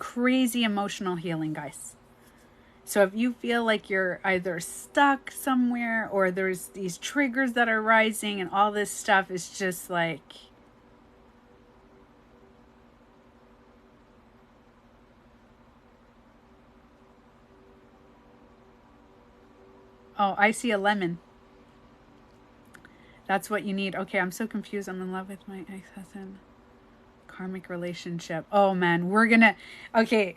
crazy emotional healing, guys. So if you feel like you're either stuck somewhere or there's these triggers that are rising and all this stuff is just like, oh, I see a lemon. That's what you need. Okay, I'm so confused. I'm in love with my ex-husband. Karmic relationship. Oh man, okay,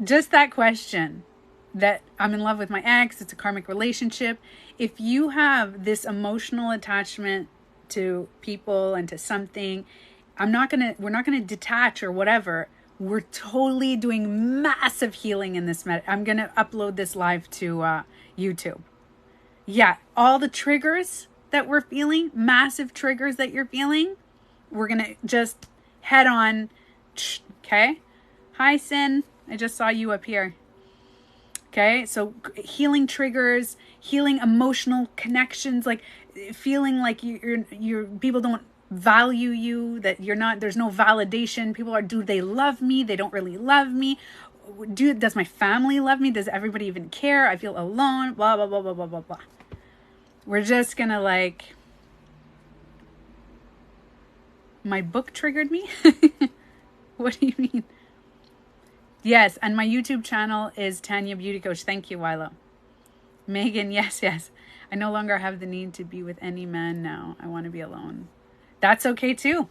just that question. That I'm in love with my ex, it's a karmic relationship. If you have this emotional attachment to people and to something, we're not gonna detach or whatever. We're totally doing massive healing in this. I'm gonna upload this live to YouTube. Yeah, all the triggers that we're feeling, massive triggers that you're feeling, we're gonna just head on. Okay. Hi, Sin. I just saw you up here. Okay, so healing triggers, healing emotional connections, like feeling like you're people don't value you, that you're not, there's no validation. People are, do they love me? They don't really love me. Does my family love me? Does everybody even care? I feel alone, blah, blah, blah, blah, blah, blah, blah. We're just gonna like, my book triggered me? What do you mean? Yes, and my YouTube channel is TanyaBeautyCoach. Thank you, Wilo. Megan, yes. I no longer have the need to be with any man now. I want to be alone. That's okay too.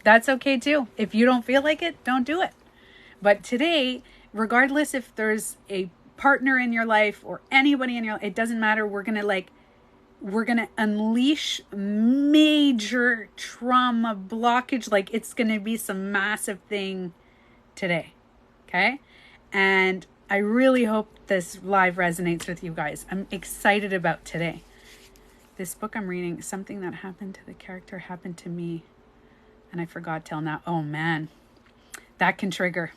If you don't feel like it, don't do it. But today, regardless if there's a partner in your life or anybody in your life, it doesn't matter. We're going to unleash major trauma blockage. Like it's going to be some massive thing today. Okay. And I really hope this live resonates with you guys. I'm excited about today. This book I'm reading, something that happened to the character happened to me and I forgot till now. Oh man, that can trigger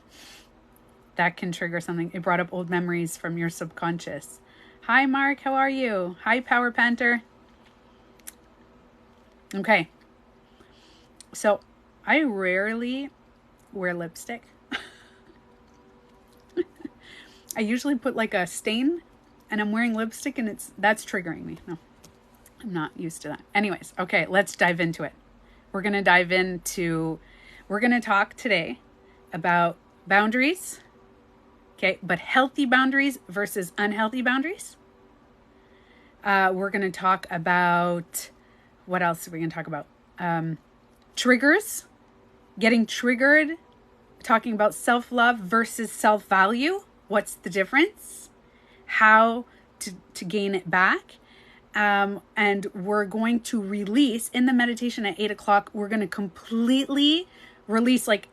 something. It brought up old memories from your subconscious. Hi, Mark. How are you? Hi, Power Panther. Okay. So I rarely wear lipstick. I usually put like a stain and I'm wearing lipstick and that's triggering me. No, I'm not used to that. Anyways, okay, let's dive into it. We're going to talk today about boundaries. Okay, but healthy boundaries versus unhealthy boundaries. We're going to talk about, what else are we going to talk about? Triggers, getting triggered, talking about self-love versus self-value. What's the difference? How to gain it back. And we're going to release in the meditation at 8 o'clock. We're going to completely release, like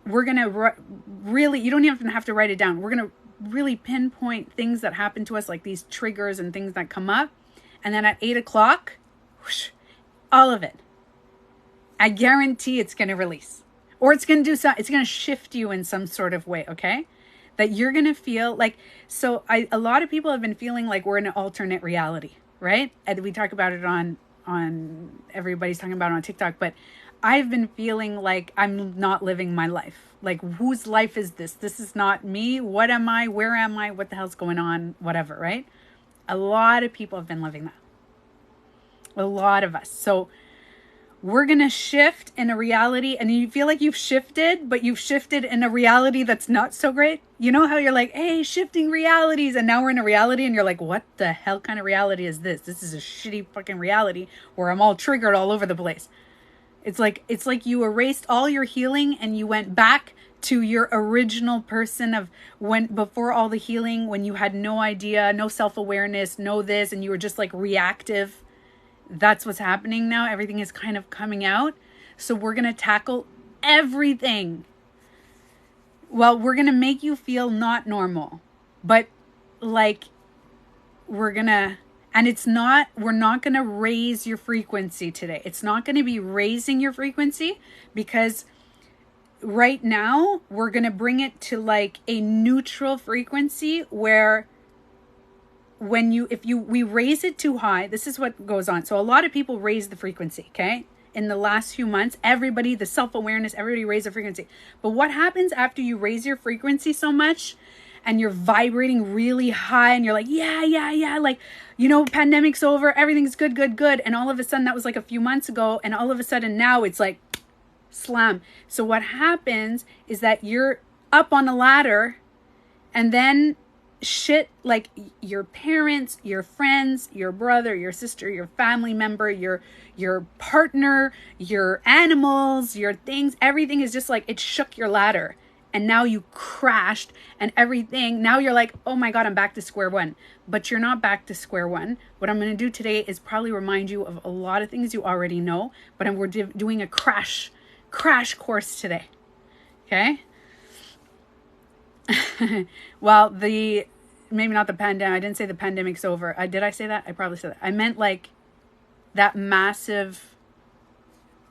we're going to really, you don't even have to write it down. We're going to really pinpoint things that happen to us, like these triggers and things that come up. And then at 8 o'clock, whoosh, all of it. I guarantee it's going to release, or it's going to do something. It's going to shift you in some sort of way. Okay. That you're going to feel like, so a lot of people have been feeling like we're in an alternate reality, right? And we talk about it on everybody's talking about it on TikTok, but I've been feeling like I'm not living my life. Like, whose life is this? This is not me. What am I? Where am I? What the hell's going on? Whatever, right? A lot of people have been living that. A lot of us. So we're going to shift in a reality, and you feel like you've shifted, but you've shifted in a reality that's not so great. You know how you're like, hey, shifting realities. And now we're in a reality and you're like, what the hell kind of reality is this? This is a shitty fucking reality where I'm all triggered all over the place. It's like you erased all your healing and you went back to your original person of when, before all the healing, when you had no idea, no self-awareness, no this, and you were just like reactive. That's what's happening now. Everything is kind of coming out. So we're going to tackle everything. Well, we're going to make you feel not normal, but like we're not going to raise your frequency today. It's not going to be raising your frequency, because right now we're going to bring it to like a neutral frequency where we raise it too high, this is what goes on. So a lot of people raise the frequency, okay? in the last few months, everybody, the self-awareness, everybody raised their frequency. But what happens after you raise your frequency so much and you're vibrating really high and you're like, yeah, like, you know, pandemic's over, everything's good. And all of a sudden, that was like a few months ago. And all of a sudden now it's like slam. So what happens is that you're up on a ladder and then shit, like your parents, your friends, your brother, your sister, your family member, your partner, your animals, your things, everything is just like, it shook your ladder. And now you crashed and everything. Now you're like, oh my God, I'm back to square one. But you're not back to square one. What I'm going to do today is probably remind you of a lot of things you already know. But we're doing a crash course today. Okay? Well, maybe not the pandemic. I didn't say the pandemic's over. Did I say that? I probably said that. I meant like that massive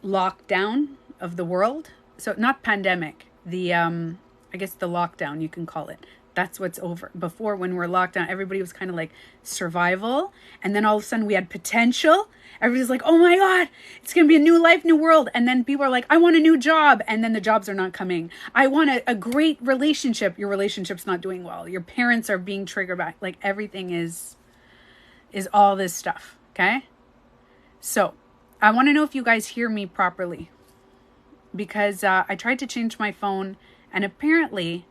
lockdown of the world. So not pandemic. I guess the lockdown, you can call it. That's what's over. Before, when we're locked down, everybody was kind of like survival. And then all of a sudden we had potential. Everybody's like, oh my God, it's going to be a new life, new world. And then people are like, I want a new job. And then the jobs are not coming. I want a great relationship. Your relationship's not doing well. Your parents are being triggered back. Like everything is all this stuff. Okay. So I want to know if you guys hear me properly. Because I tried to change my phone and apparently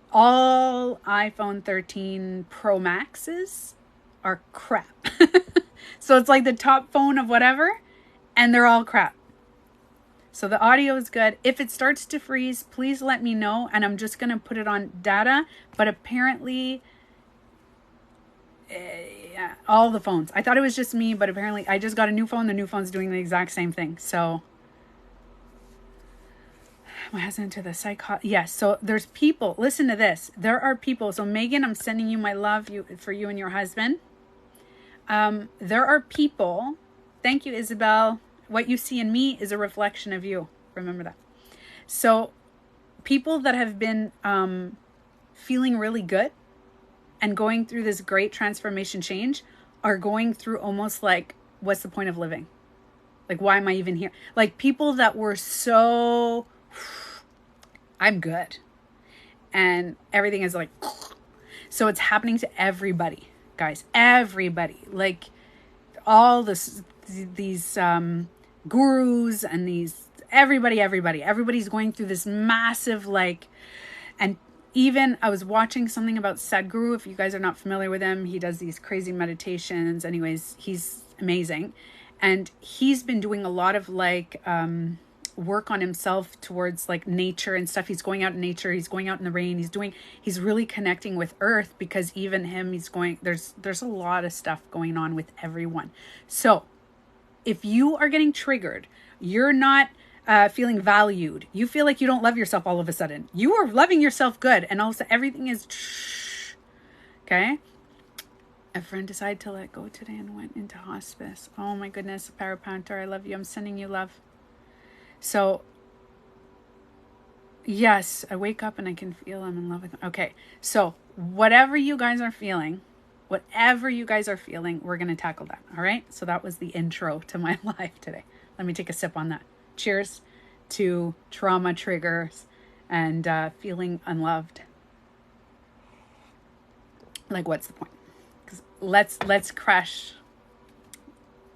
all iPhone 13 Pro Maxes are crap. So it's like the top phone of whatever and they're all crap. So the audio is good. If it starts to freeze, please let me know and I'm just going to put it on data. But apparently all the phones. I thought it was just me, but apparently I just got a new phone. The new phone's doing the exact same thing. So my husband to the yes. So there's people. Listen to this. There are people. So Megan, I'm sending you my love for you and your husband. There are people. Thank you, Isabel. What you see in me is a reflection of you. Remember that. So people that have been feeling really good and going through this great transformation change are going through almost like, what's the point of living? Like, why am I even here? Like people that were so... I'm good. And everything is like, so it's happening to everybody, guys, everybody, like all these gurus and everybody's going through this massive, like, and even I was watching something about Sadhguru. If you guys are not familiar with him, he does these crazy meditations. Anyways, he's amazing. And he's been doing a lot of like, work on himself towards like nature and stuff. He's going out in nature. He's going out in the rain. He's really connecting with earth because even him, there's a lot of stuff going on with everyone. So if you are getting triggered, you're not feeling valued. You feel like you don't love yourself all of a sudden. You are loving yourself good. And all of a sudden everything is okay. A friend decided to let go today and went into hospice. Oh my goodness. Parapanther, I love you. I'm sending you love. So, yes, I wake up and I can feel I'm in love with them. Okay, so whatever you guys are feeling, we're going to tackle that, all right? So that was the intro to my life today. Let me take a sip on that. Cheers to trauma triggers and feeling unloved. Like, what's the point? 'Cause let's crash.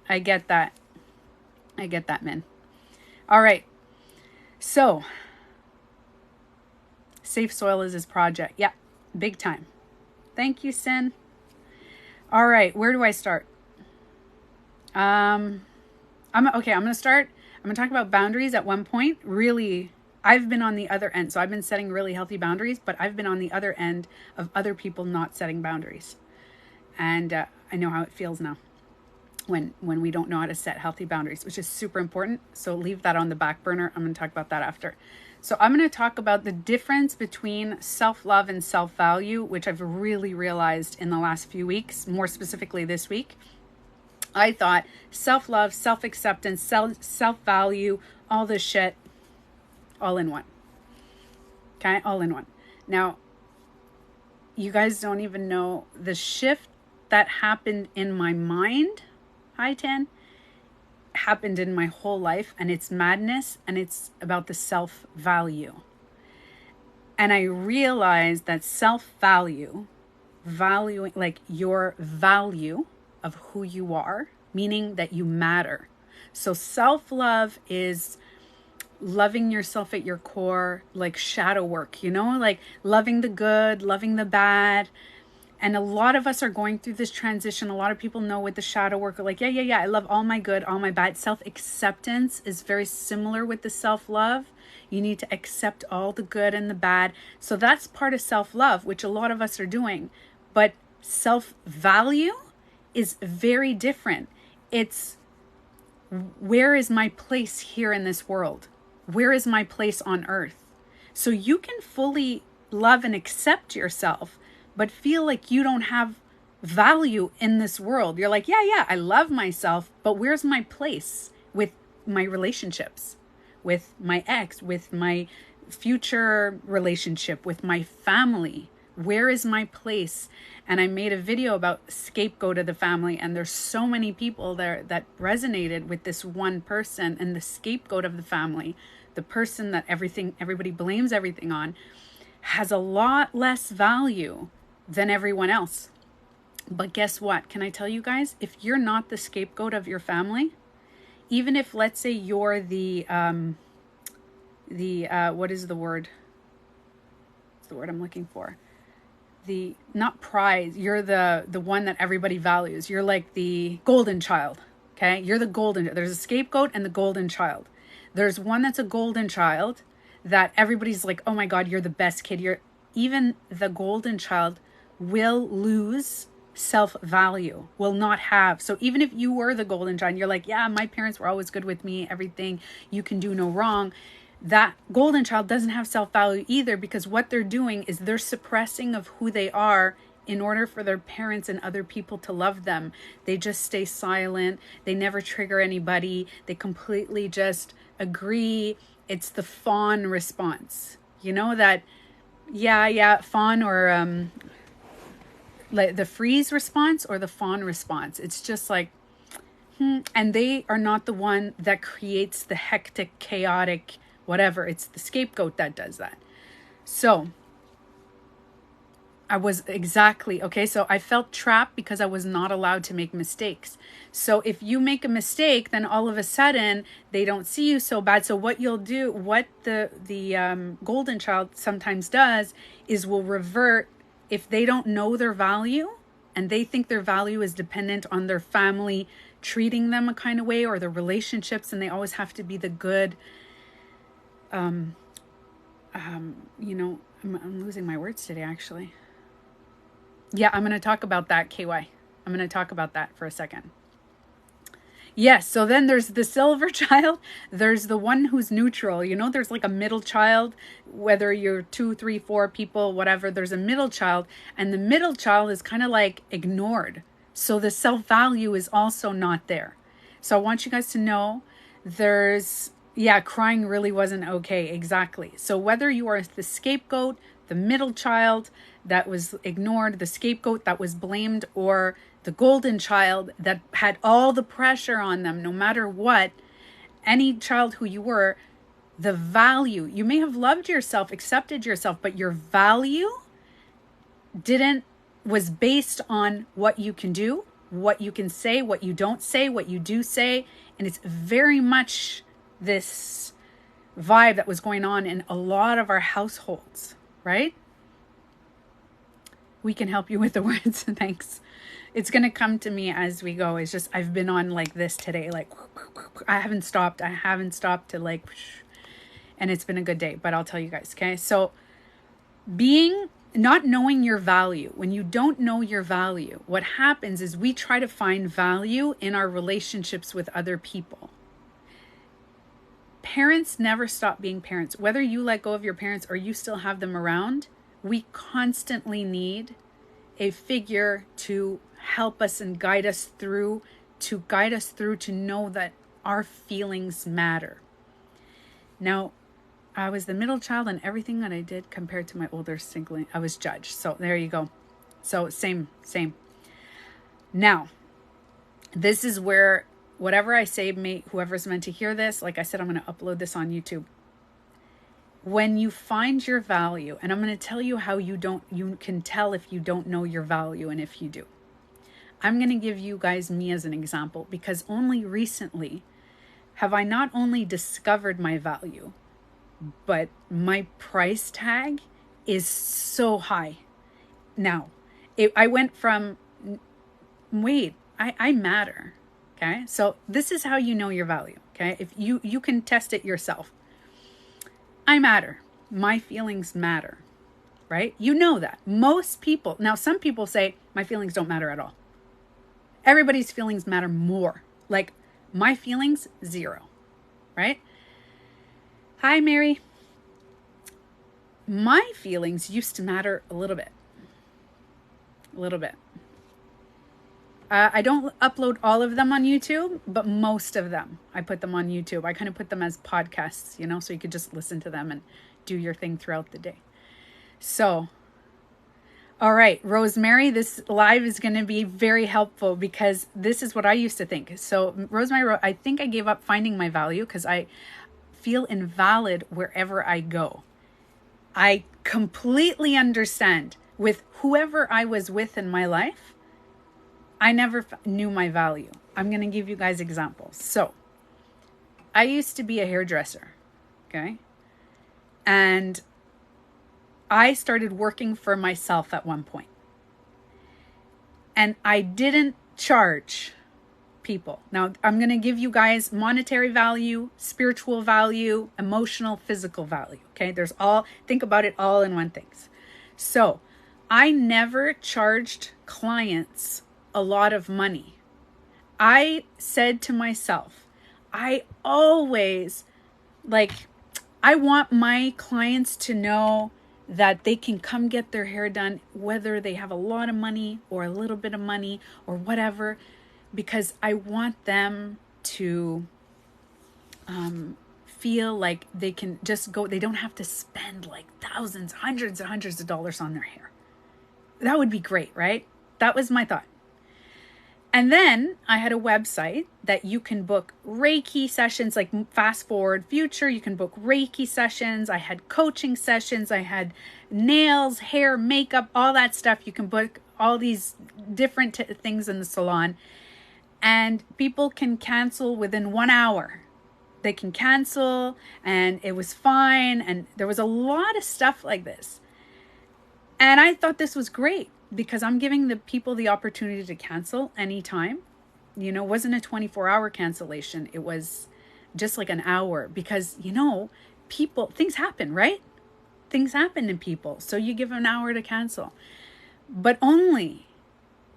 I get that, man. All right. So, Safe Soil is his project. Yeah, big time. Thank you, Sin. All right, where do I start? I'm going to start. I'm going to talk about boundaries at one point. Really, I've been on the other end. So I've been setting really healthy boundaries, but I've been on the other end of other people not setting boundaries. And I know how it feels now. When we don't know how to set healthy boundaries, which is super important. So leave that on the back burner. I'm going to talk about that after. So I'm going to talk about the difference between self-love and self-value, which I've really realized in the last few weeks, more specifically this week. I thought self-love, self-acceptance, self-value, all this shit, all in one. Okay, all in one. Now, you guys don't even know the shift that happened in my mind. Hi, Tan. happened in my whole life, and it's madness, and it's about the self-value. And I realized that self-value, valuing like your value of who you are, meaning that you matter. So self-love is loving yourself at your core, like shadow work, like loving the good, loving the bad. And a lot of us are going through this transition. A lot of people know with the shadow work, like, yeah, I love all my good, all my bad. Self-acceptance is very similar with the self-love. You need to accept all the good and the bad. So that's part of self-love, which a lot of us are doing. But self-value is very different. It's, where is my place here in this world? Where is my place on earth? So you can fully love and accept yourself, but feel like you don't have value in this world. You're like, yeah, I love myself, but where's my place with my relationships, with my ex, with my future relationship, with my family? Where is my place? And I made a video about scapegoat of the family, and there's so many people there that resonated with this one person, and the scapegoat of the family, the person that everybody blames everything on, has a lot less value than everyone else. But guess what? Can I tell you guys, if you're not the scapegoat of your family, even if, let's say, you're the what is the word? What's the word I'm looking for? The, not prize, you're the one that everybody values. You're like the golden child, okay? You're the golden, there's a scapegoat and the golden child. There's one that's a golden child that everybody's like, oh my God, you're the best kid. Even the golden child will lose self-value, will not have. So even if you were the golden child, you're like, yeah, my parents were always good with me, everything, you can do no wrong. That golden child doesn't have self-value either, because what they're doing is they're suppressing of who they are in order for their parents and other people to love them. They just stay silent. They never trigger anybody. They completely just agree. It's the fawn response. You know that, yeah, fawn, or like the freeze response or the fawn response. It's just like, and they are not the one that creates the hectic, chaotic, whatever. It's the scapegoat that does that. So I was so I felt trapped because I was not allowed to make mistakes. So if you make a mistake, then all of a sudden they don't see you so bad. So what you'll do, what the golden child sometimes does, is will revert. If they don't know their value and they think their value is dependent on their family treating them a kind of way, or their relationships, and they always have to be the good, I'm losing my words today, actually. Yeah, I'm going to talk about that, KY. I'm going to talk about that for a second. Yes, so then there's the silver child. There's the one who's neutral. There's like a middle child, whether you're 2, 3, 4 people, whatever, there's a middle child. And the middle child is kind of like ignored. So the self-value is also not there. So I want you guys to know crying really wasn't okay. Exactly. So whether you are the scapegoat, the middle child that was ignored, the scapegoat that was blamed, or the golden child that had all the pressure on them, no matter what, any child who you were, the value, you may have loved yourself, accepted yourself, but your value was based on what you can do, what you can say, what you don't say, what you do say. And it's very much this vibe that was going on in a lot of our households, right? We can help you with the words. Thanks. It's going to come to me as we go. It's just, I've been on like this today, like I haven't stopped to like, and it's been a good day, but I'll tell you guys. Okay. So not knowing your value, when you don't know your value, what happens is we try to find value in our relationships with other people. Parents never stop being parents. Whether you let go of your parents or you still have them around, we constantly need a figure to help us and guide us through to know that our feelings matter. Now, I was the middle child, and everything that I did compared to my older sibling, I was judged. So there you go. So same. Now, this is what whatever I say, whoever's meant to hear this, like I said, I'm going to upload this on YouTube. When you find your value, and I'm going to tell you how you can tell if you don't know your value and if you do. I'm going to give you guys me as an example, because only recently have I not only discovered my value, but my price tag is so high. Now, I went from, wait, I matter. Okay. So this is how you know your value. Okay. If you can test it yourself. I matter. My feelings matter. Right? You know that. Most people, now some people say my feelings don't matter at all. Everybody's feelings matter more. Like my feelings, 0. Right? Hi, Mary. My feelings used to matter a little bit. A little bit. I don't upload all of them on YouTube, but most of them, I put them on YouTube. I kind of put them as podcasts, so you could just listen to them and do your thing throughout the day. So, all right, Rosemary, this live is going to be very helpful because this is what I used to think. So, Rosemary, I think I gave up finding my value because I feel invalid wherever I go. I completely understand with whoever I was with in my life. I never knew my value. I'm going to give you guys examples. So, I used to be a hairdresser, okay? And I started working for myself at one point. And I didn't charge people. Now, I'm going to give you guys monetary value, spiritual value, emotional, physical value, okay? Think about it all in one thing. So, I never charged clients a lot of money. I said to myself, I always, I want my clients to know that they can come get their hair done, whether they have a lot of money or a little bit of money or whatever, because I want them to feel like they can just go, they don't have to spend like thousands, hundreds and hundreds of dollars on their hair. That would be great, right? That was my thought. And then I had a website that you can book Reiki sessions, like fast forward future, you can book Reiki sessions. I had coaching sessions. I had nails, hair, makeup, all that stuff. You can book all these different things in the salon, and people can cancel within 1 hour. They can cancel, and it was fine. And there was a lot of stuff like this. And I thought this was great, because I'm giving the people the opportunity to cancel anytime. It wasn't a 24-hour cancellation. It was just like an hour, because, things happen, right? Things happen to people. So you give an hour to cancel. But only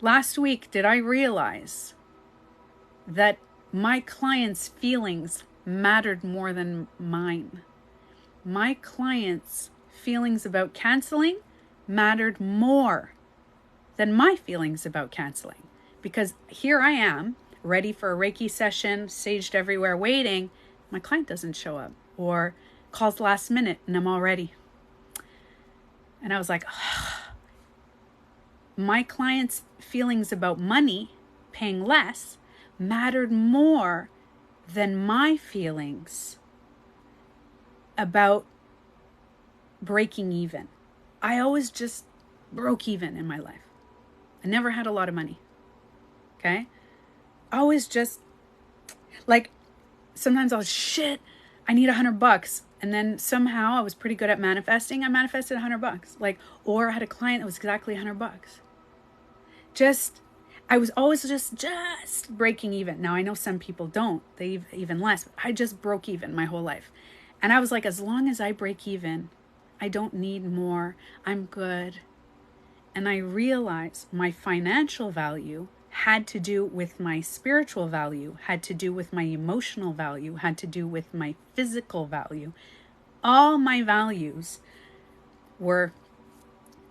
last week did I realize that my clients' feelings mattered more than mine. My clients' feelings about canceling mattered more than my feelings about canceling. Because here I am, ready for a Reiki session, saged everywhere, waiting. My client doesn't show up, or calls last minute and I'm all ready. And I was like, my clients' feelings about money, paying less, mattered more than my feelings about breaking even. I always just broke even in my life. I never had a lot of money. Okay? Always just sometimes I was I need $100. And then somehow I was pretty good at manifesting. I manifested $100. Or I had a client that was exactly $100. I was always just breaking even. Now I know some people don't. They even less. But I just broke even my whole life. And I was like, as long as I break even, I don't need more. I'm good. And I realized my financial value had to do with my spiritual value, had to do with my emotional value, had to do with my physical value. All my values were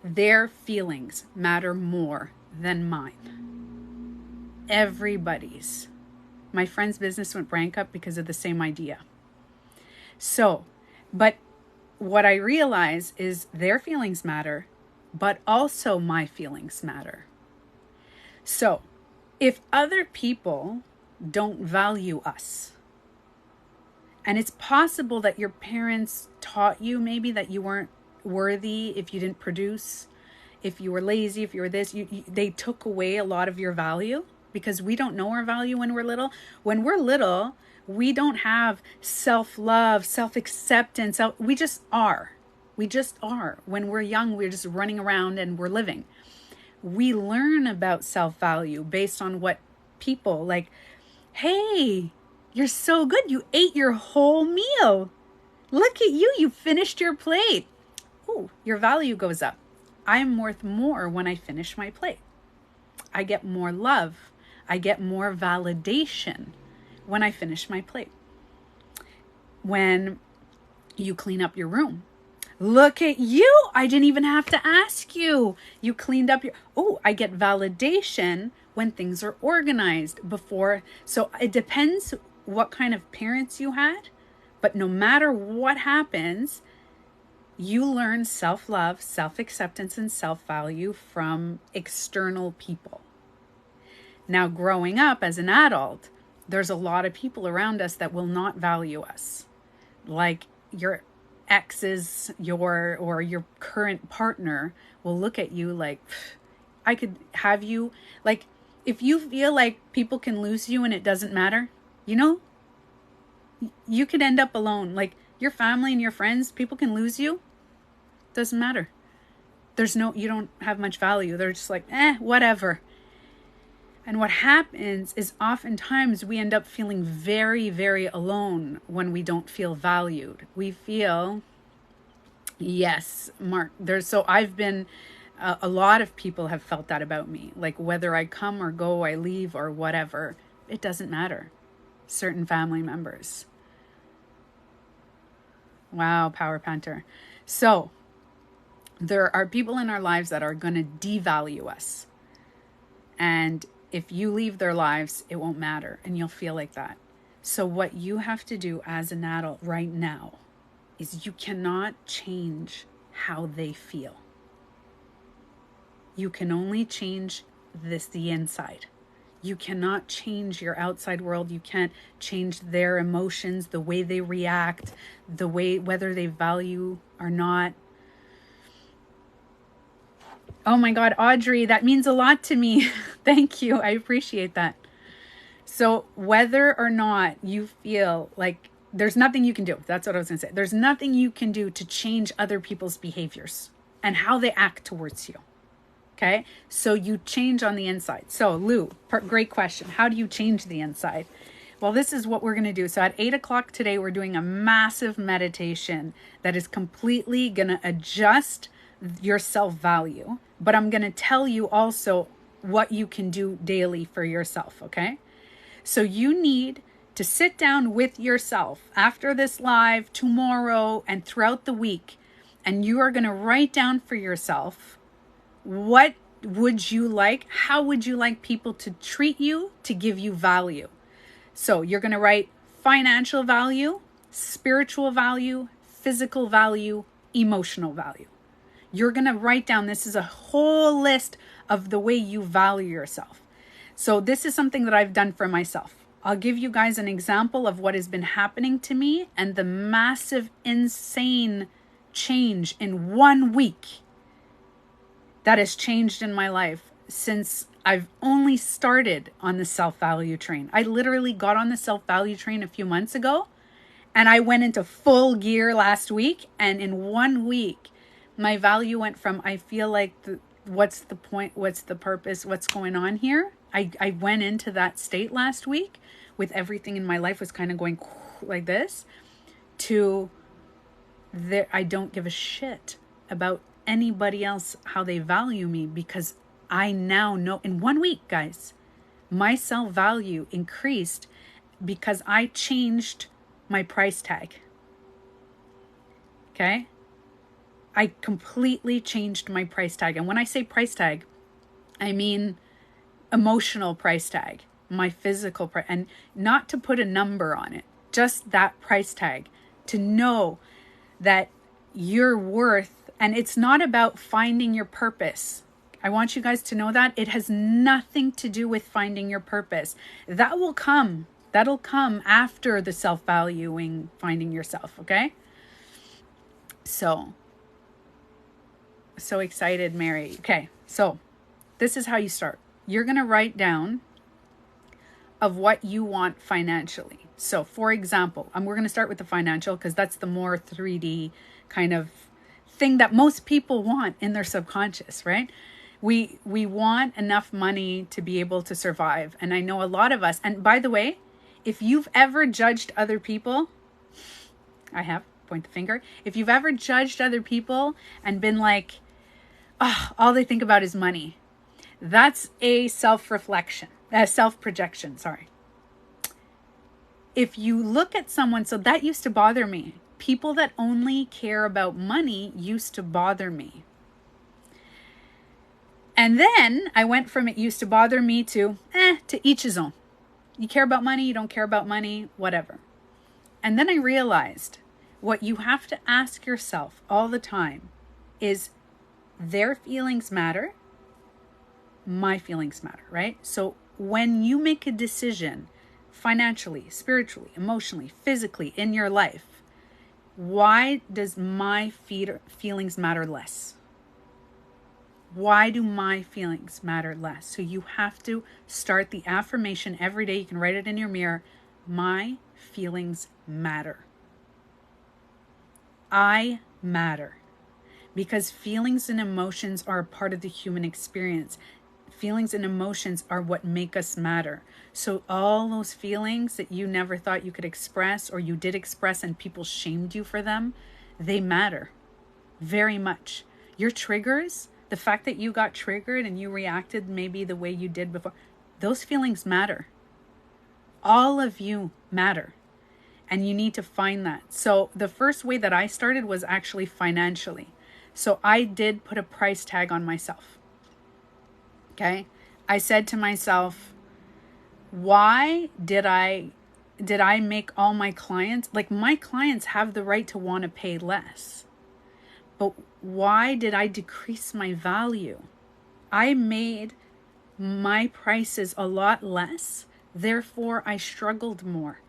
their feelings matter more than mine. Everybody's. My friend's business went bankrupt because of the same idea. But what I realize is their feelings matter, but also my feelings matter. So if other people don't value us. And it's possible that your parents taught you maybe that you weren't worthy if you didn't produce, if you were lazy, if you were this. They took away a lot of your value, because we don't know our value when we're little. When we're little, we don't have self-love, self-acceptance. We just are. We just are. When we're young, we're just running around and we're living. We learn about self-value based on what people like, hey, you're so good. You ate your whole meal. Look at you. You finished your plate. Oh, your value goes up. I'm worth more when I finish my plate. I get more love. I get more validation when I finish my plate. When you clean up your room. Look at you. I didn't even have to ask you. You cleaned up your... Oh, I get validation when things are organized before. So it depends what kind of parents you had. But no matter what happens, you learn self-love, self-acceptance, and self-value from external people. Now, growing up as an adult, there's a lot of people around us that will not value us. Like your exes, or your current partner will look at you like, I could have you. Like, if you feel like people can lose you and it doesn't matter, you could end up alone. Like your family and your friends, people can lose you. Doesn't matter. You don't have much value. They're just like, whatever. And what happens is oftentimes we end up feeling very, very alone when we don't feel valued. We feel, yes, Mark, I've been, a lot of people have felt that about me. Like whether I come or go, I leave or whatever, it doesn't matter. Certain family members. Wow, Power Panther. So there are people in our lives that are going to devalue us. And if you leave their lives, it won't matter and you'll feel like that. So what you have to do as an adult right now is you cannot change how they feel. You can only change the inside. You cannot change your outside world. You can't change their emotions, the way they react, whether they value or not. Oh my God, Audrey, that means a lot to me. Thank you. I appreciate that. So whether or not you feel like there's nothing you can do, that's what I was going to say. There's nothing you can do to change other people's behaviors and how they act towards you. Okay. So you change on the inside. So Lou, great question. How do you change the inside? Well, this is what we're going to do. So at 8 o'clock today, we're doing a massive meditation that is completely going to adjust your self-value. But I'm going to tell you also what you can do daily for yourself, okay? So you need to sit down with yourself after this live, tomorrow, and throughout the week, and you are going to write down for yourself, what would you like? How would you like people to treat you to give you value? So you're going to write financial value, spiritual value, physical value, emotional value. You're going to write down, this is a whole list of the way you value yourself. So this is something that I've done for myself. I'll give you guys an example of what has been happening to me and the massive, insane change in 1 week that has changed in my life since I've only started on the self-value train. I literally got on the self-value train a few months ago and I went into full gear last week. And in 1 week, my value went from, I feel like, what's the point? What's the purpose? What's going on here? I went into that state last week with everything in my life was kind of going like this to I don't give a shit about anybody else, how they value me, because I now know in 1 week, guys, my self-value increased because I changed my price tag. Okay? I completely changed my price tag. And when I say price tag, I mean emotional price tag, my physical price, and not to put a number on it, just that price tag, to know that you're worth, and it's not about finding your purpose. I want you guys to know that it has nothing to do with finding your purpose. That will come. That'll come after the self-valuing, finding yourself, okay? So excited, Mary. Okay, so this is how you start. You're going to write down of what you want financially. So for example, we're going to start with the financial because that's the more 3D kind of thing that most people want in their subconscious, right? We want enough money to be able to survive. And I know a lot of us, and by the way, if you've ever judged other people, I have, point the finger. If you've ever judged other people and been like, oh, all they think about is money, that's a self-reflection, self-projection, sorry. If you look at someone, so that used to bother me. People that only care about money used to bother me. And then I went from it used to bother me to each his own. You care about money, you don't care about money, whatever. And then I realized what you have to ask yourself all the time is, their feelings matter, my feelings matter, right? So when you make a decision financially, spiritually, emotionally, physically in your life, why does my feelings matter less? Why do my feelings matter less? So you have to start the affirmation every day. You can write it in your mirror. My feelings matter. I matter. Because feelings and emotions are a part of the human experience. Feelings and emotions are what make us matter. So all those feelings that you never thought you could express, or you did express and people shamed you for them, they matter very much. Your triggers, the fact that you got triggered and you reacted maybe the way you did before, those feelings matter. All of you matter. And you need to find that. So the first way that I started was actually financially. So I did put a price tag on myself. Okay? I said to myself, why did I make all my clients, like my clients have the right to want to pay less. But why did I decrease my value? I made my prices a lot less, therefore I struggled more.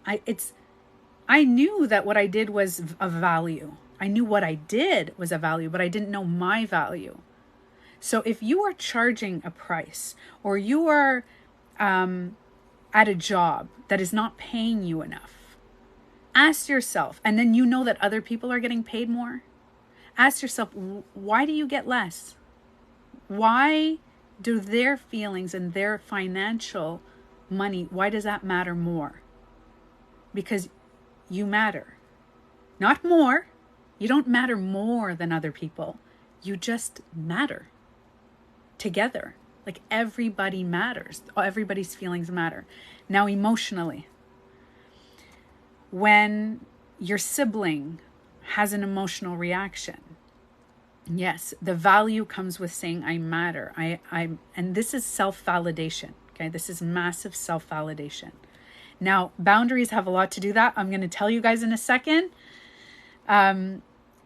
I knew that what I did was of value. I knew what I did was of value, but I didn't know my value. So if you are charging a price, or you are at a job that is not paying you enough, ask yourself, and then you know that other people are getting paid more. Ask yourself, why do you get less? Why do their feelings and their financial money, why does that matter more? Because you matter. Not more. You don't matter more than other people. You just matter. Together. Like everybody matters. Everybody's feelings matter. Now emotionally, when your sibling has an emotional reaction, yes, the value comes with saying I matter. And this is self-validation. Okay, this is massive self-validation. Now, boundaries have a lot to do that. I'm going to tell you guys in a second.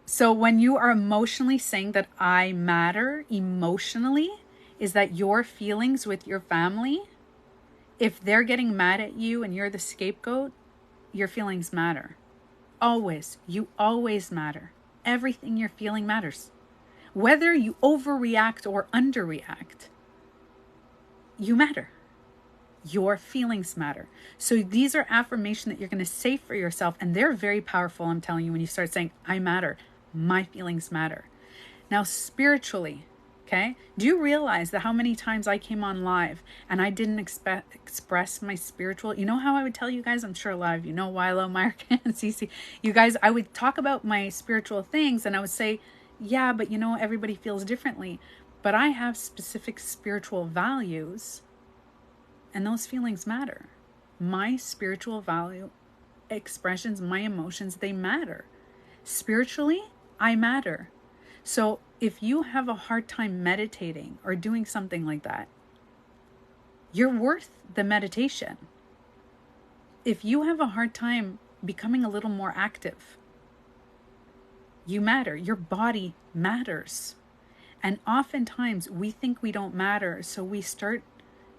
So when you are emotionally saying that I matter emotionally, is that your feelings with your family, if they're getting mad at you and you're the scapegoat, your feelings matter. Always. You always matter. Everything you're feeling matters. Whether you overreact or underreact, you matter. Your feelings matter. So these are affirmations that you're going to say for yourself, and they're very powerful, I'm telling you, when you start saying, I matter, my feelings matter. Now, spiritually, okay, do you realize that how many times I came on live and I didn't express my spiritual, you know how I would tell you guys, I'm sure a lot of you know, Wilo, Mark, and Cece, you guys, I would talk about my spiritual things and I would say, yeah, but you know, everybody feels differently, but I have specific spiritual values. And those feelings matter. My spiritual value expressions, my emotions, they matter. Spiritually, I matter. So if you have a hard time meditating or doing something like that, you're worth the meditation. If you have a hard time becoming a little more active, you matter. Your body matters. And oftentimes we think we don't matter. So we start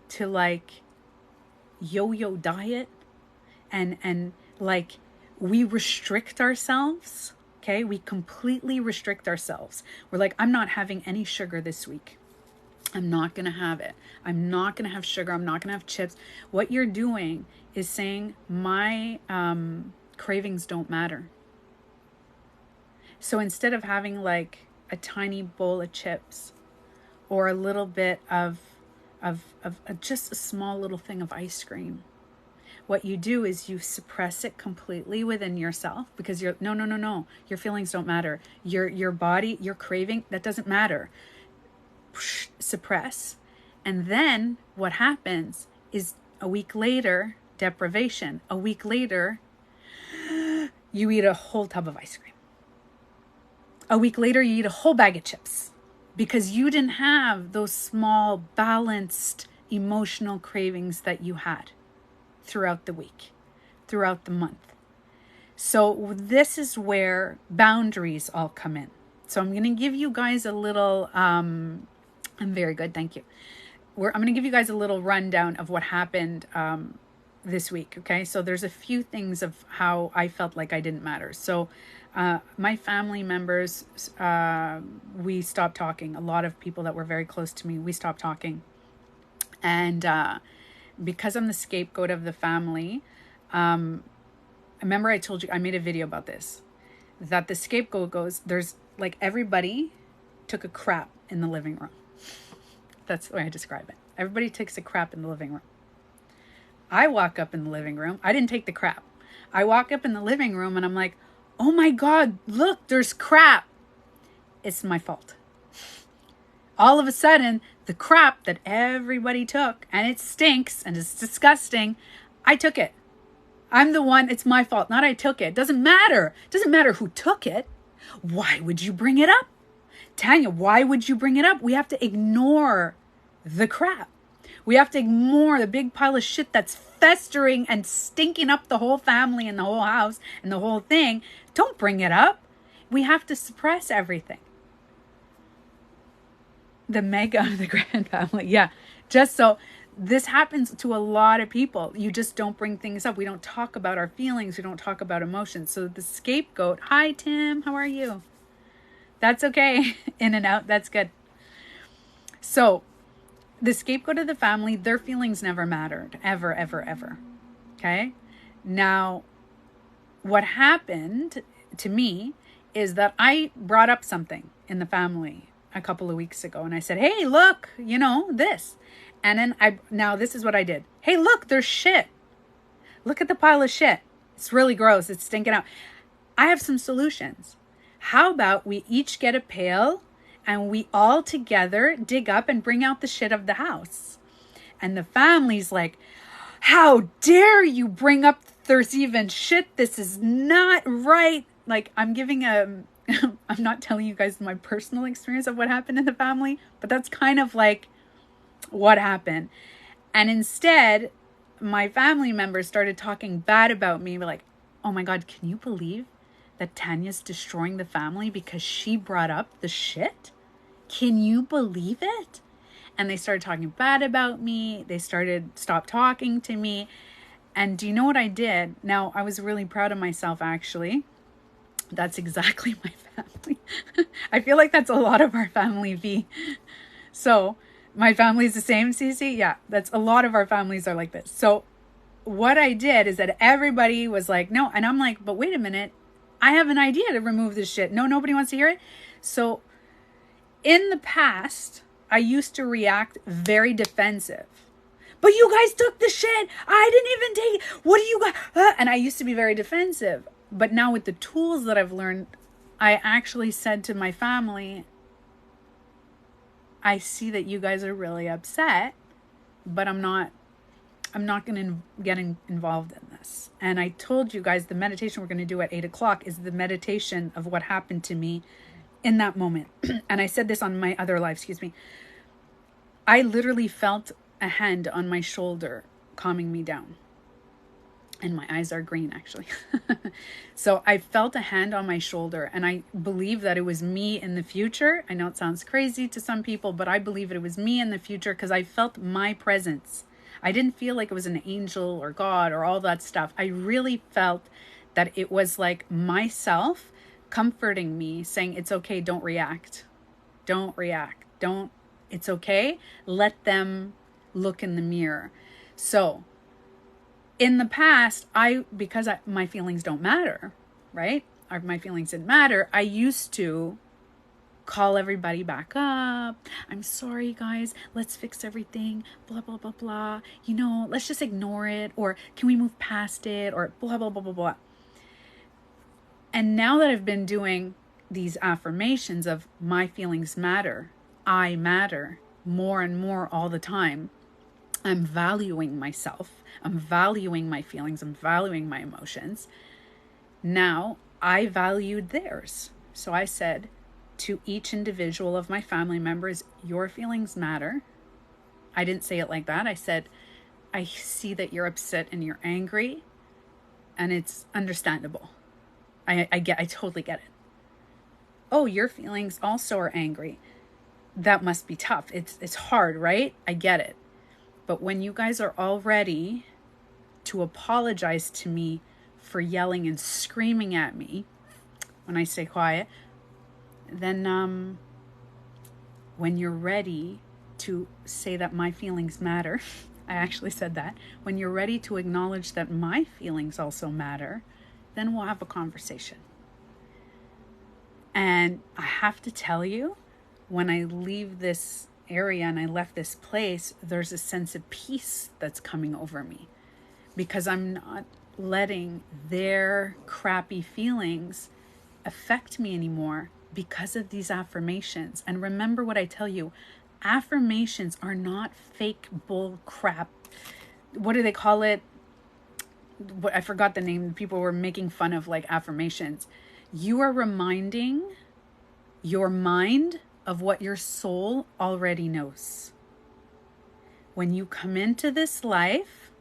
to like yo-yo diet and like we restrict ourselves. Okay. We completely restrict ourselves. We're like, I'm not having any sugar this week. I'm not going to have it. I'm not going to have sugar. I'm not going to have chips. What you're doing is saying my cravings don't matter. So instead of having like a tiny bowl of chips or a little bit of just a small little thing of ice cream, what you do is you suppress it completely within yourself because you're no. Your feelings don't matter. Your body, your craving, that doesn't matter. Suppress. And then what happens is a week later, deprivation. A week later, you eat a whole tub of ice cream. A week later, you eat a whole bag of chips because you didn't have those small, balanced, emotional cravings that you had throughout the week, throughout the month. So this is where boundaries all come in. So I'm going to give you guys a little, I'm very good, thank you. I'm going to give you guys a little rundown of what happened this week, okay? So there's a few things of how I felt like I didn't matter. So my family members, we stopped talking. A lot of people that were very close to me, we stopped talking. And because I'm the scapegoat of the family, remember I told you, I made a video about this, that the scapegoat goes, there's like everybody took a crap in the living room. That's the way I describe it. Everybody takes a crap in the living room. I walk up in the living room. I didn't take the crap. I walk up in the living room and I'm like, oh my God, look, there's crap. It's my fault. All of a sudden, the crap that everybody took, and it stinks and it's disgusting, I took it. I'm the one, it's my fault, not I took it. Doesn't matter. Doesn't matter who took it. Why would you bring it up? Tanya, why would you bring it up? We have to ignore the crap. We have to ignore the big pile of shit that's festering and stinking up the whole family and the whole house and the whole thing. Don't bring it up. We have to suppress everything. The mega, the grand family. Yeah. Just so this happens to a lot of people. You just don't bring things up. We don't talk about our feelings. We don't talk about emotions. So the scapegoat. Hi, Tim. How are you? That's okay. In and out. That's good. So the scapegoat of the family, their feelings never mattered. Ever, ever, ever. Okay. Now, what happened to me is that I brought up something in the family a couple of weeks ago. And I said, hey, look, this. And then now this is what I did. Hey, look, there's shit. Look at the pile of shit. It's really gross. It's stinking out. I have some solutions. How about we each get a pail and we all together dig up and bring out the shit of the house? And the family's like, how dare you bring up there's even shit? This is not right. Like I'm not telling you guys my personal experience of what happened in the family, but that's kind of like what happened. And instead, my family members started talking bad about me. We're like, oh my God, can you believe that Tanya's destroying the family because she brought up the shit? Can you believe it? And they started talking bad about me. They stopped talking to me. And do you know what I did? Now, I was really proud of myself, actually. That's exactly my family. I feel like that's a lot of our family, V. So my family's the same, Cece? Yeah, that's a lot of our families are like this. So what I did is that everybody was like, no. And I'm like, but wait a minute. I have an idea to remove this shit. No, nobody wants to hear it. So in the past, I used to react very defensive. But you guys took the shit. I didn't even take it. What do you guys? And I used to be very defensive. But now with the tools that I've learned, I actually said to my family, I see that you guys are really upset, but I'm not going to get involved in this. And I told you guys the meditation we're going to do at 8:00 is the meditation of what happened to me in that moment. And I said this on my other live, I literally felt a hand on my shoulder calming me down. And my eyes are green, actually. So I felt a hand on my shoulder, and I believe that it was me in the future. I know it sounds crazy to some people, but I believe it was me in the future because I felt my presence. I didn't feel like it was an angel or God or all that stuff. I really felt that it was like myself comforting me, saying, it's okay, don't react. Don't react. It's okay. Let them look in the mirror. So in the past, because my feelings don't matter, right? Or my feelings didn't matter. I used to call everybody back up. I'm sorry, guys. Let's fix everything. Blah, blah, blah, blah. Let's just ignore it. Or can we move past it? Or blah, blah, blah, blah, blah. And now that I've been doing these affirmations of my feelings matter, I matter more and more all the time, I'm valuing myself. I'm valuing my feelings. I'm valuing my emotions. Now I valued theirs. So I said to each individual of my family members, your feelings matter. I didn't say it like that. I said, I see that you're upset and you're angry, and it's understandable. I totally get it. Oh, your feelings also are angry. That must be tough. It's hard, right? I get it. But when you guys are all ready to apologize to me for yelling and screaming at me when I stay quiet, then when you're ready to say that my feelings matter, I actually said that, when you're ready to acknowledge that my feelings also matter, then we'll have a conversation. And I have to tell you, when I leave this area and I left this place, there's a sense of peace that's coming over me because I'm not letting their crappy feelings affect me anymore because of these affirmations. And remember what I tell you, affirmations are not fake bull crap. What do they call it? I forgot the name. People were making fun of like affirmations. You are reminding your mind of what your soul already knows. When you come into this life,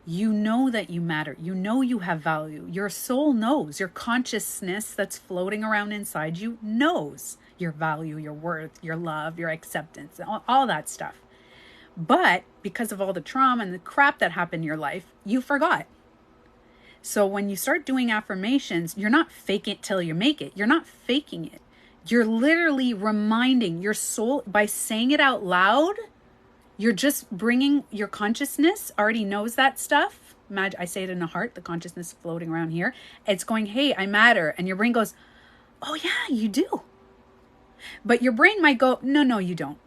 you know that you matter. You know you have value. Your soul knows. Your consciousness that's floating around inside you knows your value, your worth, your love, your acceptance, all that stuff. But because of all the trauma and the crap that happened in your life, you forgot. So when you start doing affirmations, you're not fake it till you make it. You're not faking it. You're literally reminding your soul by saying it out loud. You're just bringing your consciousness already knows that stuff. Imagine I say it in a heart, the consciousness floating around here. It's going, hey, I matter. And your brain goes, oh yeah, you do. But your brain might go, no, you don't.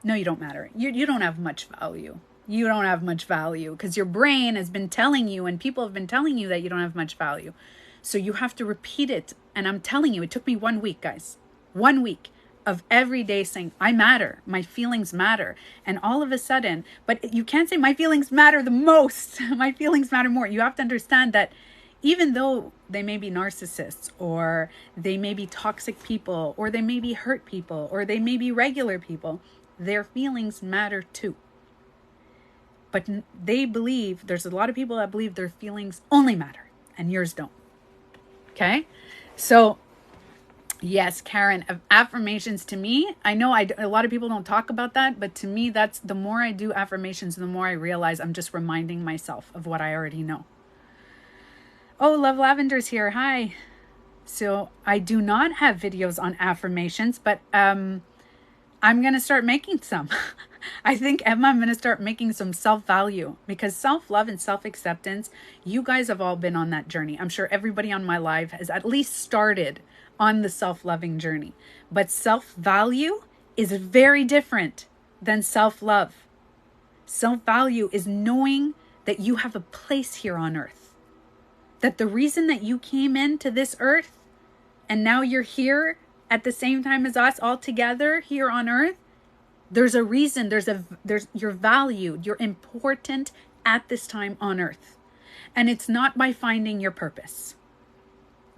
No, you don't matter. You don't have much value. You don't have much value because your brain has been telling you and people have been telling you that you don't have much value. So you have to repeat it. And I'm telling you, it took me 1 week, guys. 1 week of every day saying, I matter. My feelings matter. And all of a sudden, but you can't say my feelings matter the most. My feelings matter more. You have to understand that even though they may be narcissists or they may be toxic people or they may be hurt people or they may be regular people, their feelings matter too. But they believe, there's a lot of people that believe their feelings only matter and yours don't. Okay? So yes, Karen, affirmations to me, I know a lot of people don't talk about that, but to me, that's the more I do affirmations, the more I realize I'm just reminding myself of what I already know. Oh, Love Lavender's here. Hi. So I do not have videos on affirmations, but I'm going to start making some. I think, Emma, I'm going to start making some self-value because self-love and self-acceptance, you guys have all been on that journey. I'm sure everybody on my live has at least started on the self-loving journey. But self-value is very different than self-love. Self-value is knowing that you have a place here on earth. That the reason that you came into this earth and now you're here at the same time as us all together here on earth, there's a reason, you're valued, you're important at this time on earth. And it's not by finding your purpose.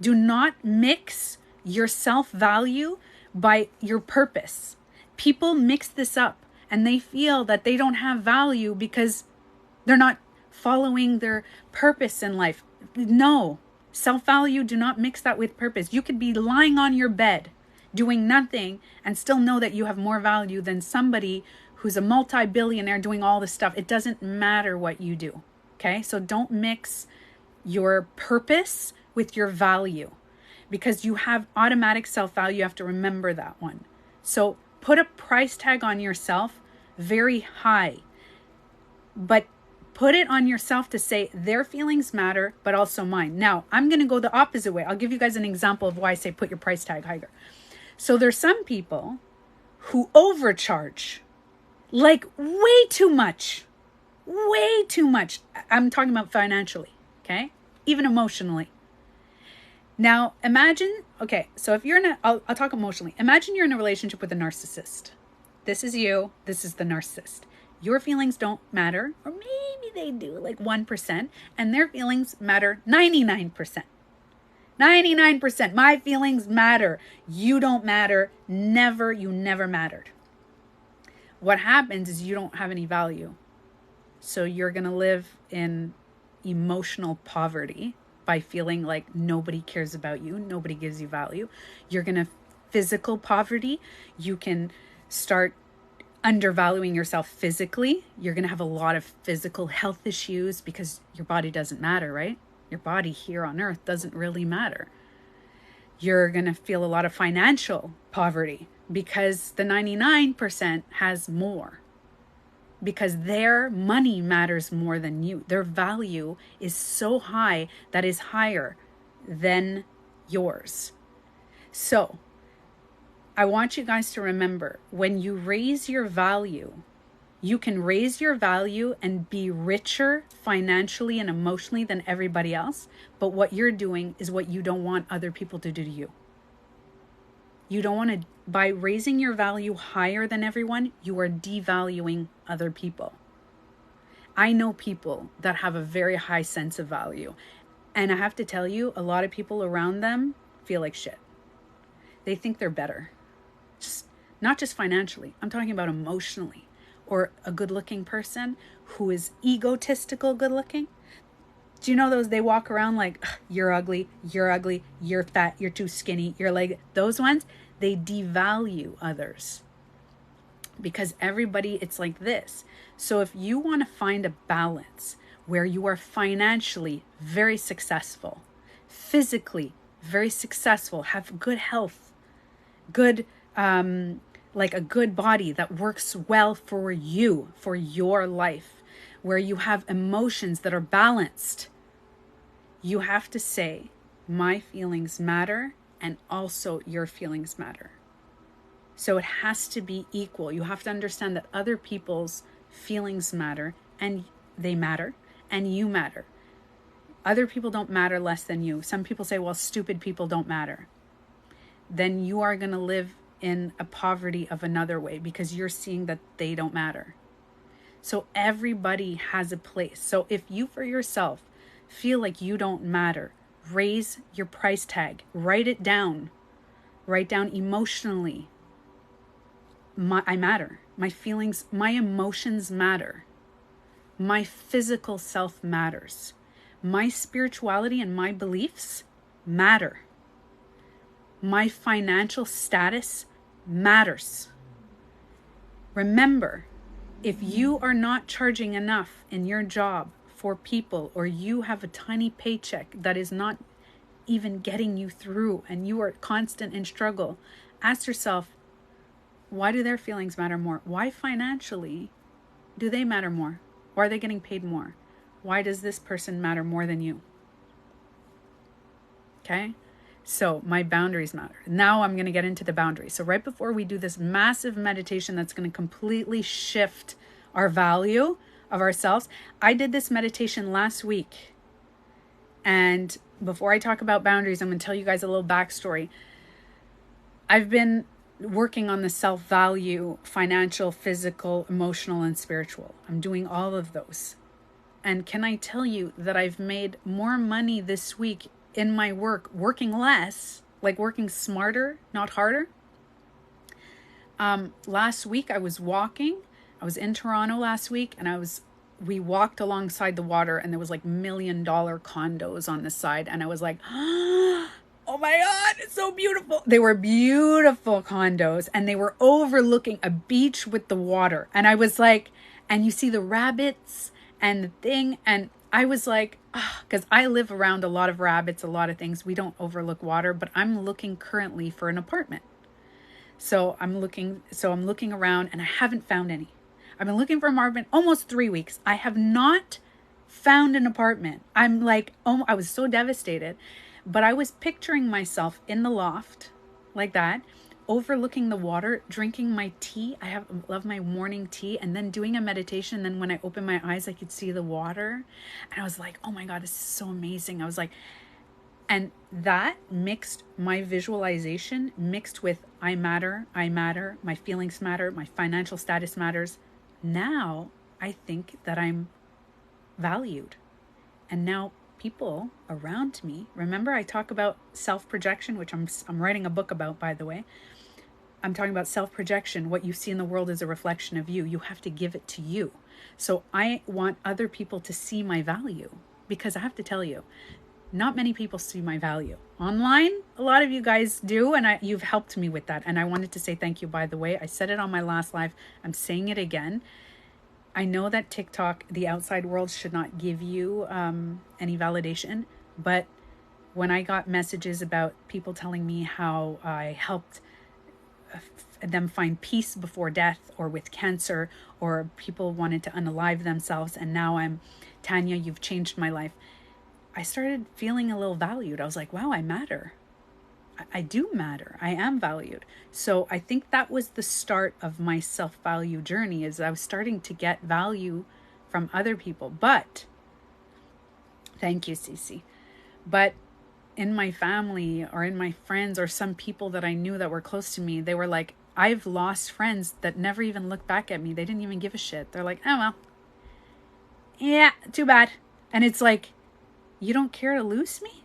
Do not mix your self-value by your purpose. People mix this up and they feel that they don't have value because they're not following their purpose in life. No, self-value, do not mix that with purpose. You could be lying on your bed doing nothing and still know that you have more value than somebody who's a multi-billionaire doing all this stuff. It doesn't matter what you do. Okay, so don't mix your purpose with your value, because you have automatic self-value. You have to remember that one. So put a price tag on yourself very high, but put it on yourself to say their feelings matter, but also mine. Now, I'm going to go the opposite way. I'll give you guys an example of why I say put your price tag higher. So there's some people who overcharge, like way too much. I'm talking about financially, okay? Even emotionally. Now, imagine, okay, so if you're I'll talk emotionally. Imagine you're in a relationship with a narcissist. This is you, this is the narcissist. Your feelings don't matter, or maybe they do, like 1%, and their feelings matter 99%. 99%. My feelings matter. You don't matter. You never mattered. What happens is you don't have any value. So you're going to live in emotional poverty by feeling like nobody cares about you. Nobody gives you value. You're going to physical poverty. You can start undervaluing yourself physically. You're going to have a lot of physical health issues because your body doesn't matter, right? Your body here on earth doesn't really matter. You're going to feel a lot of financial poverty because the 99% has more, because their money matters more than you. Their value is so high that is higher than yours. So I want you guys to remember, when you raise your value, you can raise your value and be richer financially and emotionally than everybody else. But what you're doing is what you don't want other people to do to you. You don't want to, by raising your value higher than everyone, you are devaluing other people. I know people that have a very high sense of value. And I have to tell you, a lot of people around them feel like shit. They think they're better. Not just financially. I'm talking about emotionally. Or a good-looking person who is egotistical good-looking. Do you know those? They walk around like, you're ugly, you're fat, you're too skinny, you're like, those ones, they devalue others. Because everybody, it's like this. So if you want to find a balance where you are financially very successful, physically very successful, have good health, good, like a good body that works well for you, for your life, where you have emotions that are balanced, you have to say, my feelings matter and also your feelings matter. So it has to be equal. You have to understand that other people's feelings matter and they matter and you matter. Other people don't matter less than you. Some people say, well, stupid people don't matter. Then you are going to live in a poverty of another way because you're seeing that they don't matter. So everybody has a place. So if you for yourself feel like you don't matter, raise your price tag, write it down, write down emotionally. I matter. My feelings, my emotions matter. My physical self matters. My spirituality and my beliefs matter. My financial status matters. Remember, if you are not charging enough in your job for people, or you have a tiny paycheck that is not even getting you through and you are constant in struggle, ask yourself, why do their feelings matter more? Why financially do they matter more? Why are they getting paid more? Why does this person matter more than you? Okay? So my boundaries matter. Now I'm going to get into the boundaries. So right before we do this massive meditation that's going to completely shift our value of ourselves, I did this meditation last week. And before I talk about boundaries, I'm going to tell you guys a little backstory. I've been working on the self-value, financial, physical, emotional, and spiritual. I'm doing all of those. And can I tell you that I've made more money this week in my work, working less, like working smarter, not harder. Last week I was walking. I was in Toronto last week and I was we walked alongside the water and there was like $1 million condos on the side. And I was like, oh my God, it's so beautiful. They were beautiful condos and they were overlooking a beach with the water. And I was like, and you see the rabbits and the thing. And I was like, because I live around a lot of rabbits, a lot of things. We don't overlook water, but I'm looking currently for an apartment. So I'm looking around and I haven't found any. I've been looking for an apartment almost 3 weeks. I have not found an apartment. I'm like, oh, I was so devastated. But I was picturing myself in the loft like that, overlooking the water, drinking my tea. Love my morning tea, and then doing a meditation. And then when I opened my eyes, I could see the water. And I was like, oh my God, this is so amazing. I was like, and that mixed my visualization mixed with I matter, my feelings matter, my financial status matters. Now I think that I'm valued. And now people around me, remember I talk about self-projection, which I'm writing a book about, by the way. I'm talking about self-projection. What you see in the world is a reflection of you. You have to give it to you. So I want other people to see my value, because I have to tell you, not many people see my value. Online, a lot of you guys do, and you've helped me with that. And I wanted to say thank you, by the way. I said it on my last live. I'm saying it again. I know that TikTok, the outside world, should not give you any validation. But when I got messages about people telling me how I helped them find peace before death or with cancer, or people wanted to unalive themselves, and now I'm, Tanya, you've changed my life. I started feeling a little valued. I was like, wow, I matter. I do matter. I am valued. So I think that was the start of my self-value journey, is I was starting to get value from other people. But, thank you, Cece. But in my family or in my friends or some people that I knew that were close to me, they were like, I've lost friends that never even looked back at me. They didn't even give a shit. They're like, oh, well, yeah, too bad. And it's like, you don't care to lose me?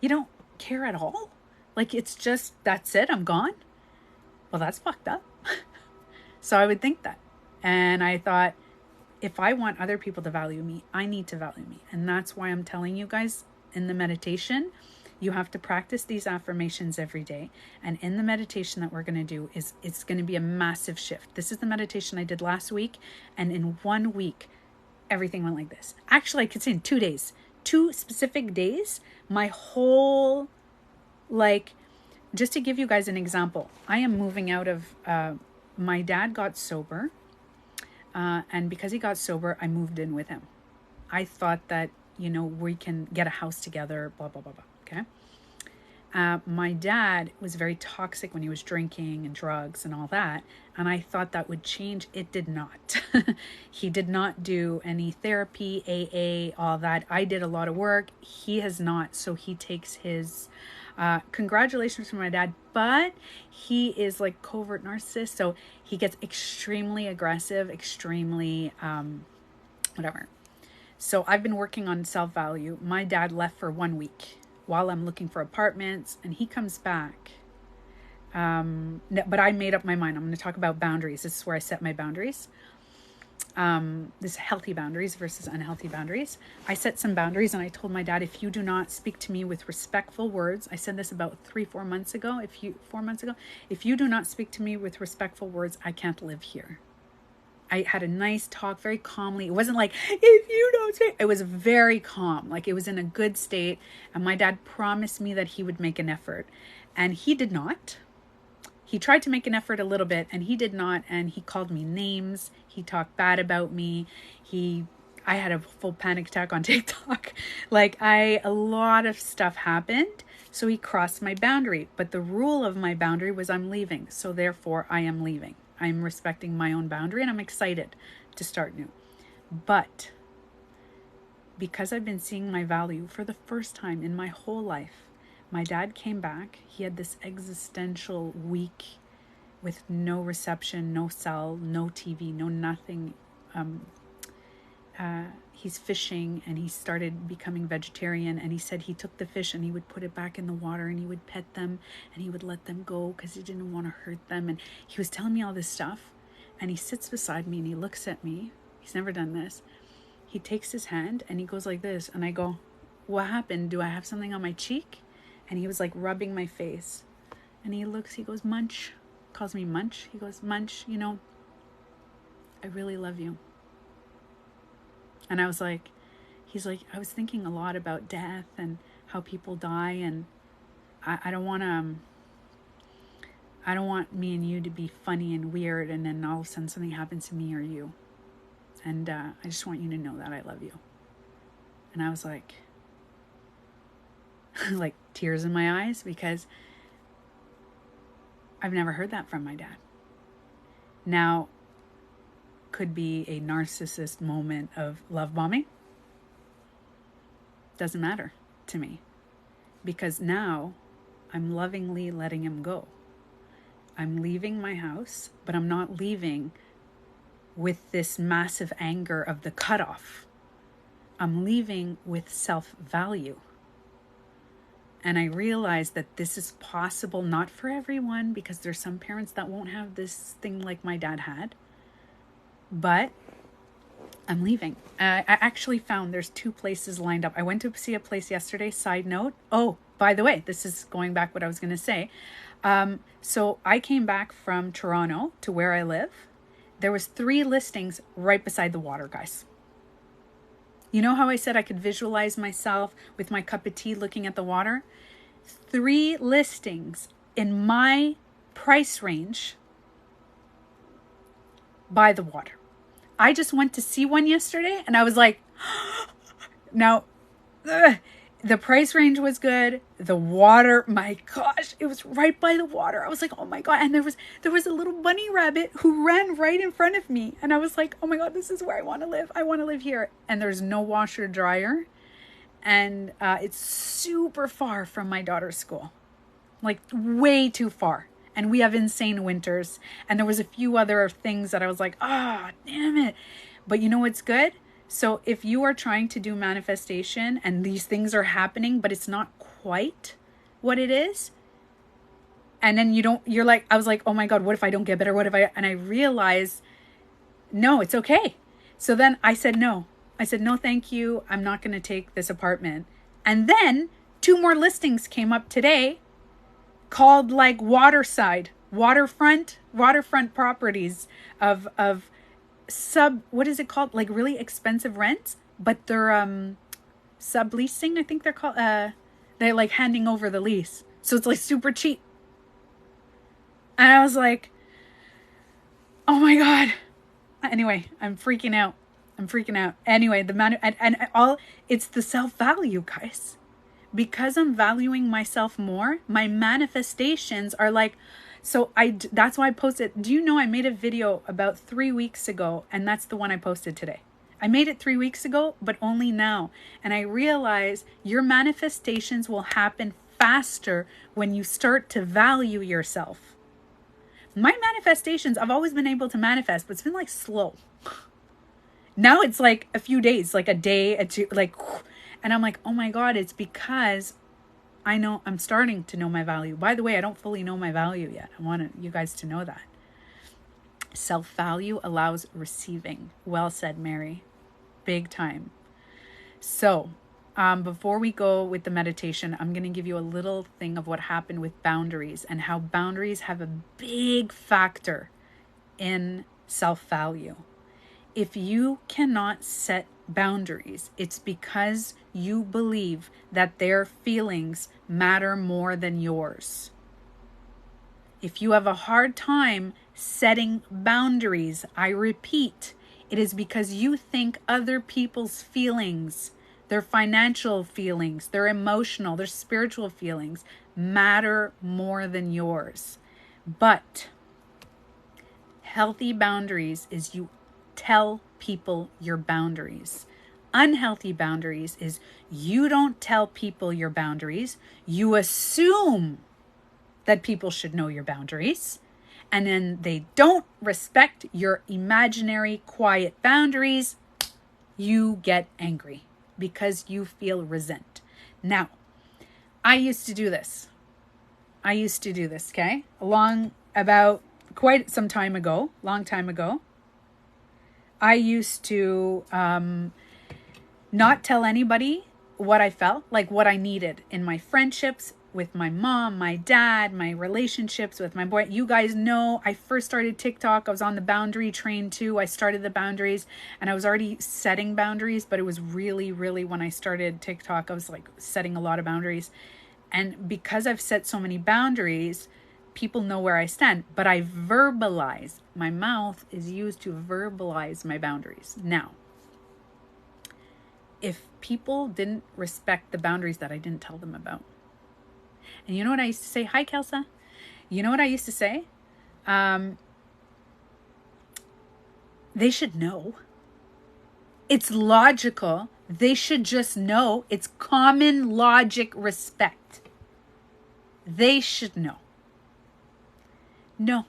You don't care at all? Like, it's just, that's it, I'm gone? Well, that's fucked up. So I would think that. And I thought, if I want other people to value me, I need to value me. And that's why I'm telling you guys, in the meditation, you have to practice these affirmations every day. And in the meditation that we're going to do, it's going to be a massive shift. This is the meditation I did last week. And in 1 week, everything went like this. Actually, I could say in 2 days, 2 specific days, my whole, like, just to give you guys an example, I am moving out of, my dad got sober. And because he got sober, I moved in with him. I thought that, we can get a house together, blah, blah, blah, blah. Okay. My dad was very toxic when he was drinking and drugs and all that. And I thought that would change. It did not. He did not do any therapy, AA, all that. I did a lot of work. He has not. So he takes his, congratulations to my dad, but he is like covert narcissist. So he gets extremely aggressive, extremely, whatever. So I've been working on self-value. My dad left for 1 week while I'm looking for apartments, and he comes back. But I made up my mind. I'm going to talk about boundaries. This is where I set my boundaries. This healthy boundaries versus unhealthy boundaries. I set some boundaries, and I told my dad, if you do not speak to me with respectful words, I said this about 4 months ago. 4 months ago, if you do not speak to me with respectful words, I can't live here. I had a nice talk, very calmly. It wasn't like, if you don't say, it was very calm. Like, it was in a good state. And my dad promised me that he would make an effort. And he did not. He tried to make an effort a little bit, and he did not. And he called me names. He talked bad about me. I had a full panic attack on TikTok. A lot of stuff happened. So he crossed my boundary. But the rule of my boundary was I'm leaving. So therefore I am leaving. I'm respecting my own boundary, and I'm excited to start new. But because I've been seeing my value for the first time in my whole life, my dad came back. He had this existential week with no reception, no cell, no TV, no nothing. He's fishing, and he started becoming vegetarian, and he said he took the fish and he would put it back in the water, and he would pet them, and he would let them go because he didn't want to hurt them. And he was telling me all this stuff, and he sits beside me and he looks at me He's never done this. He takes his hand and he goes like this. And I go, what happened? Do I have something on my cheek? And he was like rubbing my face. And he looks, he goes, Munch. Calls me Munch. He goes, Munch, you know, I really love you. And I was like, he's like, I was thinking a lot about death and how people die. And I don't want me and you to be funny and weird. And then all of a sudden something happens to me or you. And I just want you to know that I love you. And I was like, like tears in my eyes, because I've never heard that from my dad. Now, could be a narcissist moment of love bombing. Doesn't matter to me, because now I'm lovingly letting him go. I'm leaving my house, but I'm not leaving with this massive anger of the cutoff. I'm leaving with self-value. And I realize that this is possible, not for everyone, because there's some parents that won't have this thing like my dad had. But I'm leaving. I actually found there's 2 places lined up. I went to see a place yesterday, side note. Oh, by the way, this is going back what I was going to say. So I came back from Toronto to where I live. There was 3 listings right beside the water, guys. You know how I said I could visualize myself with my cup of tea looking at the water? 3 listings in my price range by the water. I just went to see one yesterday and I was like, now, the price range was good. The water, my gosh, it was right by the water. I was like, oh my God. And there was a little bunny rabbit who ran right in front of me. And I was like, oh my God, this is where I want to live. I want to live here. And there's no washer dryer. And it's super far from my daughter's school, like way too far. And we have insane winters. And there was a few other things that I was like, damn it. But you know what's good? So if you are trying to do manifestation and these things are happening, but it's not quite what it is. And then I was like, oh my God, what if I don't get better? And I realized, no, it's okay. So then I said, no, thank you. I'm not going to take this apartment. And then 2 more listings came up today called like waterfront properties of what is it called? Like really expensive rents, but they're subleasing, I think they're called. They're like handing over the lease. So it's like super cheap. And I was like, oh my God. Anyway, I'm freaking out. Anyway, it's the self-value, guys. Because I'm valuing myself more, my manifestations are like, that's why I posted. Do you know I made a video about 3 weeks ago, and that's the one I posted today. I made it 3 weeks ago, but only now. And I realize your manifestations will happen faster when you start to value yourself. My manifestations, I've always been able to manifest, but it's been like slow. Now it's like a few days, like a day, a 2, like, and I'm like, oh my God, it's because I know I'm starting to know my value. By the way, I don't fully know my value yet. I want you guys to know that. Self-value allows receiving. Well said, Mary. Big time. So, before we go with the meditation, I'm going to give you a little thing of what happened with boundaries and how boundaries have a big factor in self-value. If you cannot set boundaries, it's because you believe that their feelings matter more than yours. If you have a hard time setting boundaries, I repeat, it is because you think other people's feelings, their financial feelings, their emotional, their spiritual feelings matter more than yours. But healthy boundaries is you tell people your boundaries. Unhealthy boundaries is you don't tell people your boundaries. You assume that people should know your boundaries. And then they don't respect your imaginary quiet boundaries. You get angry because you feel resent. Now, I used to do this, okay? About quite some time ago, long time ago. I used to not tell anybody what I felt, like what I needed in my friendships with my mom, my dad, my relationships with my boy. You guys know I first started TikTok. I was on the boundary train too. I started the boundaries and I was already setting boundaries, but it was really, really when I started TikTok, I was like setting a lot of boundaries. And because I've set so many boundaries, people know where I stand, but I verbalize. My mouth is used to verbalize my boundaries. Now, if people didn't respect the boundaries that I didn't tell them about, and you know what I used to say? Hi, Kelsa. You know what I used to say? They should know. It's logical. They should just know. It's common logic respect. They should know. No.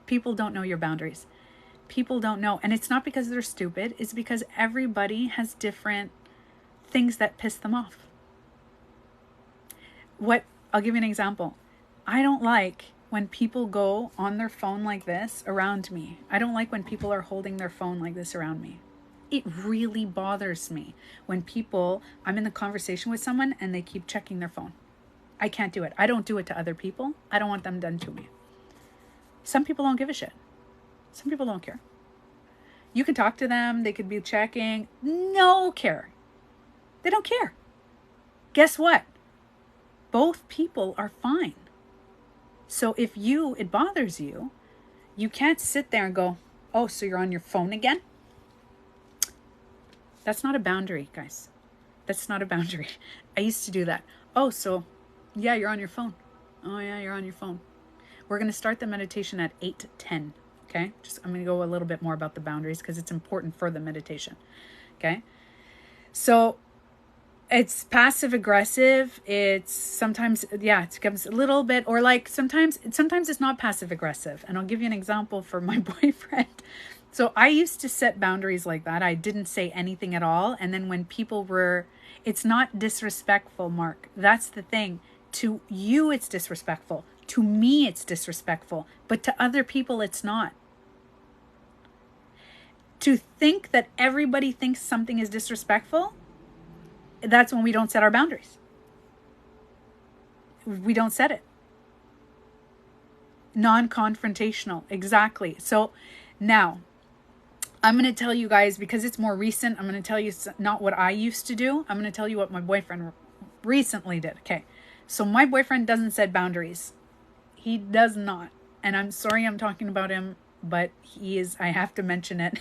People don't know your boundaries. People don't know. And it's not because they're stupid. It's because everybody has different things that piss them off. I'll give you an example. I don't like when people go on their phone like this around me. I don't like when people are holding their phone like this around me. It really bothers me when I'm in the conversation with someone and they keep checking their phone. I can't do it. I don't do it to other people. I don't want them done to me. Some people don't give a shit. Some people don't care. You can talk to them. They could be checking. No care. They don't care. Guess what? Both people are fine. So if it bothers you, you can't sit there and go, oh, so you're on your phone again? That's not a boundary, guys. That's not a boundary. I used to do that. Oh, so yeah, you're on your phone. Oh yeah, you're on your phone. We're going to start the meditation at 8:10. Okay. I'm going to go a little bit more about the boundaries because it's important for the meditation. Okay. So it's passive aggressive. It's sometimes, it becomes a little bit, or like sometimes it's not passive aggressive. And I'll give you an example for my boyfriend. So I used to set boundaries like that. I didn't say anything at all. And then when it's not disrespectful, Mark. That's the thing. To you, it's disrespectful. To me, it's disrespectful. But to other people, it's not. To think that everybody thinks something is disrespectful, that's when we don't set our boundaries. We don't set it. Non-confrontational. Exactly. So now I'm going to tell you guys, because it's more recent, I'm going to tell you not what I used to do. I'm going to tell you what my boyfriend recently did. Okay. So my boyfriend doesn't set boundaries. He does not. And I'm sorry I'm talking about him, but I have to mention it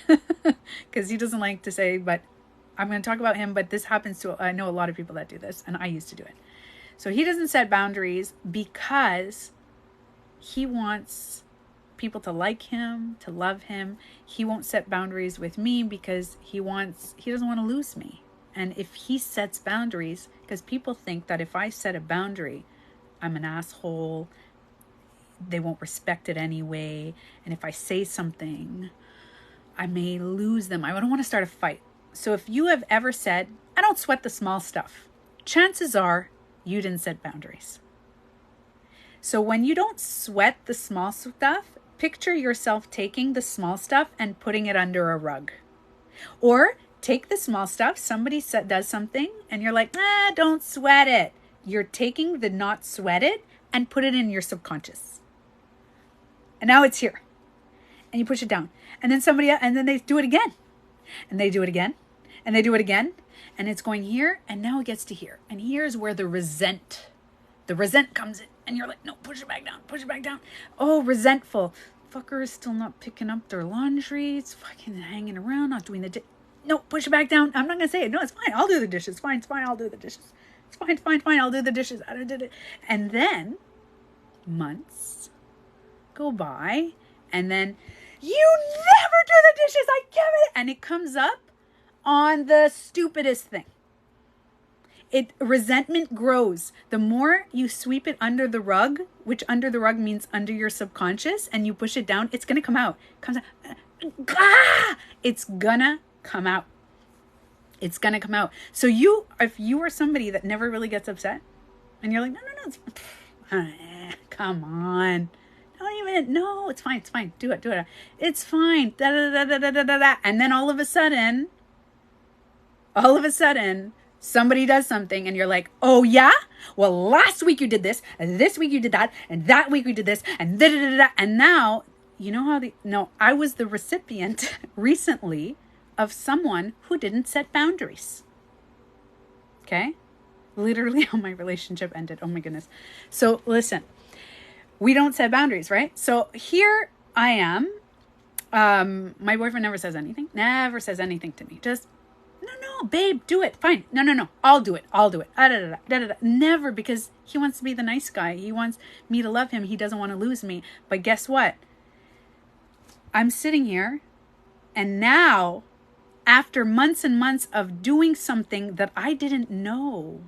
because he doesn't like to say, but I'm going to talk about him, but this happens I know a lot of people that do this, and I used to do it. So he doesn't set boundaries because he wants people to like him, to love him. He won't set boundaries with me because he doesn't want to lose me. And if he sets boundaries, because people think that if I set a boundary, I'm an asshole, they won't respect it anyway. And if I say something, I may lose them. I don't want to start a fight. So if you have ever said, I don't sweat the small stuff, chances are you didn't set boundaries. So when you don't sweat the small stuff, picture yourself taking the small stuff and putting it under a rug. Or take the small stuff, somebody does something and you're like, don't sweat it. You're taking the not sweat it and put it in your subconscious. And now it's here. And you push it down. And then they do it again. And they do it again. And they do it again. And it's going here. And now it gets to here. And here's where the resent comes in. And you're like, no, push it back down. Push it back down. Oh, resentful. Fucker is still not picking up their laundry. It's fucking hanging around, not doing the no, push it back down. I'm not going to say it. No, it's fine. I'll do the dishes. Fine. It's fine. I'll do the dishes. It's fine. Fine. I'll do the dishes. I did it. And then months go by. And then you never do the dishes. I get it. And it comes up on the stupidest thing. Resentment grows. The more you sweep it under the rug, which under the rug means under your subconscious, and you push it down, it's going to come out. It comes out. It's going to come out. It's going to come out. So if you are somebody that never really gets upset, and you're like, no, come on. Don't even didn't. No, it's fine. It's fine. Do it. It's fine. Da, da, da, da, da, da, da, da. And then all of a sudden, somebody does something and you're like, oh yeah? Well, last week you did this, and this week you did that, and that week we did this, and da, da, da, da. And now, you know how I was the recipient recently of someone who didn't set boundaries. Okay? Literally how my relationship ended. Oh my goodness. So listen, we don't set boundaries, right? So here I am. My boyfriend never says anything to me. Just, no, babe, do it. Fine. No. I'll do it. Never, because he wants to be the nice guy. He wants me to love him. He doesn't want to lose me. But guess what? I'm sitting here, and now, after months and months of doing something that I didn't know,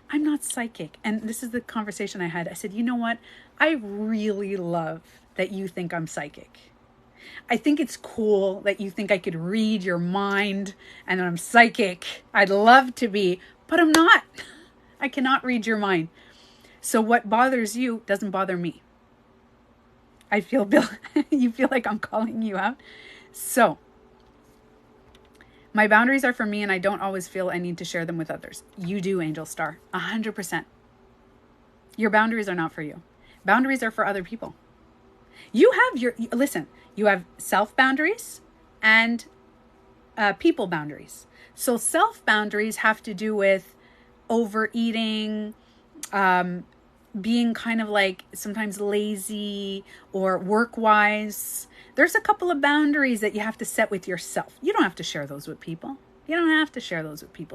I'm not psychic. And this is the conversation I had. I said, you know what? I really love that you think I'm psychic. I think it's cool that you think I could read your mind and that I'm psychic. I'd love to be, but I'm not. I cannot read your mind. So what bothers you doesn't bother me. I feel, Bill, you feel like I'm calling you out. So my boundaries are for me, and I don't always feel I need to share them with others. You do, Angel Star, 100%. Your boundaries are not for you. Boundaries are for other people. You have self boundaries and people boundaries. So self boundaries have to do with overeating, being kind of like sometimes lazy or work-wise. There's a couple of boundaries that you have to set with yourself. You don't have to share those with people.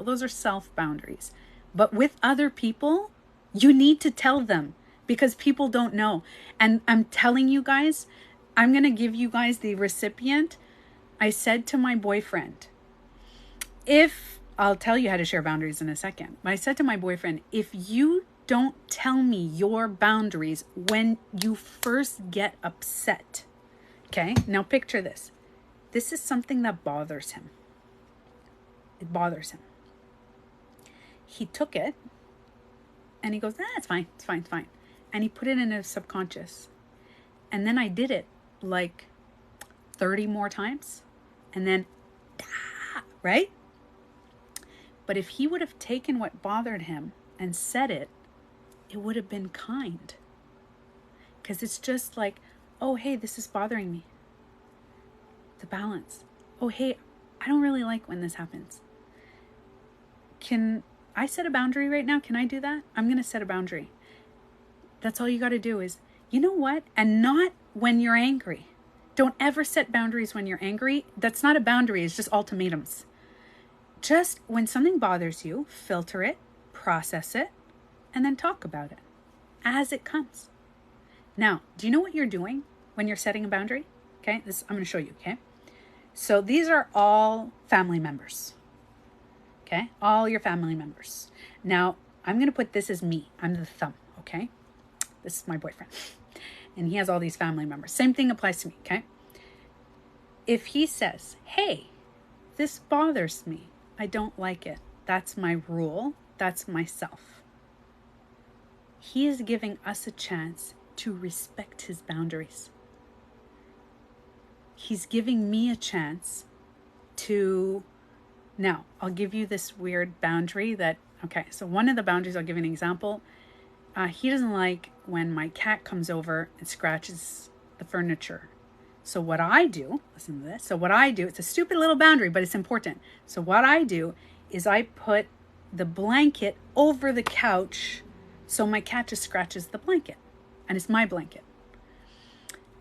Those are self boundaries. But with other people, you need to tell them, because people don't know. And I'm telling you guys, I'm going to give you guys the recipient. I said to my boyfriend, I'll tell you how to share boundaries in a second. But I said to my boyfriend, if you don't tell me your boundaries when you first get upset, okay? Now picture this. This is something that bothers him. It bothers him. He took it and he goes, it's fine. And he put it in his subconscious. And then I did it like 30 more times. And then, right? But if he would have taken what bothered him and said it, it would have been kind. Because it's just like, oh, hey, this is bothering me. The balance. Oh, hey, I don't really like when this happens. Can I set a boundary right now? Can I do that? I'm going to set a boundary. That's all you got to do is, you know what? And not when you're angry. Don't ever set boundaries when you're angry. That's not a boundary. It's just ultimatums. Just when something bothers you, filter it, process it, and then talk about it as it comes. Now, do you know what you're doing when you're setting a boundary? Okay, I'm going to show you, okay? So these are all family members. Okay, all your family members. Now, I'm going to put this as me. I'm the thumb, okay? This is my boyfriend. And he has all these family members. Same thing applies to me, okay? If he says, hey, this bothers me, I don't like it. That's my rule. That's myself. He is giving us a chance to respect his boundaries. He's giving me a chance to... Now, I'll give you this weird boundary that... Okay, so one of the boundaries, I'll give you an example. He doesn't like when my cat comes over and scratches the furniture. So what I do, listen to this. So what I do, it's a stupid little boundary, but it's important. So what I do is I put the blanket over the couch so my cat just scratches the blanket. And it's my blanket.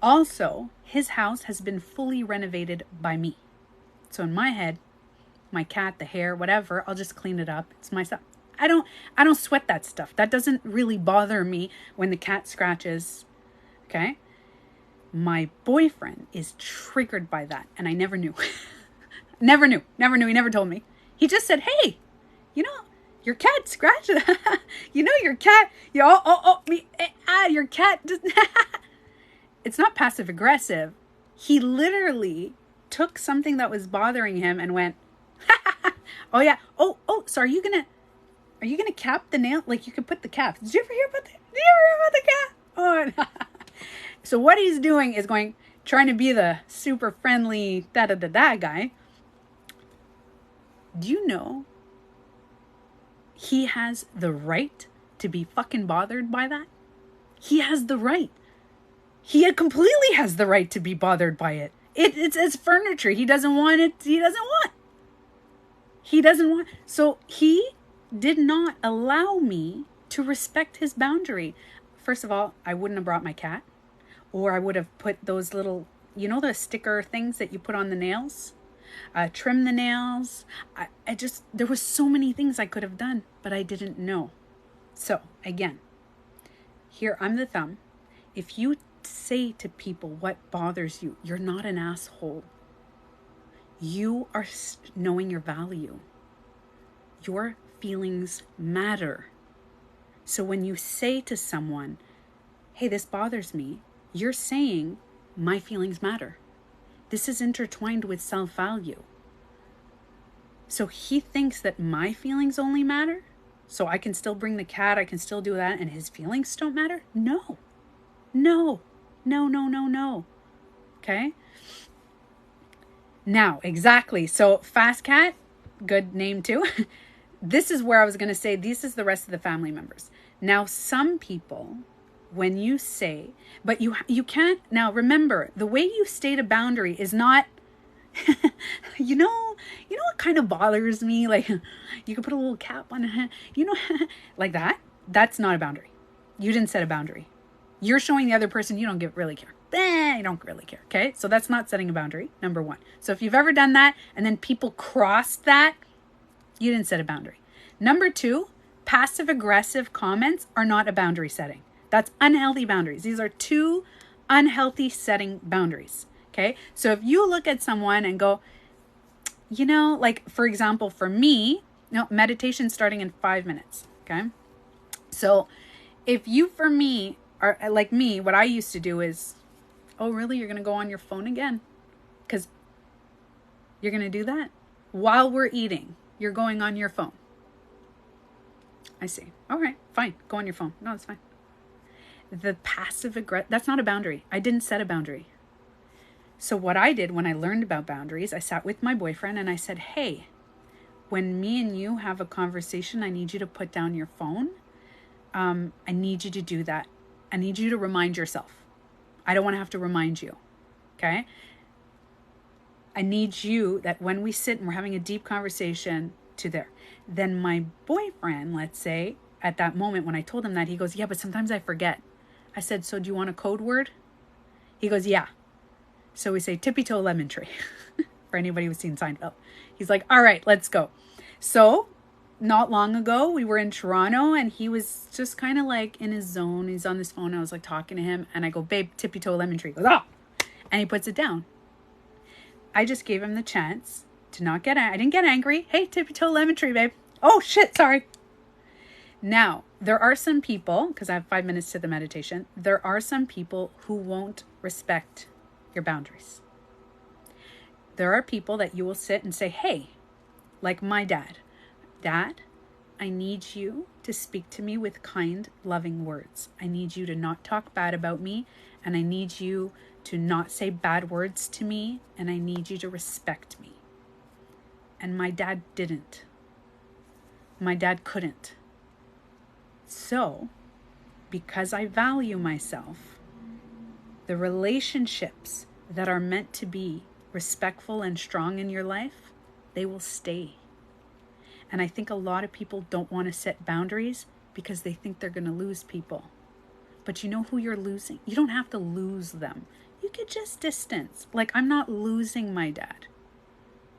Also, his house has been fully renovated by me. So in my head, my cat, the hair, whatever, I'll just clean it up. It's my stuff. I don't sweat that stuff. That doesn't really bother me when the cat scratches. Okay? My boyfriend is triggered by that, and I never knew. Never knew. He never told me. He just said, hey, you know, your cat scratched it. You know, your cat, your cat just... It's not passive aggressive. He literally took something that was bothering him and went, oh yeah, oh, so are you gonna cap the nail? Like, you could put the cap. Did you ever hear about the cat? Oh, So what he's doing is trying to be the super friendly da-da-da-da guy. Do you know he has the right to be fucking bothered by that? He has the right. He completely has the right to be bothered by it. It's as furniture. He doesn't want it. He doesn't want. So he did not allow me to respect his boundary. First of all, I wouldn't have brought my cat, or I would have put those little, the sticker things that you put on the nails, trim the nails. There was so many things I could have done, but I didn't know. So again, here I'm the thumb. If you say to people what bothers you, you're not an asshole. You are knowing your value. Your feelings matter. So when you say to someone, hey, this bothers me, you're saying my feelings matter. This is intertwined with self-value. So he thinks that my feelings only matter? So I can still bring the cat, I can still do that, and his feelings don't matter? No. Okay? Now, exactly. So Fast Cat, good name too. This is where I was going to say, this is the rest of the family members. Now, some people, when you say, but you can't, now remember, the way you state a boundary is not, you know what kind of bothers me? Like, you could put a little cap on it, like that. That's not a boundary. You didn't set a boundary. You're showing the other person you don't really care. You don't really care. Okay. So that's not setting a boundary. Number one. So if you've ever done that and then people crossed that, you didn't set a boundary. Number two, passive aggressive comments are not a boundary setting. That's unhealthy boundaries. These are two unhealthy setting boundaries. Okay. So if you look at someone and go, like for example, for me, meditation starting in 5 minutes. Okay. So if you, for me, are like me, what I used to do is, oh, really? You're going to go on your phone again? Because you're going to do that while we're eating. You're going on your phone. I see. All right, fine. Go on your phone. No, it's fine. The passive aggressive, that's not a boundary. I didn't set a boundary. So what I did when I learned about boundaries, I sat with my boyfriend and I said, hey, when me and you have a conversation, I need you to put down your phone. I need you to do that. I need you to remind yourself. I don't want to have to remind you. Okay? I need you that when we sit and we're having a deep conversation to there. Then my boyfriend, let's say, at that moment when I told him that, he goes, yeah, but sometimes I forget. I said, so do you want a code word? He goes, yeah. So we say tippy toe lemon tree for anybody who's seen Seinfeld. He's like, all right, let's go. So not long ago, we were in Toronto and he was just kind of like in his zone. He's on his phone. I was like talking to him and I go, babe, tippy toe lemon tree. He goes, ah! And he puts it down. I just gave him the chance to not get, I didn't get angry. Hey, tippy toe lemon tree, babe. Oh shit, sorry. Now, there are some people, because I have 5 minutes to the meditation, there are some people who won't respect your boundaries. There are people that you will sit and say, hey, like my dad, Dad, I need you to speak to me with kind, loving words. I need you to not talk bad about me, and I need you to not say bad words to me, and I need you to respect me. And my dad didn't. My dad couldn't. So, because I value myself, the relationships that are meant to be respectful and strong in your life, they will stay. And I think a lot of people don't want to set boundaries because they think they're going to lose people. But you know who you're losing? You don't have to lose them. You could just distance. Like, I'm not losing my dad.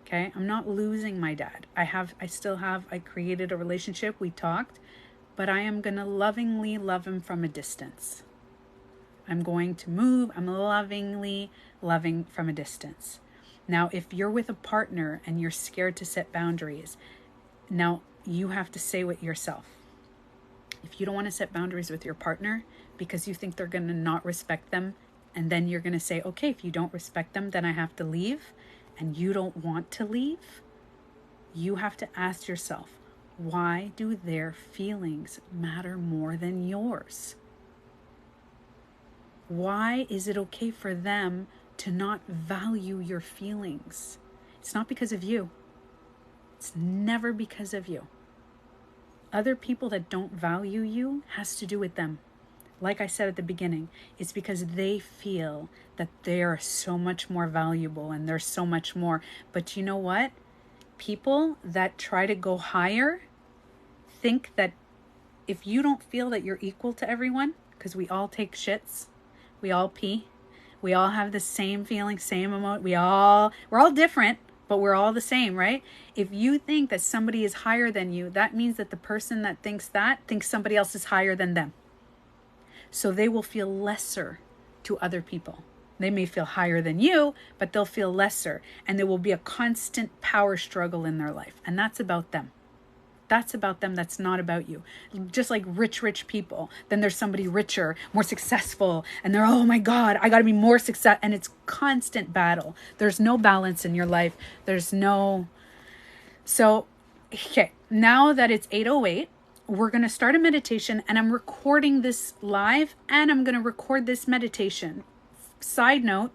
Okay? I'm not losing my dad. I created a relationship. We talked. But I am going to lovingly love him from a distance. I'm going to move. I'm lovingly loving from a distance. Now, if you're with a partner and you're scared to set boundaries, now you have to say it yourself. If you don't want to set boundaries with your partner because you think they're going to not respect them, and then you're going to say, okay, if you don't respect them, then I have to leave, and you don't want to leave, you have to ask yourself, why do their feelings matter more than yours? Why is it okay for them to not value your feelings? It's not because of you. It's never because of you. Other people that don't value you has to do with them. Like I said at the beginning, it's because they feel that they are so much more valuable and they're so much more. But you know what? People that try to go higher think that if you don't feel that you're equal to everyone, because we all take shits, we all pee, we all have the same feeling, same emotion, we're all different, but we're all the same, right? If you think that somebody is higher than you, that means that the person that thinks somebody else is higher than them. So they will feel lesser to other people. They may feel higher than you, but they'll feel lesser. And there will be a constant power struggle in their life. And that's about them. That's about them. That's not about you. Just like rich people. Then there's somebody richer, more successful. And they're, oh my God, I got to be more success. And it's constant battle. There's no balance in your life. So, okay, now that it's 8:08, we're going to start a meditation, and I'm recording this live, and I'm going to record this meditation. Side note,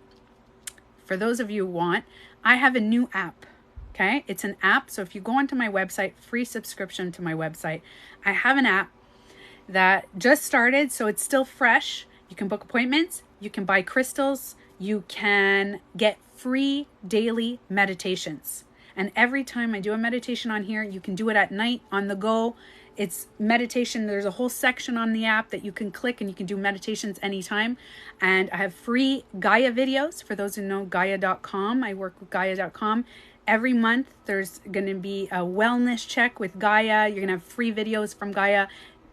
for those of you who want, I have a new app. Okay, it's an app. So if you go onto my website, free subscription to my website, I have an app that just started. So it's still fresh. You can book appointments. You can buy crystals. You can get free daily meditations. And every time I do a meditation on here, you can do it at night on the go. It's meditation. There's a whole section on the app that you can click and you can do meditations anytime. And I have free Gaia videos. For those who know Gaia.com, I work with Gaia.com. Every month, there's going to be a wellness check with Gaia. You're going to have free videos from Gaia.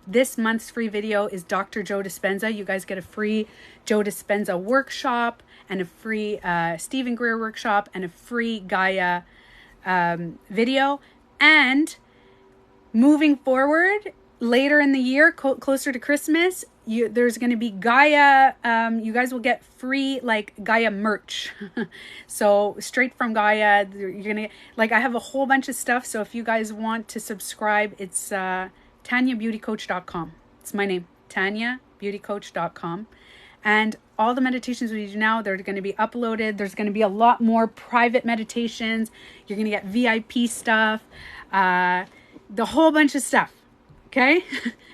This month's free video is Dr. Joe Dispenza. You guys get a free Joe Dispenza workshop and a free Stephen Greer workshop and a free Gaia video. And moving forward, later in the year, closer to Christmas, there's going to be Gaia. You guys will get free like Gaia merch. So straight from Gaia, you're going to like, I have a whole bunch of stuff. So if you guys want to subscribe, it's TanyaBeautyCoach.com. It's my name, TanyaBeautyCoach.com. And all the meditations we do now, they're going to be uploaded. There's going to be a lot more private meditations. You're going to get VIP stuff, the whole bunch of stuff. Okay,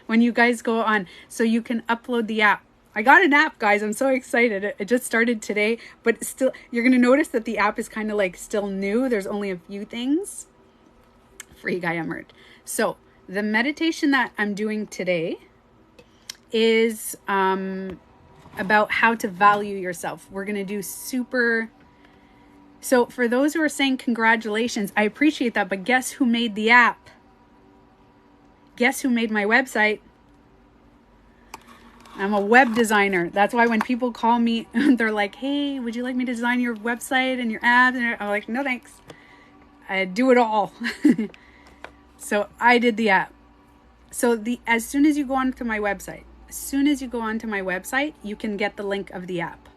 when you guys go on, so you can upload the app. I got an app, guys. I'm so excited. It just started today, but still, you're going to notice that the app is kind of like still new. There's only a few things. Free Gaia merch. So the meditation that I'm doing today is about how to value yourself. We're going to do So for those who are saying congratulations, I appreciate that, but guess who made the app? Guess who made my website? I'm a web designer. That's why when people call me, they're like, hey, would you like me to design your website and your app? And I'm like, no, thanks. I do it all. So I did the app. So as soon as you go onto my website, you can get the link of the app.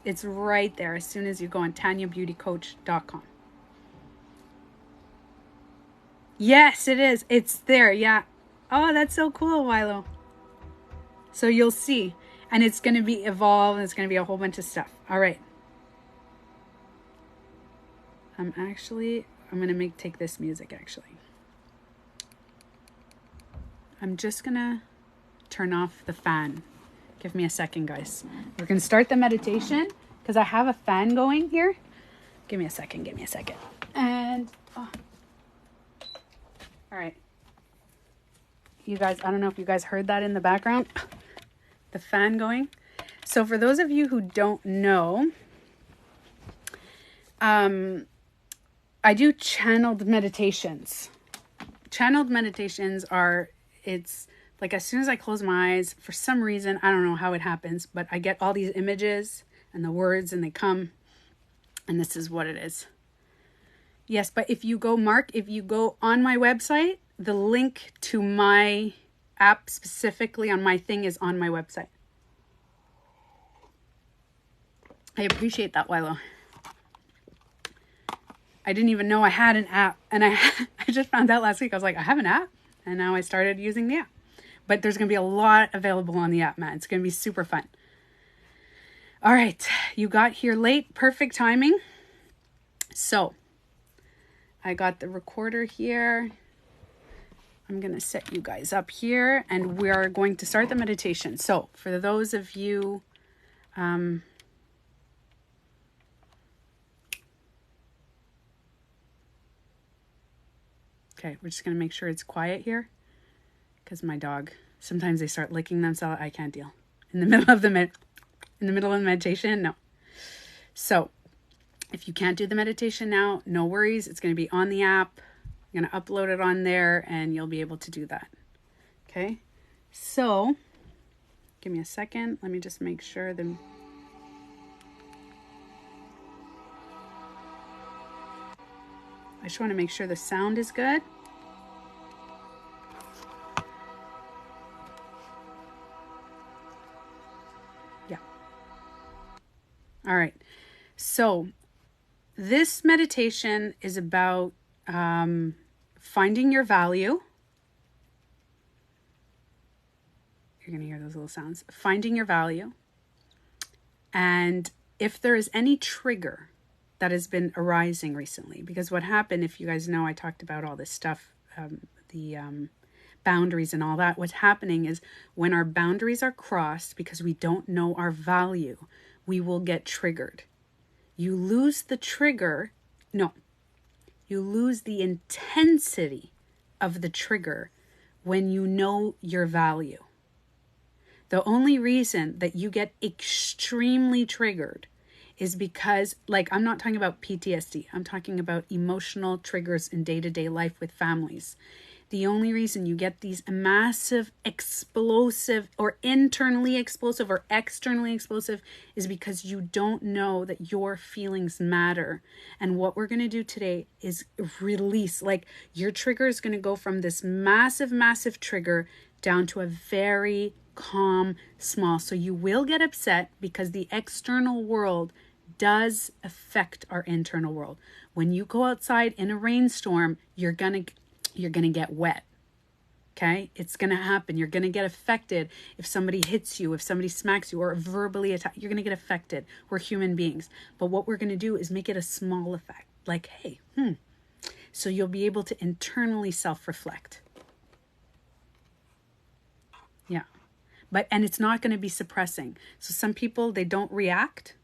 It's right there as soon as you go on TanyaBeautyCoach.com. Yes, it is. It's there. Yeah. Oh, that's so cool, Wilo. So you'll see. And it's going to be evolved. And it's going to be a whole bunch of stuff. All right. I'm going to take this music, actually. I'm just going to turn off the fan. Give me a second, guys. We're going to start the meditation because I have a fan going here. Give me a second. And... all right. You guys, I don't know if you guys heard that in the background. The fan going. So for those of you who don't know, I do channeled meditations. Channeled meditations it's like as soon as I close my eyes, for some reason, I don't know how it happens, but I get all these images and the words and they come, and this is what it is. Yes, but if you go on my website, the link to my app specifically on my thing is on my website. I appreciate that, Wilo. I didn't even know I had an app. And I just found out last week. I was like, I have an app. And now I started using the app. But there's going to be a lot available on the app, man. It's going to be super fun. All right, you got here late, perfect timing. So I got the recorder here. I'm going to set you guys up here and we're going to start the meditation. So for those of you, okay, we're just going to make sure it's quiet here because my dog, sometimes they start licking themselves. I can't deal. In the middle of the meditation, no. So if you can't do the meditation now, no worries. It's going to be on the app. I'm going to upload it on there and you'll be able to do that. Okay. So give me a second. Let me just make sure I just want to make sure the sound is good. Yeah. All right. So this meditation is about finding your value. You're going to hear those little sounds. Finding your value. And if there is any trigger that has been arising recently, because what happened, if you guys know, I talked about all this stuff, the boundaries and all that. What's happening is when our boundaries are crossed because we don't know our value, we will get triggered. You lose the trigger. No, you lose the intensity of the trigger when you know your value. The only reason that you get extremely triggered is because, like, I'm not talking about PTSD. I'm talking about emotional triggers in day-to-day life with families. The only reason you get these massive, explosive, or internally explosive or externally explosive is because you don't know that your feelings matter. And what we're going to do today is release. Like, your trigger is going to go from this massive, massive trigger down to a very calm, small. So you will get upset because the external world does affect our internal world. When you go outside in a rainstorm, you're gonna get wet. Okay? It's gonna happen. You're gonna get affected if somebody hits you, if somebody smacks you, or verbally attack. You're gonna get affected. We're human beings. But what we're gonna do is make it a small effect. Like, hey, So you'll be able to internally self-reflect. Yeah. And it's not going to be suppressing. So some people, they don't react,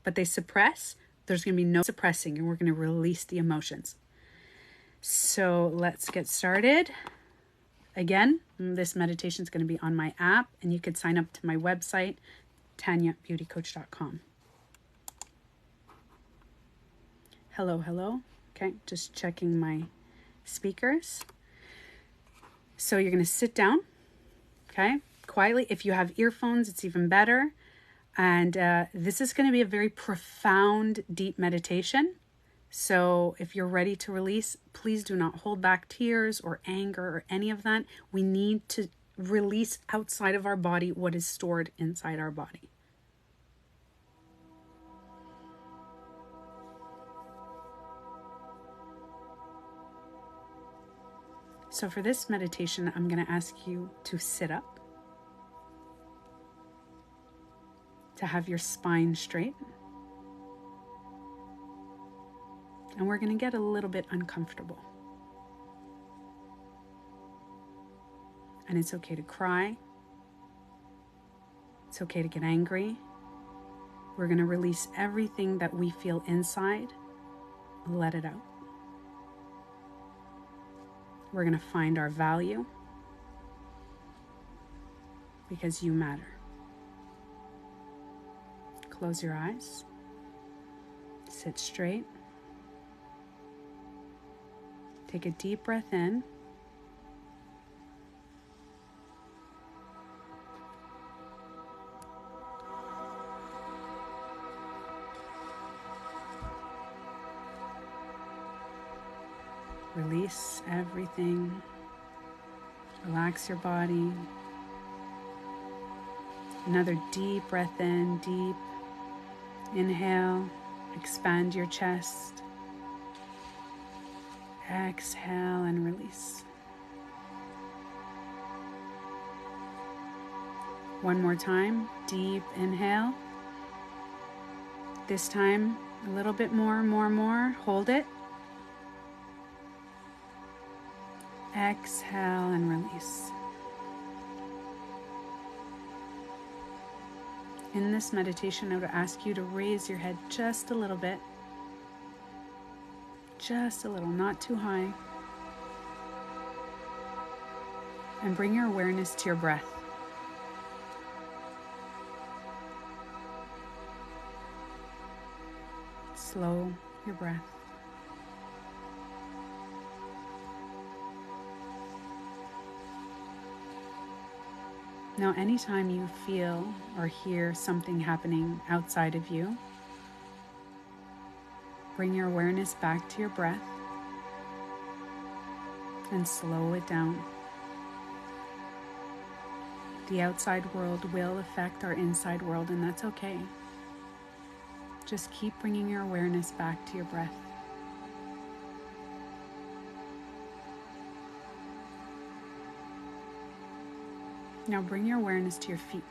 but they suppress. There's going to be no suppressing, and we're going to release the emotions. So let's get started. Again, this meditation is going to be on my app, and you could sign up to my website, TanyaBeautyCoach.com. Hello. Okay, just checking my speakers. So you're going to sit down, okay? Quietly. If you have earphones, it's even better. And this is going to be a very profound, deep meditation. So if you're ready to release, please do not hold back tears or anger or any of that. We need to release outside of our body what is stored inside our body. So for this meditation, I'm going to ask you to sit up, to have your spine straight. And we're going to get a little bit uncomfortable. And it's okay to cry. It's okay to get angry. We're going to release everything that we feel inside. Let it out. We're going to find our value because you matter. Close your eyes. Sit straight. Take a deep breath in. Release everything. Relax your body. Another deep breath in, deep. Inhale, expand your chest. Exhale and release. One more time, deep inhale. This time, a little bit more. Hold it. Exhale and release. In this meditation, I would ask you to raise your head just a little bit. Just a little, not too high. And bring your awareness to your breath. Slow your breath. Now, anytime you feel or hear something happening outside of you, bring your awareness back to your breath and slow it down. The outside world will affect our inside world, and that's okay. Just keep bringing your awareness back to your breath. Now bring your awareness to your feet.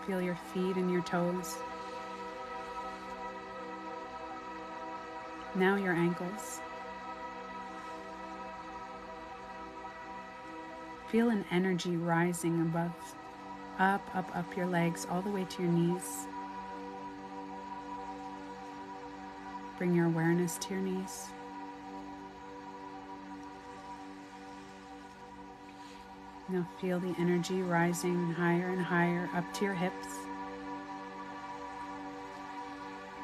Feel your feet and your toes. Now your ankles. Feel an energy rising above, up your legs, all the way to your knees. Bring your awareness to your knees. Now feel the energy rising higher and higher up to your hips,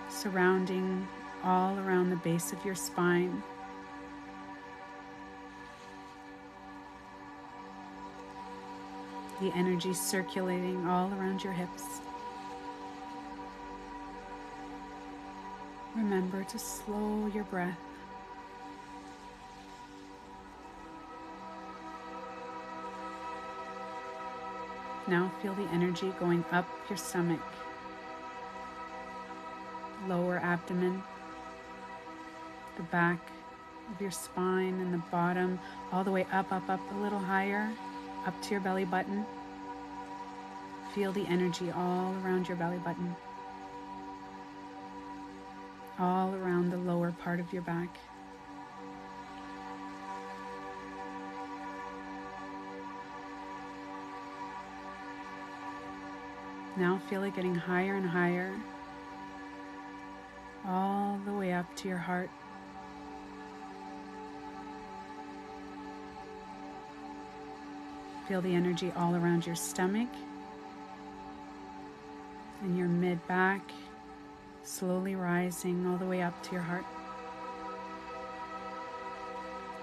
surrounding all around the base of your spine. The energy circulating all around your hips. Remember to slow your breath. Now feel the energy going up your stomach, lower abdomen, the back of your spine and the bottom, all the way up, a little higher, up to your belly button. Feel the energy all around your belly button, all around the lower part of your back. Now feel it getting higher and higher, all the way up to your heart. Feel the energy all around your stomach and your mid-back, slowly rising all the way up to your heart.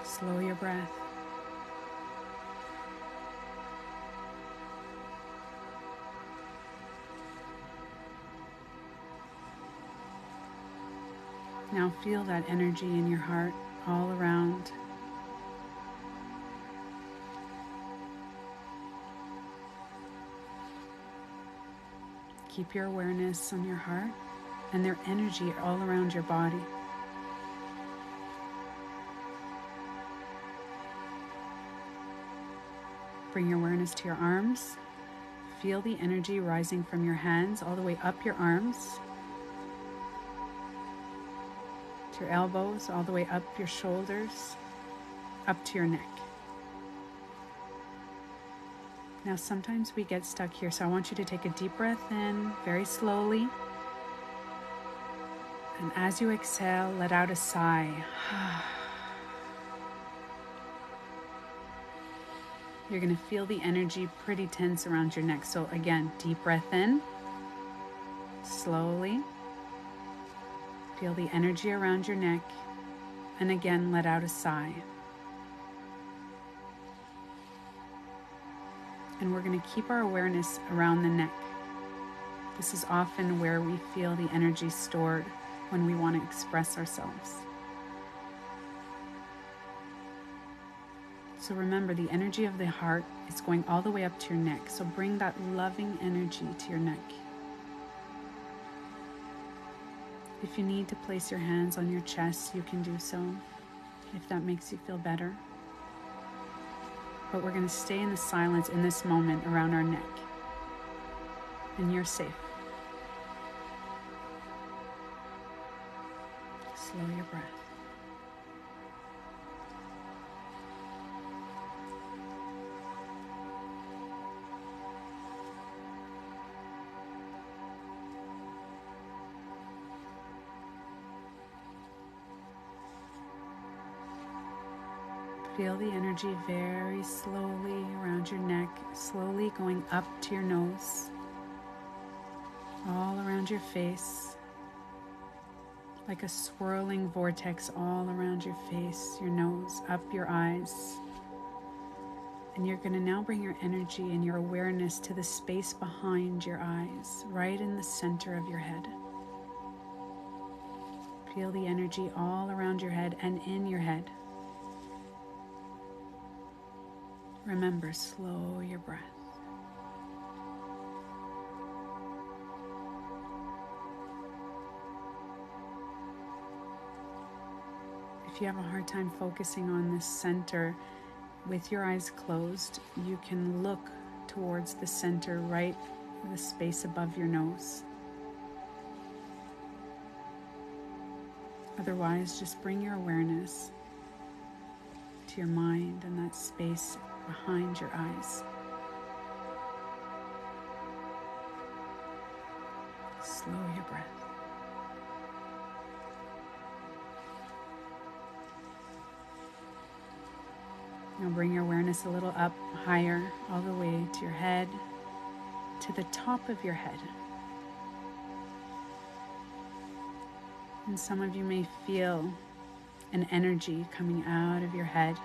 Slow your breath. Now feel that energy in your heart all around. Keep your awareness on your heart and their energy all around your body. Bring your awareness to your arms. Feel the energy rising from your hands all the way up your arms, to your elbows, all the way up your shoulders, up to your neck. Now sometimes we get stuck here, so I want you to take a deep breath in very slowly. And as you exhale, let out a sigh. You're going to feel the energy pretty tense around your neck. So again, deep breath in, slowly. Feel the energy around your neck, and again, let out a sigh. And we're going to keep our awareness around the neck. This is often where we feel the energy stored when we want to express ourselves. So remember, the energy of the heart is going all the way up to your neck. So bring that loving energy to your neck. If you need to place your hands on your chest, you can do so, if that makes you feel better. But we're going to stay in the silence in this moment around our neck. and you're safe. Slow your breath. Feel the energy very slowly around your neck, slowly going up to your nose, all around your face, like a swirling vortex all around your face, your nose, up your eyes. And you're going to now bring your energy and your awareness to the space behind your eyes, right in the center of your head. Feel the energy all around your head and in your head. Remember, slow your breath. If you have a hard time focusing on this center with your eyes closed, you can look towards the center, right, the space above your nose. Otherwise, just bring your awareness to your mind and that space behind your eyes. Slow your breath. Now bring your awareness a little up higher, all the way to your head, to the top of your head. And some of you may feel an energy coming out of your head.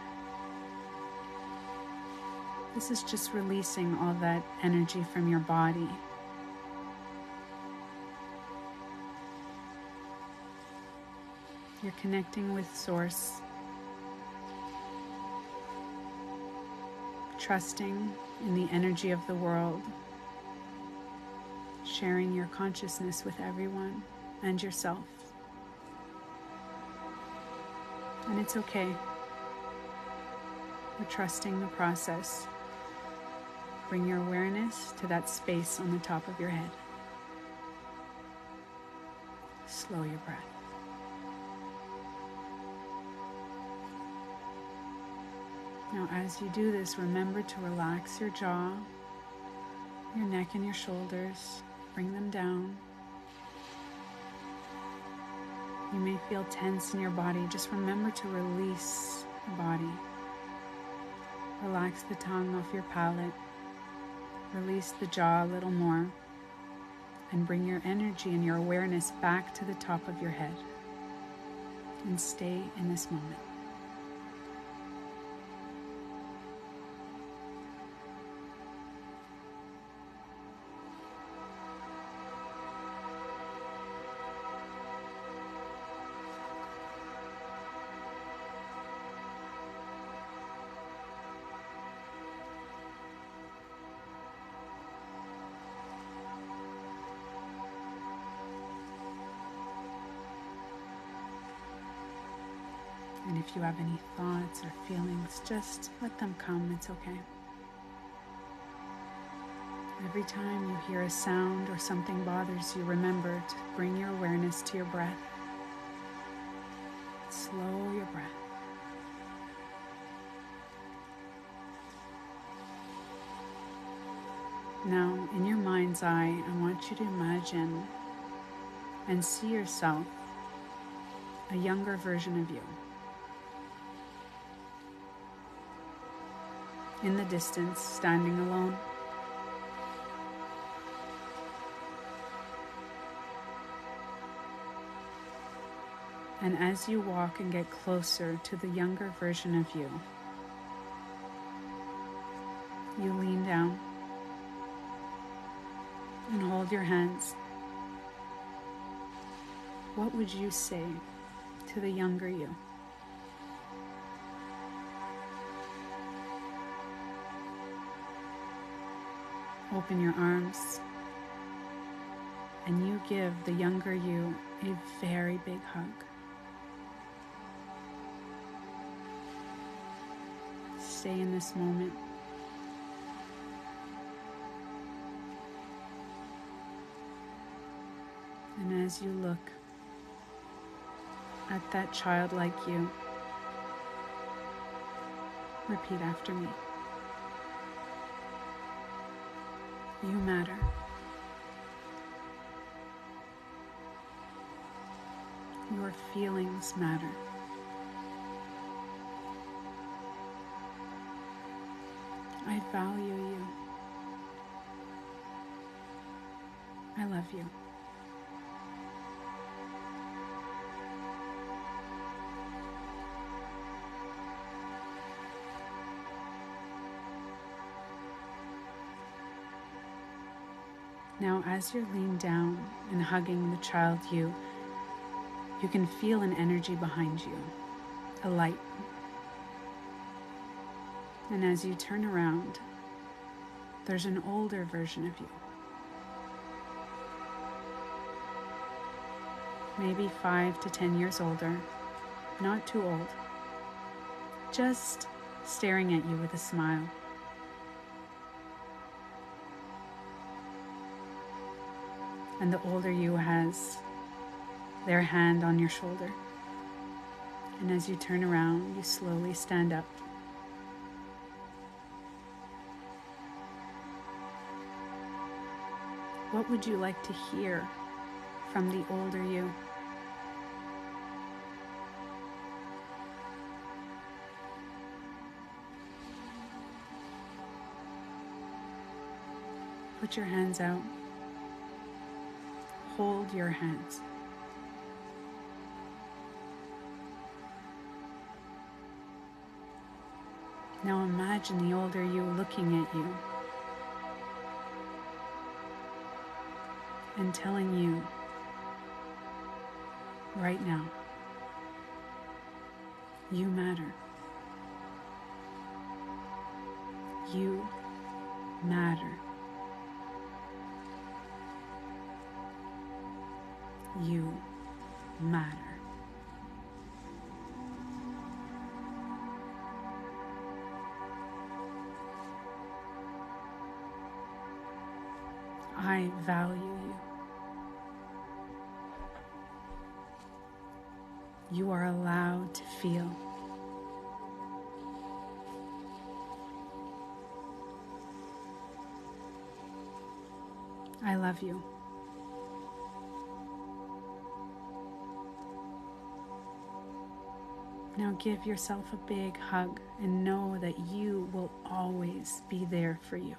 This is just releasing all that energy from your body. You're connecting with Source, trusting in the energy of the world, sharing your consciousness with everyone and yourself. And it's okay. We're trusting the process. Bring your awareness to that space on the top of your head. Slow your breath. Now, as you do this, remember to relax your jaw, your neck and your shoulders. Bring them down. You may feel tense in your body. Just remember to release the body. Relax the tongue off your palate. Release the jaw a little more. And bring your energy and your awareness back to the top of your head. And stay in this moment. And if you have any thoughts or feelings, just let them come. It's okay. Every time you hear a sound or something bothers you, remember to bring your awareness to your breath. Slow your breath. Now, in your mind's eye, I want you to imagine and see yourself, a younger version of you. In the distance, standing alone. And as you walk and get closer to the younger version of you, you lean down and hold your hands. What would you say to the younger you? Open your arms and you give the younger you a very big hug. Stay in this moment. And as you look at that child like you, repeat after me. You matter. Your feelings matter. I value you. I love you. Now, as you're leaned down and hugging the child you can feel an energy behind you, a light. And as you turn around, there's an older version of you. Maybe 5 to 10 years older, not too old, just staring at you with a smile. And the older you has their hand on your shoulder. And as you turn around, you slowly stand up. What would you like to hear from the older you? Put your hands out. Hold your hands. Now imagine the older you looking at you and telling you right now, you matter. You matter. You matter. I value you. You are allowed to feel. I love you. Now give yourself a big hug and know that you will always be there for you.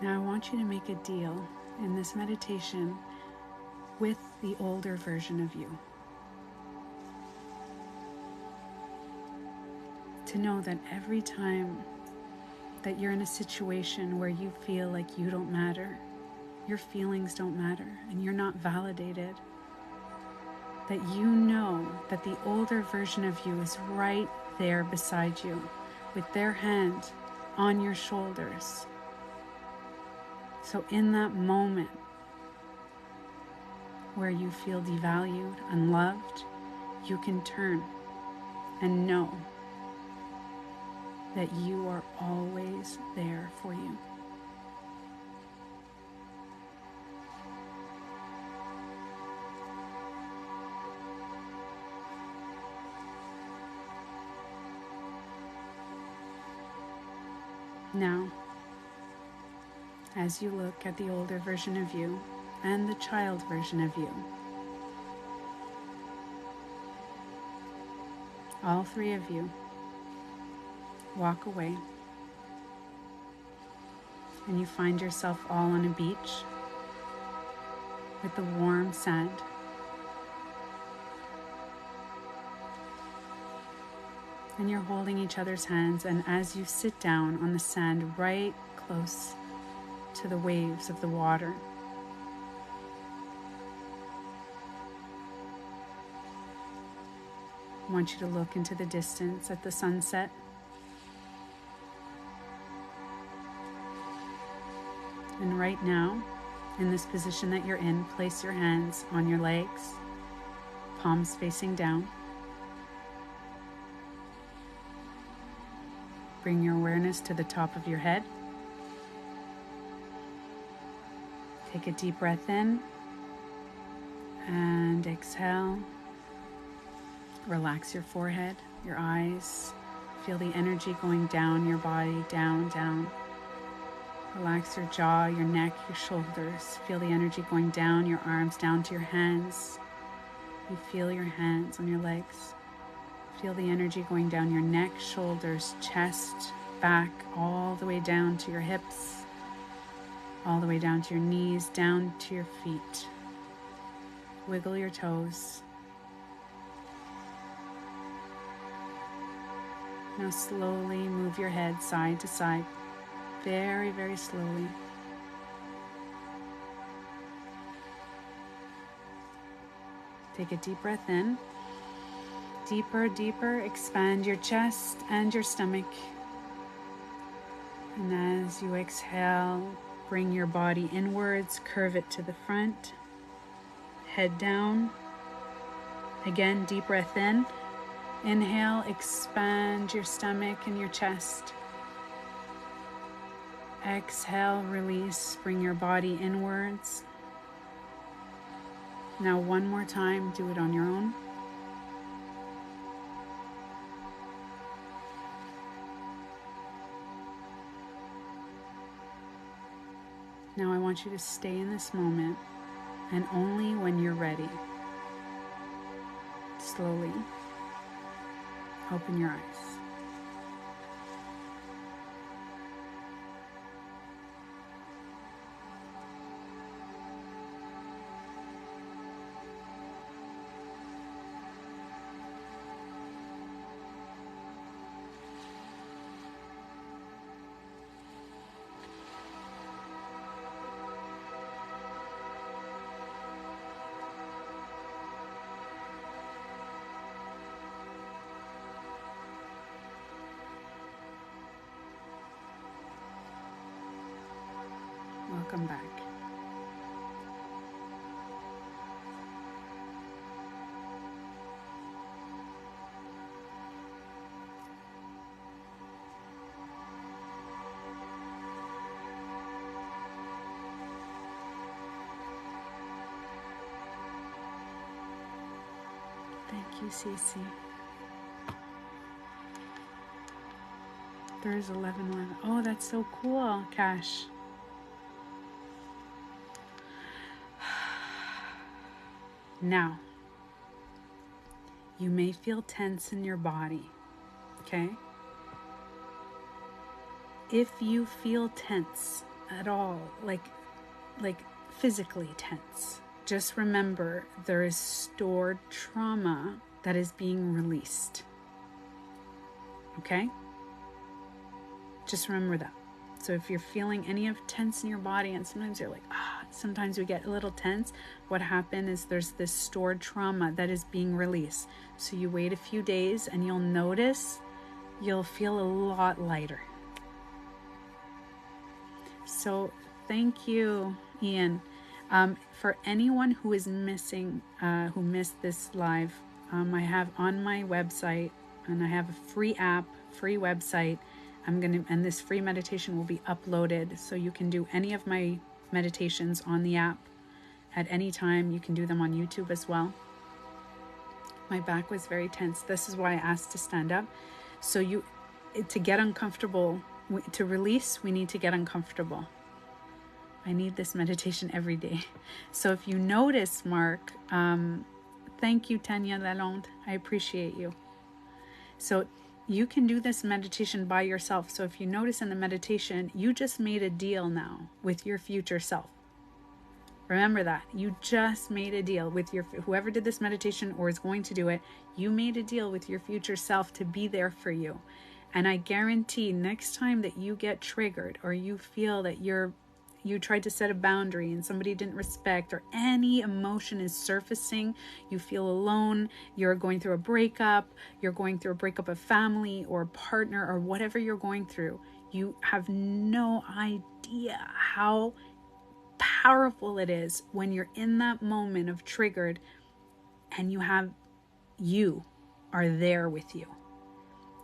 Now I want you to make a deal in this meditation with the older version of you. To know that every time that you're in a situation where you feel like you don't matter, your feelings don't matter, and you're not validated, that you know that the older version of you is right there beside you with their hand on your shoulders. So in that moment where you feel devalued, unloved, you can turn and know that you are always there for you. Now, as you look at the older version of you and the child version of you, all three of you walk away and you find yourself all on a beach with the warm sand. And you're holding each other's hands, and as you sit down on the sand right close to the waves of the water, I want you to look into the distance at the sunset. And right now, in this position that you're in, place your hands on your legs, palms facing down. Bring your awareness to the top of your head. Take a deep breath in and exhale. Relax your forehead, your eyes. Feel the energy going down your body, down, down. Relax your jaw, your neck, your shoulders. Feel the energy going down your arms, down to your hands. You feel your hands on your legs. Feel the energy going down your neck, shoulders, chest, back, all the way down to your hips, all the way down to your knees, down to your feet. Wiggle your toes. Now slowly move your head side to side, very, very slowly. Take a deep breath in. Deeper, deeper, expand your chest and your stomach. And as you exhale, bring your body inwards, curve it to the front, head down. Again, deep breath in. Inhale, expand your stomach and your chest. Exhale, release, bring your body inwards. Now one more time, do it on your own. Now I want you to stay in this moment, and only when you're ready, slowly open your eyes. Welcome back. Thank you, Cece. There's 11:11. Oh, that's so cool, Cash. Now, you may feel tense in your body, okay? If you feel tense at all, like physically tense, just remember there is stored trauma that is being released, okay? Just remember that. So if you're feeling any of tense in your body, and sometimes you're like, sometimes we get a little tense, what happened is there's this stored trauma that is being released. So you wait a few days and you'll notice you'll feel a lot lighter. So thank you, Ian. For anyone who is missing, who missed this live, I have on my website, and I have a free app, free website. And this free meditation will be uploaded, so you can do any of my meditations on the app at any time. You can do them on YouTube as well. My back was very tense. This is why I asked to stand up. So to get uncomfortable, to release, we need to get uncomfortable. I need this meditation every day. So if you notice, Mark, thank you, Tanya Lalonde. I appreciate you. So you can do this meditation by yourself. So if you notice in the meditation, you just made a deal now with your future self. Remember that. You just made a deal with whoever did this meditation or is going to do it. You made a deal with your future self to be there for you. And I guarantee next time that you get triggered, or you feel that you tried to set a boundary and somebody didn't respect, or any emotion is surfacing, you feel alone, you're going through a breakup, of family or partner, or whatever you're going through, you have no idea how powerful it is when you're in that moment of triggered and you are there with you.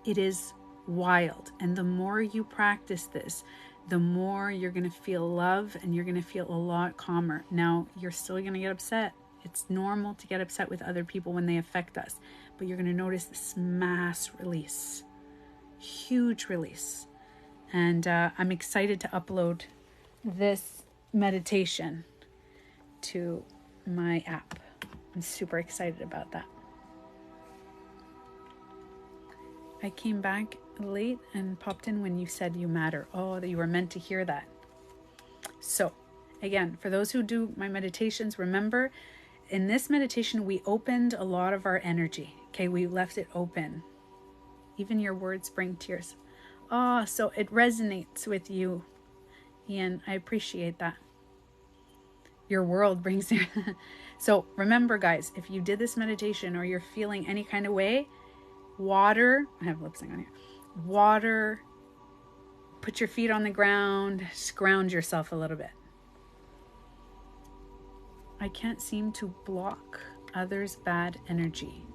It is wild. And the more you practice this, the more you're going to feel love and you're going to feel a lot calmer. Now, you're still going to get upset. It's normal to get upset with other people when they affect us, but you're going to notice this mass release, huge release. And I'm excited to upload this meditation to my app. I'm super excited about that. I came back late and popped in when you said you matter. Oh, that you were meant to hear that. So again, for those who do my meditations, remember in this meditation, we opened a lot of our energy. Okay. We left it open. Even your words bring tears. Oh, so it resonates with you, Ian. I appreciate that. Your world brings tears. So remember, guys, if you did this meditation or you're feeling any kind of way, water, I have lip sync on here. Water, put your feet on the ground, scrounge yourself a little bit. I can't seem to block others' bad energy.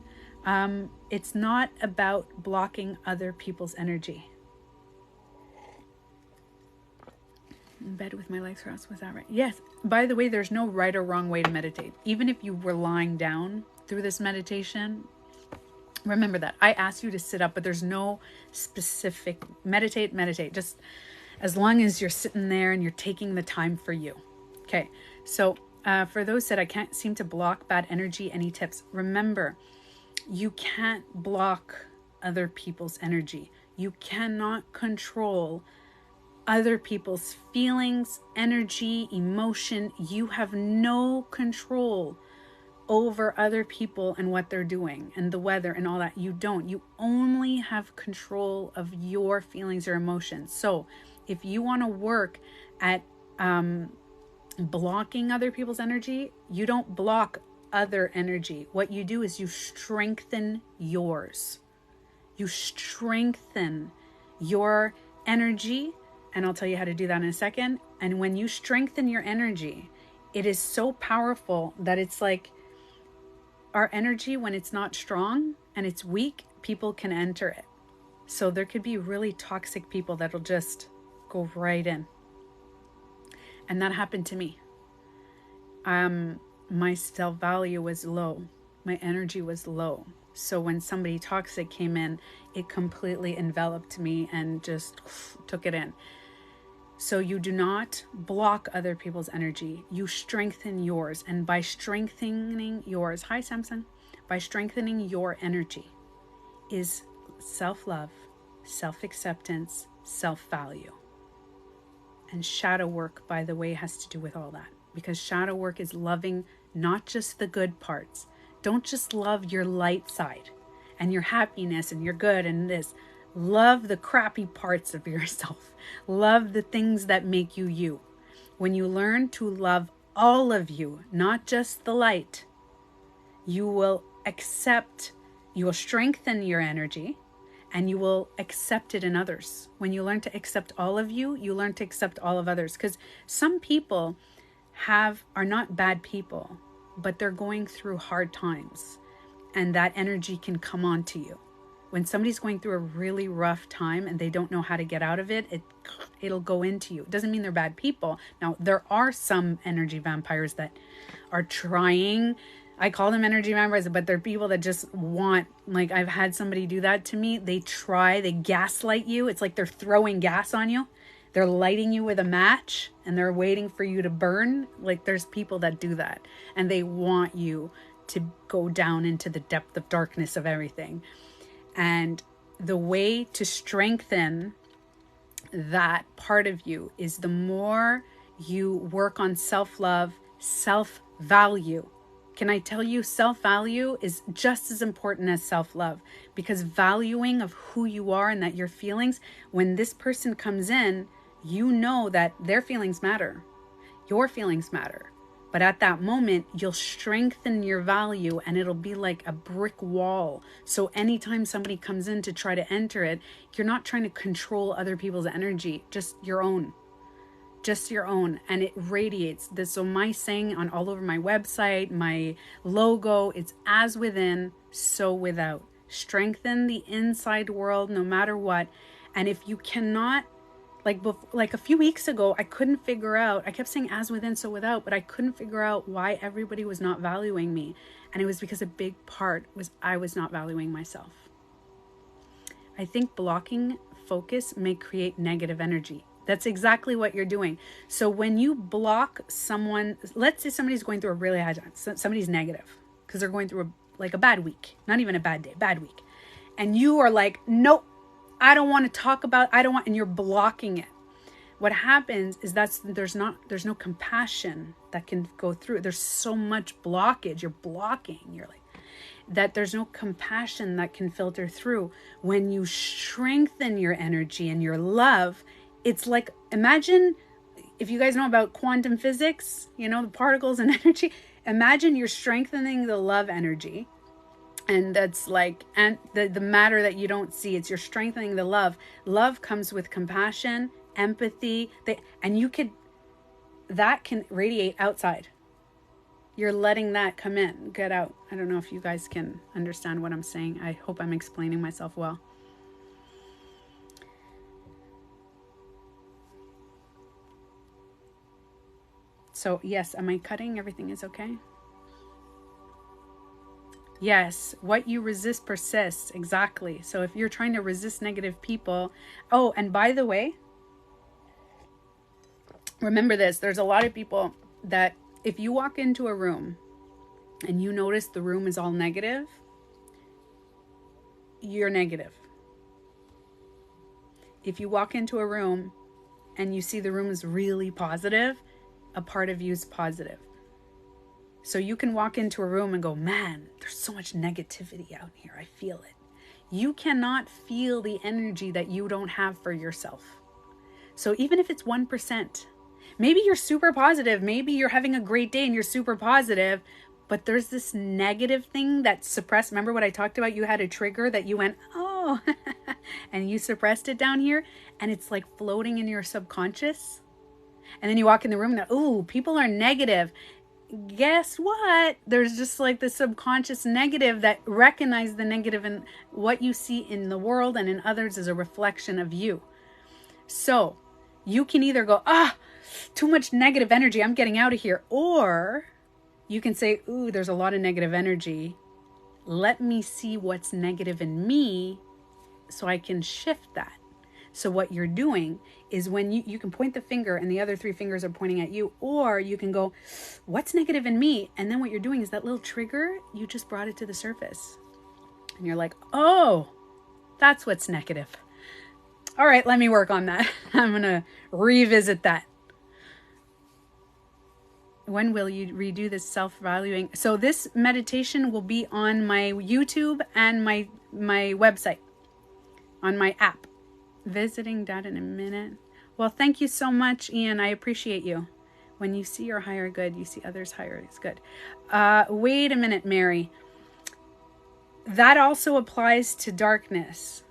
It's not about blocking other people's energy. In bed with my legs crossed, was that right? Yes. By the way, there's no right or wrong way to meditate. Even if you were lying down through this meditation, remember that. I asked you to sit up, but there's no specific meditate. Just as long as you're sitting there and you're taking the time for you. Okay. So for those that I can't seem to block bad energy, any tips? Remember, you can't block other people's energy. You cannot control other people's feelings, energy, emotion. You have no control over other people and what they're doing and the weather and all that. You don't. You only have control of your feelings or emotions. So if you want to work at blocking other people's energy, you don't block other energy. What you do is you strengthen yours. You strengthen your energy. And I'll tell you how to do that in a second. And when you strengthen your energy, it is so powerful that it's like our energy, when it's not strong and it's weak, people can enter it. So there could be really toxic people that'll just go right in. And that happened to me. My self-value was low. My energy was low. So when somebody toxic came in, it completely enveloped me and just took it in. So you do not block other people's energy. You strengthen yours. And by strengthening yours, hi Samson, by strengthening your energy is self-love, self-acceptance, self-value. And shadow work, by the way, has to do with all that. Because shadow work is loving not just the good parts. Don't just love your light side and your happiness and your good and this. Love the crappy parts of yourself. Love the things that make you you. When you learn to love all of you, not just the light, you will strengthen your energy and you will accept it in others. When you learn to accept all of you, you learn to accept all of others. Because some people are not bad people, but they're going through hard times, and that energy can come on to you. When somebody's going through a really rough time and they don't know how to get out of it, it'll go into you. It doesn't mean they're bad people. Now, there are some energy vampires that are trying. I call them energy vampires, but they're people that just want, like I've had somebody do that to me. They gaslight you. It's like they're throwing gas on you. They're lighting you with a match and they're waiting for you to burn. Like there's people that do that and they want you to go down into the depth of darkness of everything. And the way to strengthen that part of you is the more you work on self-love, self-value. Can I tell you, self-value is just as important as self-love, because valuing of who you are and that your feelings, when this person comes in, you know that their feelings matter. Your feelings matter. But at that moment, you'll strengthen your value and it'll be like a brick wall. So anytime somebody comes in to try to enter it, you're not trying to control other people's energy, just your own. Just your own. And it radiates. So my saying all over my website, my logo, it's as within, so without. strengthen the inside world no matter what. And if you cannot, like a few weeks ago, I couldn't figure out, I kept saying as within, so without, but I couldn't figure out why everybody was not valuing me. And it was because a big part was I was not valuing myself. I think blocking focus may create negative energy. That's exactly what you're doing. So when you block someone, let's say somebody's going through a really hard time, somebody's negative because they're going through a bad week, not even a bad day, bad week. And you are like, nope, I don't want to talk about, and you're blocking it. What happens is there's no compassion that can go through. There's so much blockage. You're blocking. You're like, that there's no compassion that can filter through. When you strengthen your energy and your love, it's like, imagine if you guys know about quantum physics, the particles and energy, imagine you're strengthening the love energy. And that's like, and the matter that you don't see, it's you're strengthening the love. Love comes with compassion, empathy, and that can radiate outside. You're letting that come in, get out. I don't know if you guys can understand what I'm saying. I hope I'm explaining myself well. So yes, am I cutting? Everything is okay? Yes, what you resist persists. Exactly. So if you're trying to resist negative people, oh, and by the way, remember this, there's a lot of people that if you walk into a room and you notice the room is all negative, you're negative. If you walk into a room and you see the room is really positive, a part of you is positive. So you can walk into a room and go, man, there's so much negativity out here. I feel it. You cannot feel the energy that you don't have for yourself. So even if it's 1%, maybe you're super positive. Maybe you're having a great day and you're super positive, but there's this negative thing that's suppressed. Remember what I talked about? You had a trigger that you went, oh, and you suppressed it down here. And it's like floating in your subconscious. And then you walk in the room and, ooh, people are negative. Guess what? There's just like the subconscious negative that recognize the negative, and what you see in the world and in others is a reflection of you. So you can either go, too much negative energy, I'm getting out of here. Or you can say, ooh, there's a lot of negative energy. Let me see what's negative in me so I can shift that. So what you're doing is when you can point the finger and the other 3 fingers are pointing at you, or you can go, what's negative in me? And then what you're doing is that little trigger, you just brought it to the surface. And you're like, oh, that's what's negative. All right, let me work on that. I'm going to revisit that. When will you redo this self-valuing? So this meditation will be on my YouTube and my website, on my app. Visiting dad in a minute. Well, thank you so much, Ian. I appreciate you. When you see your higher good, you see others higher is good. Wait a minute, Mary. That also applies to darkness.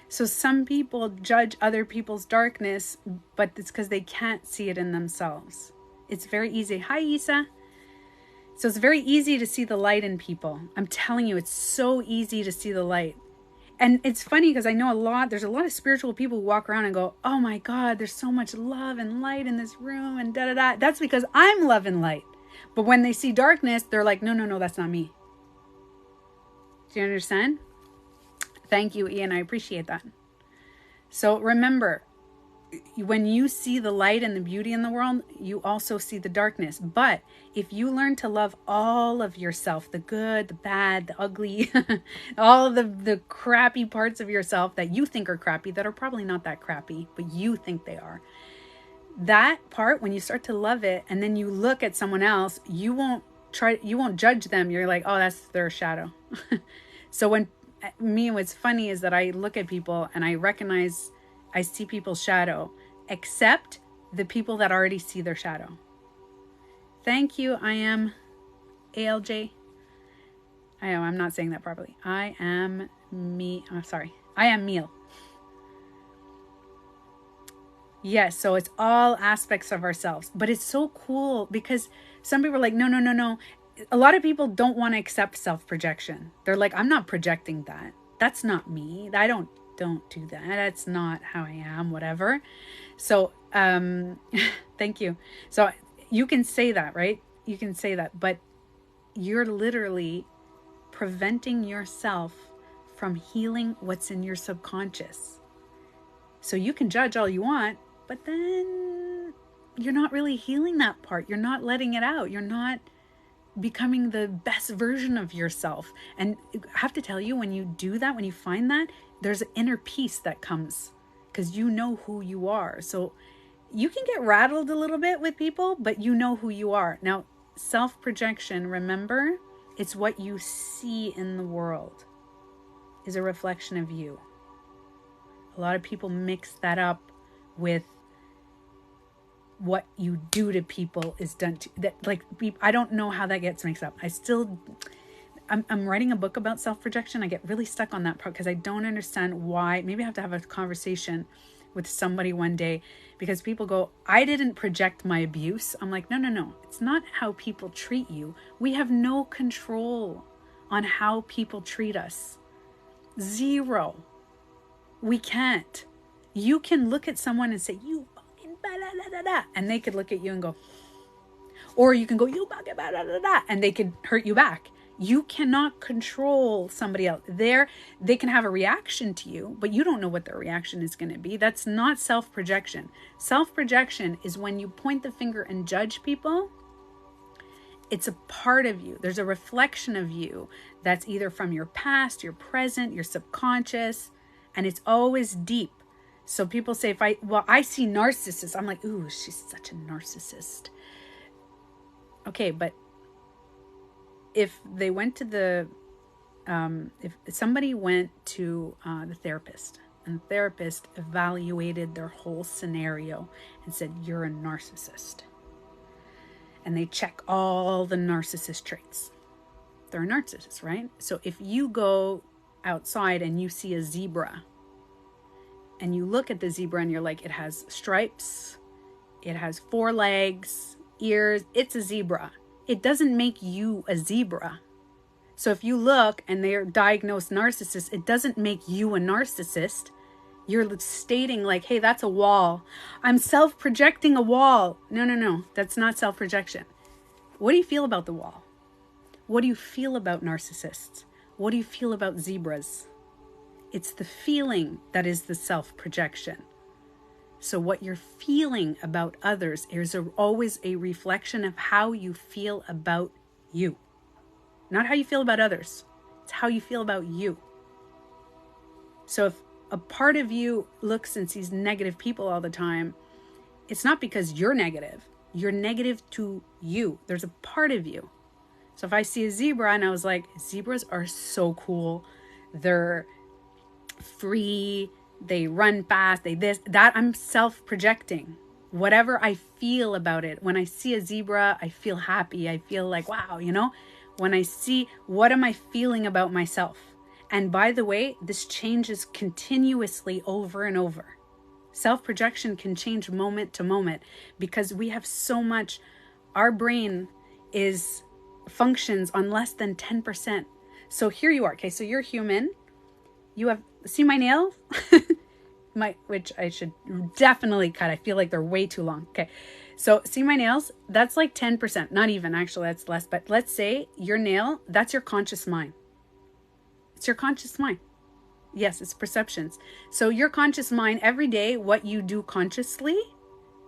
So some people judge other people's darkness, but it's because they can't see it in themselves. It's very easy. Hi, Isa. So it's very easy to see the light in people. I'm telling you, it's so easy to see the light. And it's funny because I know there's a lot of spiritual people who walk around and go, oh my God, there's so much love and light in this room and da-da-da. That's because I'm love and light. But when they see darkness, they're like, no, that's not me. Do you understand? Thank you, Ian. I appreciate that. So remember, when you see the light and the beauty in the world, you also see the darkness. But if you learn to love all of yourself, the good, the bad, the ugly, all of the crappy parts of yourself that you think are crappy, that are probably not that crappy, but you think they are. That part, when you start to love it, and then you look at someone else, you won't judge them. You're like, oh, that's their shadow. So what's funny is that I look at people and I see people's shadow, except the people that already see their shadow. Thank you. I am ALJ. I'm not saying that properly. I am Meal. Yes, so it's all aspects of ourselves. But it's so cool because some people are like, no. a lot of people don't want to accept self-projection. They're like, I'm not projecting that. That's not me. I don't do that. That's not how I am, whatever. So, thank you. So you can say that, right? You can say that, but you're literally preventing yourself from healing what's in your subconscious. So you can judge all you want, but then you're not really healing that part. You're not letting it out. You're not becoming the best version of yourself. And I have to tell you, when you do that, when you find that, there's an inner peace that comes because you know who you are. So you can get rattled a little bit with people, but you know who you are. Now, self-projection, remember, it's what you see in the world is a reflection of you. A lot of people mix that up with what you do to people is done to that. Like, I don't know how that gets mixed up. I'm writing a book about self-projection. I get really stuck on that part because I don't understand why. Maybe I have to have a conversation with somebody one day, because people go, I didn't project my abuse. I'm like, no. It's not how people treat you. We have no control on how people treat us. Zero. We can't. You can look at someone and say, you fucking ba-da-da-da-da, and they could look at you and go, or you can go, you fucking ba-da-da-da, and they could hurt you back. You cannot control somebody else. They can have a reaction to you, but you don't know what their reaction is going to be. That's not self-projection. Self-projection is when you point the finger and judge people. It's a part of you. There's a reflection of you that's either from your past, your present, your subconscious, and it's always deep. So people say, I see narcissists. I'm like, ooh, she's such a narcissist. Okay, but if they went to if somebody went to the therapist, and the therapist evaluated their whole scenario and said, you're a narcissist, and they check all the narcissist traits, they're a narcissist, right? So if you go outside and you see a zebra, and you look at the zebra and you're like, it has stripes, it has 4 legs, ears, it's a zebra. It doesn't make you a zebra. So if you look and they're diagnosed narcissist, it doesn't make you a narcissist. You're stating like, hey, that's a wall. I'm self-projecting a wall. No. That's not self-projection. What do you feel about the wall? What do you feel about narcissists? What do you feel about zebras? It's the feeling that is the self-projection. So what you're feeling about others is always a reflection of how you feel about you. Not how you feel about others. It's how you feel about you. So if a part of you looks and sees negative people all the time, it's not because you're negative. You're negative to you. There's a part of you. So if I see a zebra and I was like, zebras are so cool. They're free. They run fast, that I'm self-projecting. Whatever I feel about it. When I see a zebra, I feel happy. I feel like, wow, when I see, what am I feeling about myself? And by the way, this changes continuously over and over. Self-projection can change moment to moment because we have so much, our brain functions on less than 10%. So here you are. Okay, so you're human. You have, see my nails? Which I should definitely cut. I feel like they're way too long. Okay. So see my nails? That's like 10%. Not even, actually, that's less. But let's say your nail, that's your conscious mind. It's your conscious mind. Yes, it's perceptions. So your conscious mind, every day, what you do consciously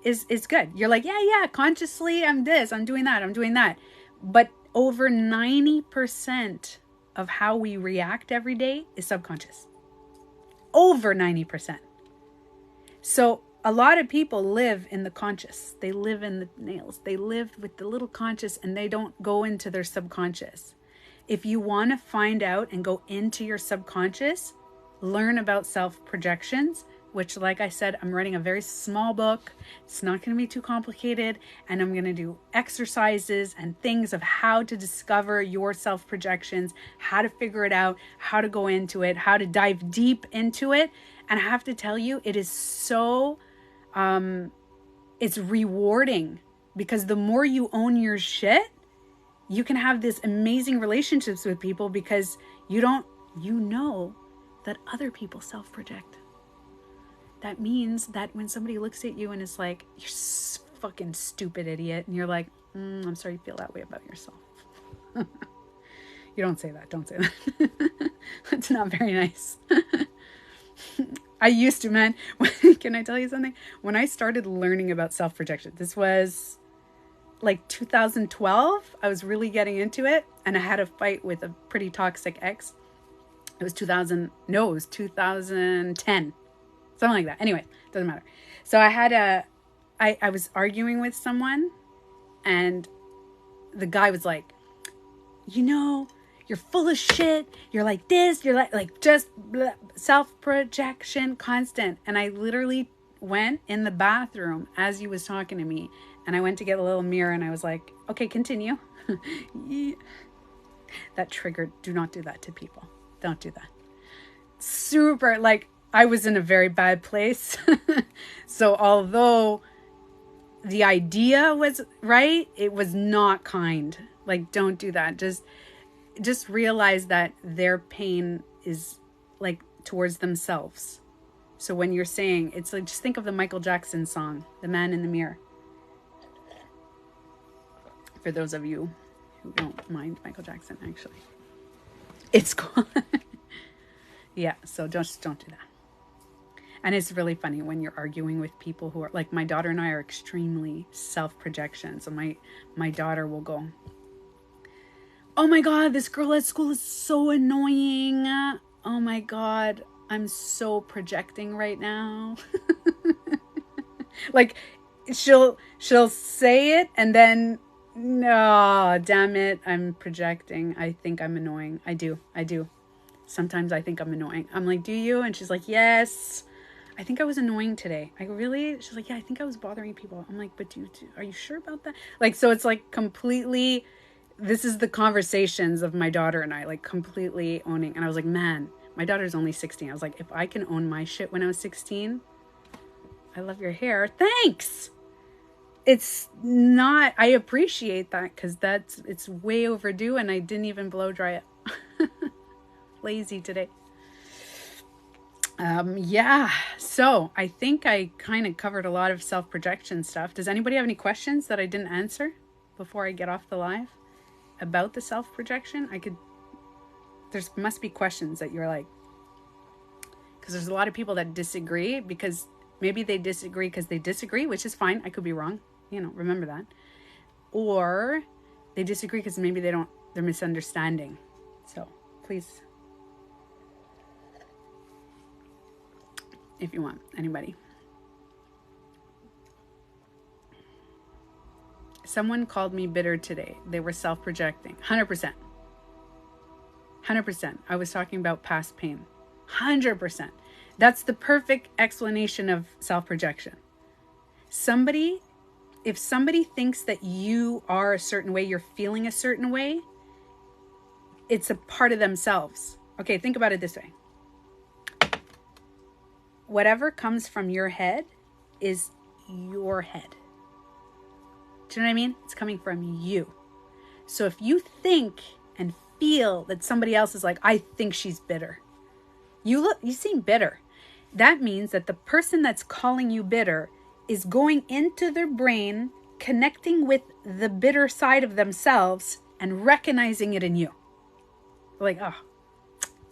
is good. You're like, yeah, consciously, I'm this, I'm doing that. But over 90% of how we react every day is subconscious. Over 90%. So a lot of people live in the conscious. They live in the nails. They live with the little conscious and they don't go into their subconscious. If you want to find out and go into your subconscious, learn about self-projections, which, like I said, I'm writing a very small book. It's not going to be too complicated. And I'm going to do exercises and things of how to discover your self-projections, how to figure it out, how to go into it, how to dive deep into it. And I have to tell you, it is so, it's rewarding because the more you own your shit, you can have this amazing relationships with people because you know that other people self-project. That means that when somebody looks at you and is like, you're fucking stupid idiot, and you're like, I'm sorry you feel that way about yourself. You don't say that. Don't say that. That's not very nice. I used to, man. Can I tell you something? When I started learning about self-projection, this was like 2012. I was really getting into it, and I had a fight with a pretty toxic ex. It was 2010. Something like that. Anyway, doesn't matter. So I was arguing with someone, and the guy was like, you're full of shit. You're like this. You're like just self-projection constant. And I literally went in the bathroom as he was talking to me, and I went to get a little mirror, and I was like, okay, continue. Yeah. That triggered. Do not do that to people. Don't do that. Super, like, I was in a very bad place. So although the idea was right, it was not kind. Like, don't do that. Just realize that their pain is like towards themselves. So when you're saying, it's like, just think of the Michael Jackson song, The Man in the Mirror. For those of you who don't mind Michael Jackson, actually. It's cool. Yeah, so don't do that. And it's really funny when you're arguing with people who are, like, my daughter and I are extremely self-projection. So my daughter will go, oh my God, this girl at school is so annoying. Oh my God, I'm so projecting right now. Like, she'll say it, and then, no, damn it, I'm projecting. I think I'm annoying. I do. Sometimes I think I'm annoying. I'm like, do you? And she's like, yes. I think I was annoying today. She's like, yeah, I think I was bothering people. I'm like, but are you sure about that? Like, so it's like completely, this is the conversations of my daughter and I, like, completely owning. And I was like, man, my daughter's only 16. I was like, if I can own my shit when I was 16, I love your hair. Thanks. It's not, I appreciate that because it's way overdue, and I didn't even blow dry it. Lazy today. Yeah. So I think I kind of covered a lot of self-projection stuff. Does anybody have any questions that I didn't answer before I get off the live about the self-projection? There must be questions that you're like, because there's a lot of people that disagree, because maybe they disagree because they disagree, which is fine. I could be wrong. Remember that. Or they disagree because maybe they're misunderstanding. So please, if you want, anybody. Someone called me bitter today. They were self-projecting. 100%. 100%. I was talking about past pain. 100%. That's the perfect explanation of self-projection. If somebody thinks that you are a certain way, you're feeling a certain way, it's a part of themselves. Okay, think about it this way. Whatever comes from your head is your head. Do you know what I mean? It's coming from you. So if you think and feel that somebody else is like, I think she's bitter. You seem bitter. That means that the person that's calling you bitter is going into their brain, connecting with the bitter side of themselves and recognizing it in you. They're like, oh,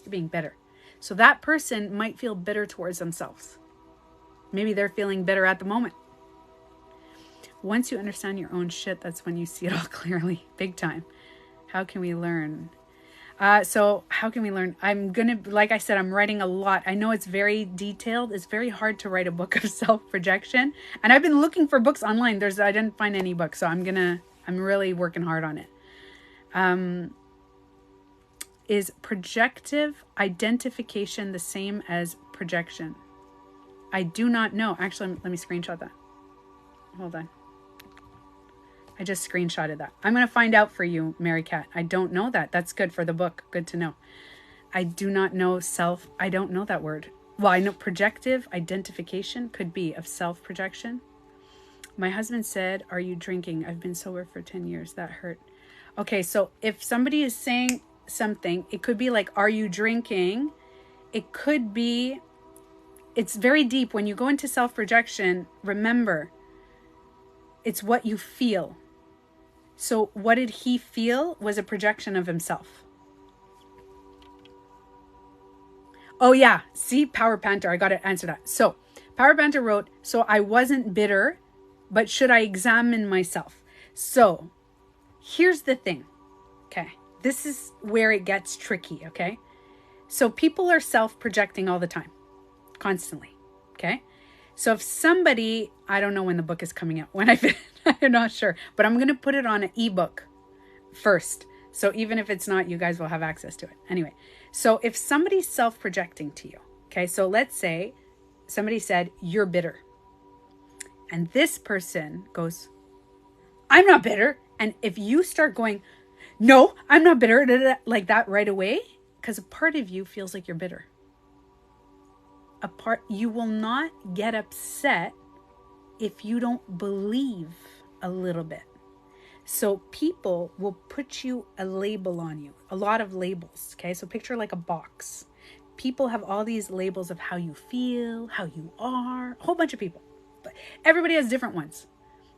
you're being bitter. So that person might feel bitter towards themselves. Maybe they're feeling bitter at the moment. Once you understand your own shit, that's when you see it all clearly, big time. How can we learn? So how can we learn? Like I said, I'm writing a lot. I know it's very detailed. It's very hard to write a book of self-projection. And I've been looking for books online. I didn't find any books. So I'm really working hard on it. Is projective identification the same as projection? I do not know. Actually, let me screenshot that. Hold on. I just screenshotted that. I'm going to find out for you, Mary Cat. I don't know that. That's good for the book. Good to know. I do not know I don't know that word. Well, I know projective identification could be of self-projection. My husband said, are you drinking? I've been sober for 10 years. That hurt. Okay, so if somebody is saying something, it could be like, are you drinking? It could be, it's very deep. When you go into self-projection, remember, it's what you feel. So what did he feel was a projection of himself. Oh yeah, see, Power Panther, I got to answer that. So Power Panther wrote, so I wasn't bitter, but should I examine myself? So here's the thing, okay? This is where it gets tricky, okay? So people are self-projecting all the time, constantly, okay? So if somebody, I don't know when the book is coming out, when I'm not sure, but I'm going to put it on an ebook first. So even if it's not, you guys will have access to it. Anyway, so if somebody's self-projecting to you, okay, so let's say somebody said, you're bitter. And this person goes, I'm not bitter. And if you start going, no, I'm not bitter, like that right away, because a part of you feels like you're bitter. You will not get upset if you don't believe a little bit. So people will put you a label on you, a lot of labels. Okay, so picture like a box. People have all these labels of how you feel, how you are, a whole bunch of people. But everybody has different ones.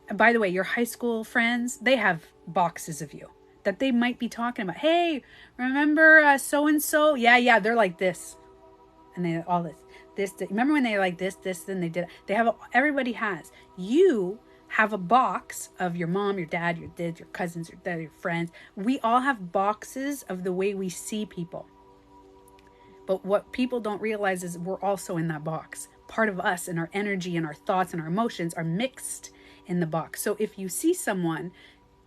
And by the way, your high school friends, they have boxes of you that they might be talking about. Hey, remember so-and-so? Yeah, they're like this. And they all this. Remember when they like this, then they did. They have, everybody has. You have a box of your mom, your dad, your cousins, your friends. We all have boxes of the way we see people. But what people don't realize is we're also in that box. Part of us and our energy and our thoughts and our emotions are mixed in the box. So if you see someone,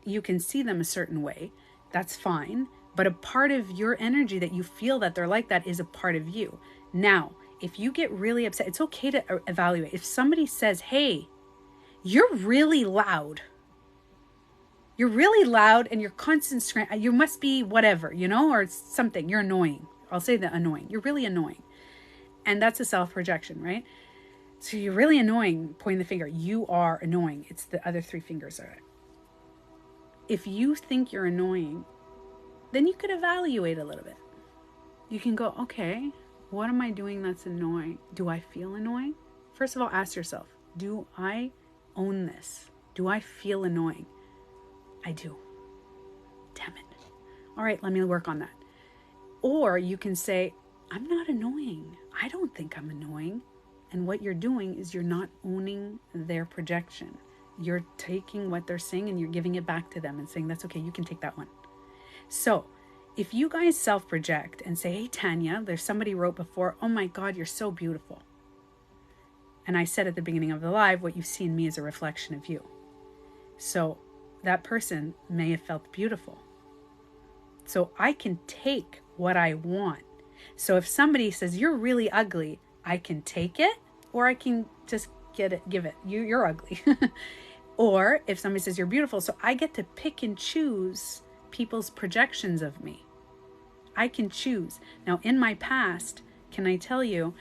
you can see them a certain way. That's fine. But a part of your energy that you feel that they're like that is a part of you. Now, if you get really upset, it's okay to evaluate. If somebody says, hey, you're really loud. You're really loud and you're constant screaming. You must be whatever, or something. You're annoying. I'll say the annoying. You're really annoying. And that's a self-projection, right? So you're really annoying, pointing the finger. You are annoying. It's the other three fingers. If you think you're annoying, then you could evaluate a little bit. You can go, okay, what am I doing that's annoying? Do I feel annoying? First of all, ask yourself, do I own this? Do I feel annoying? I do. Damn it. All right, let me work on that. Or you can say, I'm not annoying. I don't think I'm annoying. And what you're doing is you're not owning their projection. You're taking what they're saying and you're giving it back to them and saying, that's okay, you can take that one. So if you guys self-project and say, hey, Tanya, there's somebody wrote before, oh my God, you're so beautiful. And I said at the beginning of the live, what you see in me is a reflection of you. So that person may have felt beautiful. So I can take what I want. So if somebody says, you're really ugly, I can take it, or I can just give it. You're ugly. Or if somebody says you're beautiful, so I get to pick and choose people's projections of me. I can choose. Now, in my past, can I tell you,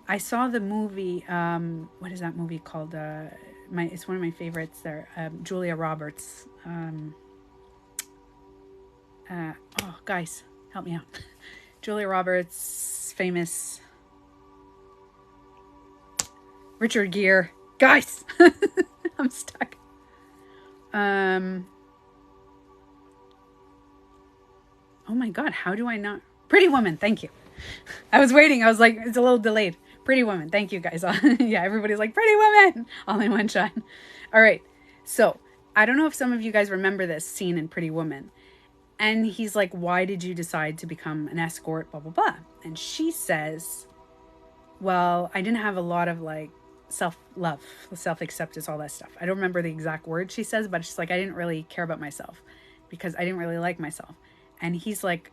I saw the movie, what is that movie called? It's one of my favorites there, Julia Roberts. Guys, help me out. Julia Roberts, famous. Richard Gere. Guys, I'm stuck. Oh my God, how do I not? Pretty Woman, thank you. I was waiting. I was like, it's a little delayed. Pretty Woman, thank you guys. Yeah, everybody's like, Pretty Woman, all in one shot. All right, so I don't know if some of you guys remember this scene in Pretty Woman. And he's like, why did you decide to become an escort, blah, blah, blah. And she says, well, I didn't have a lot of like self-love, self-acceptance, all that stuff. I don't remember the exact words she says, but she's like, I didn't really care about myself because I didn't really like myself. And he's like,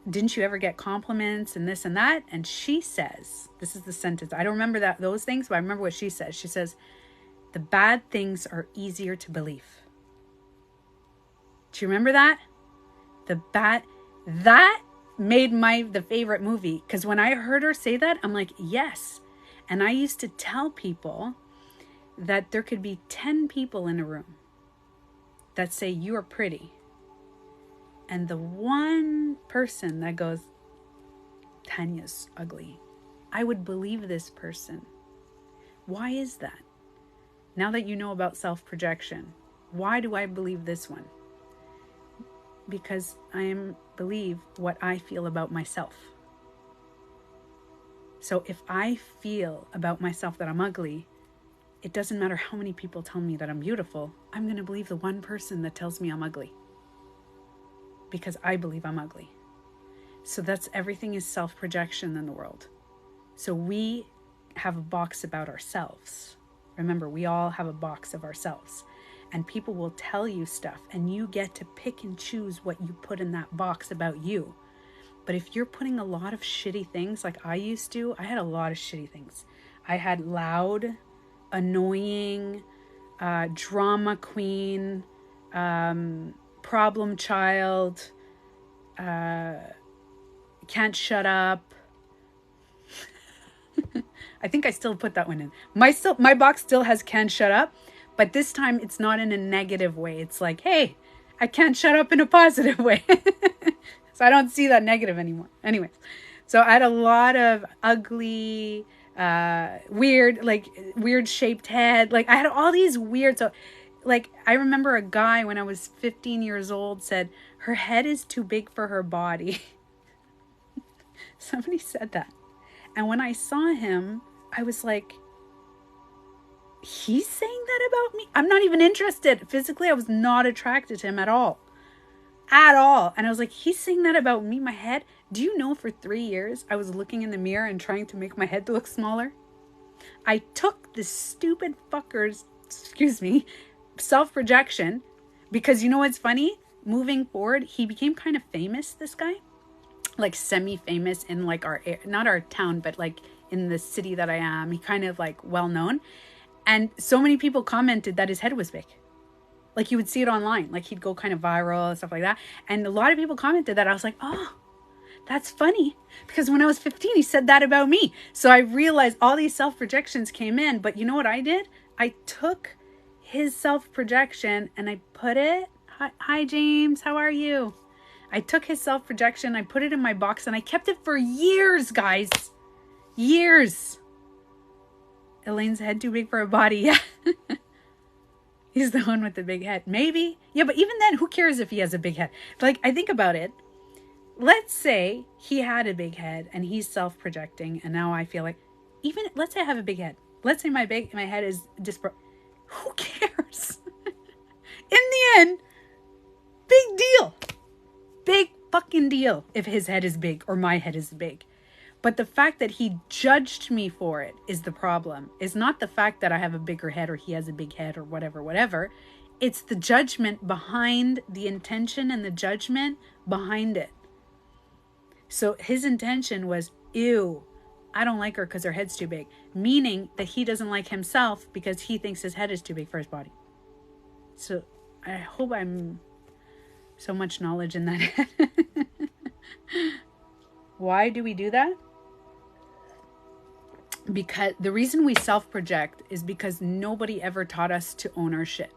didn't you ever get compliments and this and that? And she says, this is the sentence. I don't remember those things, but I remember what she says. She says, the bad things are easier to believe. Do you remember that? That made the favorite movie. Because when I heard her say that, I'm like, yes. And I used to tell people that there could be 10 people in a room that say you are pretty. And the one person that goes, Tanya's ugly, I would believe this person. Why is that? Now that you know about self-projection, why do I believe this one? Because I believe what I feel about myself. So if I feel about myself that I'm ugly, it doesn't matter how many people tell me that I'm beautiful, I'm going to believe the one person that tells me I'm ugly. Because I believe I'm ugly. So that's everything is self-projection in the world. So we have a box about ourselves. Remember, we all have a box of ourselves. And people will tell you stuff, and you get to pick and choose what you put in that box about you. But if you're putting a lot of shitty things, like I used to, I had a lot of shitty things. I had loud, annoying, drama queen, problem child, can't shut up. I think I still put that one in. My box still has can't shut up, but this time it's not in a negative way. It's like, hey, I can't shut up in a positive way. So I don't see that negative anymore. Anyways, so I had a lot of ugly, weird shaped head. Like I had all these weird, so like I remember a guy when I was 15 years old said, her head is too big for her body. Somebody said that. And when I saw him, I was like, he's saying that about me? I'm not even interested. Physically, I was not attracted to him at all. At all. And I was like, he's saying that about me, my head? Do you know for 3 years, I was looking in the mirror and trying to make my head look smaller? I took this stupid fucker's, self-projection, because you know what's funny? Moving forward, he became kind of famous, this guy. Like semi-famous in like not our town, but like in the city that I am. He kind of like well-known. And so many people commented that his head was big. Like you would see it online. Like he'd go kind of viral and stuff like that. And a lot of people commented that. I was like, oh, that's funny. Because when I was 15, he said that about me. So I realized all these self-projections came in. But you know what I did? I took his self-projection and I put it, hi James, how are you? I took his self-projection, I put it in my box, and I kept it for years, guys. Years. Elaine's head too big for her body. Yeah. He's the one with the big head. Maybe. Yeah, but even then, who cares if he has a big head? Like, I think about it. Let's say he had a big head, and he's self-projecting, and now I feel like, let's say I have a big head. Let's say my head is who cares? In the end, big deal. Big fucking deal if his head is big or my head is big. But the fact that he judged me for it is the problem. It's not the fact that I have a bigger head or he has a big head or whatever. It's the judgment behind the intention and the judgment behind it. So his intention was, ew, I don't like her because her head's too big. Meaning that he doesn't like himself because he thinks his head is too big for his body. So I hope I'm so much knowledge in that. Why do we do that? Because the reason we self-project is because nobody ever taught us to own our shit.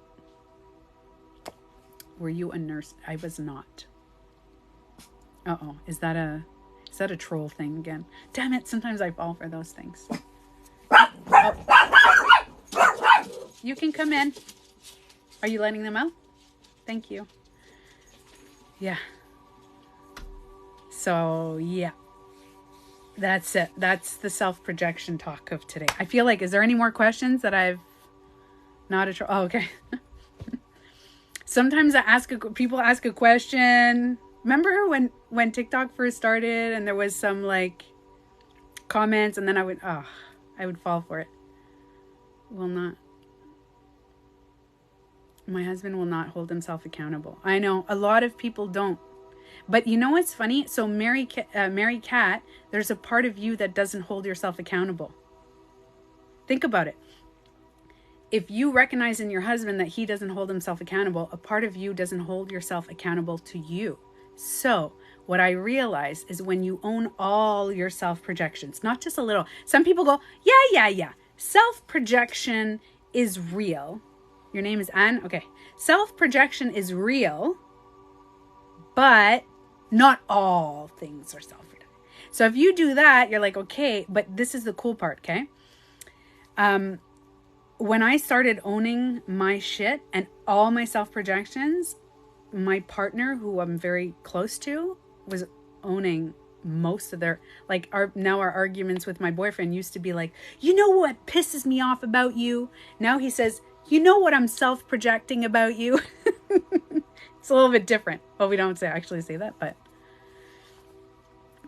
Were you a nurse? I was not. Uh-oh. Is that a troll thing again? Damn it. Sometimes I fall for those things. Oh. You can come in. Are you letting them out? Thank you. Yeah. So, yeah. That's it. That's the self-projection talk of today. I feel like, is there any more questions that I've not addressed? Oh, okay. Sometimes people ask a question. Remember when TikTok first started and there was some like comments and then I would fall for it. My husband will not hold himself accountable. I know a lot of people don't. But you know what's funny? So Mary Cat, there's a part of you that doesn't hold yourself accountable. Think about it. If you recognize in your husband that he doesn't hold himself accountable, a part of you doesn't hold yourself accountable to you. So what I realize is when you own all your self-projections, not just a little. Some people go, yeah. Self-projection is real. Your name is Anne? Okay. Self-projection is real. But not all things are self-protecting. So if you do that, you're like, okay, but this is the cool part, okay? When I started owning my shit and all my self-projections, my partner, who I'm very close to, was owning most of their, like, our arguments with my boyfriend used to be like, you know what pisses me off about you? Now he says, you know what I'm self-projecting about you? It's a little bit different. Well, we don't actually say that, but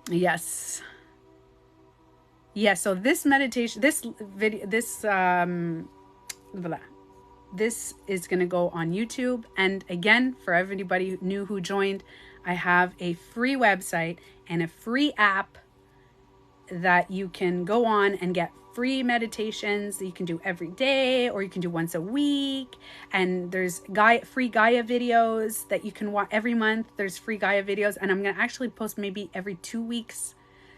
yes. Yeah, so this meditation, this video, this is going to go on YouTube. And again, for everybody new who joined, I have a free website and a free app that you can go on and get free meditations that you can do every day, or you can do once a week. And there's free Gaia videos that you can watch every month. There's free Gaia videos, and I'm going to actually post maybe every 2 weeks.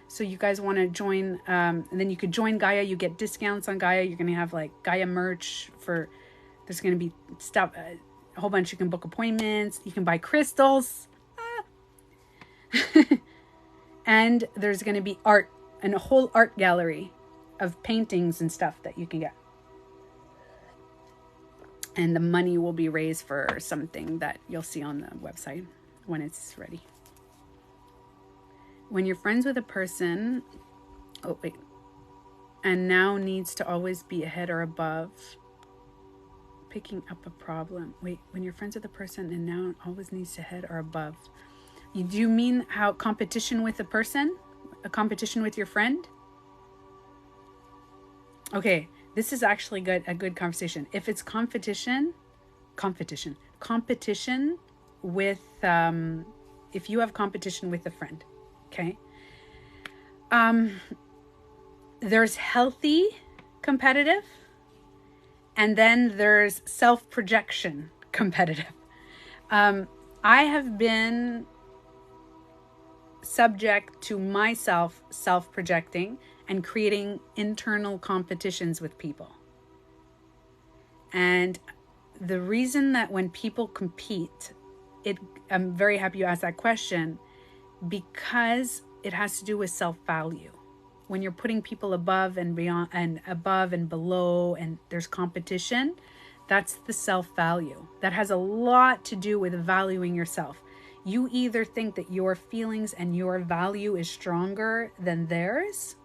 So you guys want to join, and then you could join Gaia. You get discounts on Gaia. You're going to have like Gaia merch there's going to be stuff, a whole bunch. You can book appointments. You can buy crystals. And there's going to be art and a whole art gallery of paintings and stuff that you can get. And the money will be raised for something that you'll see on the website when it's ready. When you're friends with a person, and now needs to always be ahead or above, picking up a problem. When you're friends with a person and now always needs to head or above. Do you mean how competition with a person? A competition with your friend? Okay, this is actually a good conversation. If it's competition with, if you have competition with a friend, okay? There's healthy competitive, and then there's self-projection competitive. I have been subject to myself self-projecting and creating internal competitions with people. And the reason that when people compete, I'm very happy you asked that question, because it has to do with self-value. When you're putting people above and beyond and above and below, and there's competition, that's the self-value. That has a lot to do with valuing yourself. You either think that your feelings and your value is stronger than theirs,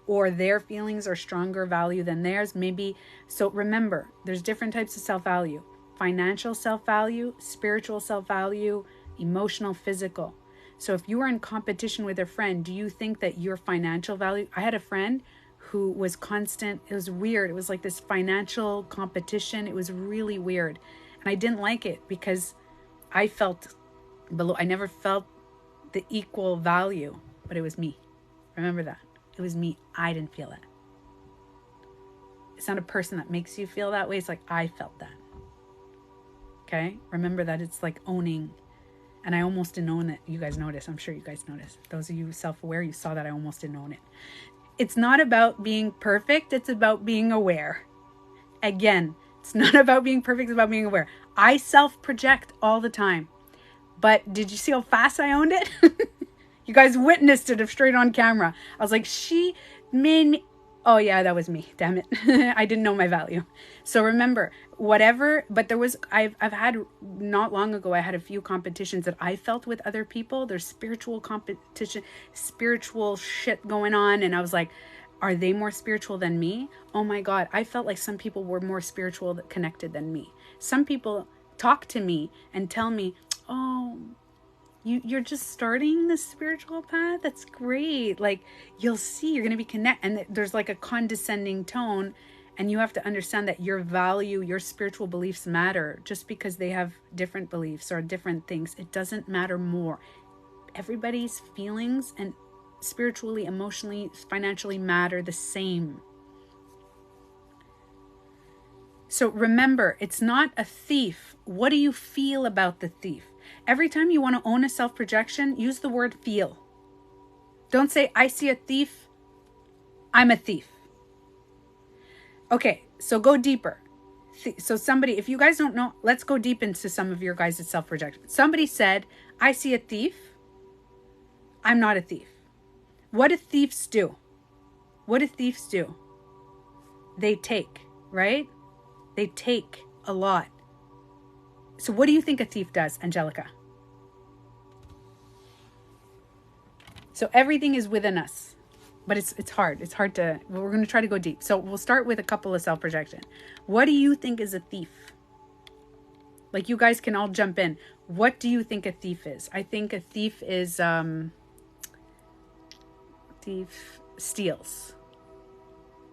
or their feelings are stronger value than theirs. Maybe. So remember, there's different types of self-value: financial self-value, spiritual self-value, emotional, physical. So if you were in competition with a friend, do you think that your financial value? I had a friend who was constant. It was weird. It was like this financial competition. It was really weird. And I didn't like it because I felt below. I never felt the equal value, but it was me. Remember that. It was me. I didn't feel it. It's not a person that makes you feel that way. It's like I felt that. Okay? Remember that. It's like owning. And I almost didn't own it. You guys noticed. I'm sure you guys noticed. Those of you self-aware, you saw that I almost didn't own it. It's not about being perfect. It's about being aware. Again, it's not about being perfect. It's about being aware. I self-project all the time. But did you see how fast I owned it? You guys witnessed it straight on camera. I was like, she made me. Oh yeah, that was me. Damn it. I didn't know my value. So remember, whatever, but there was, I've had, not long ago, I had a few competitions that I felt with other people. There's spiritual competition, spiritual shit going on. And I was like, are they more spiritual than me? Oh my God. I felt like some people were more spiritual connected than me. Some people talk to me and tell me, oh, you're just starting this spiritual path. That's great. Like, you'll see, you're going to be connected. And there's like a condescending tone. And you have to understand that your value, your spiritual beliefs matter. Just because they have different beliefs or different things, it doesn't matter more. Everybody's feelings and spiritually, emotionally, financially matter the same. So remember, it's not a thief. What do you feel about the thief? Every time you want to own a self-projection, use the word feel. Don't say, I see a thief, I'm a thief. Okay, so go deeper. So somebody, if you guys don't know, let's go deep into some of your guys' self-projection. Somebody said, I see a thief. I'm not a thief. What do thieves do? What do thieves do? They take, right? They take a lot. So what do you think a thief does, Angelica? So everything is within us, but it's hard. It's hard to, we're going to try to go deep. So we'll start with a couple of self-projection. What do you think is a thief? Like, you guys can all jump in. What do you think a thief is? I think a thief is, thief steals.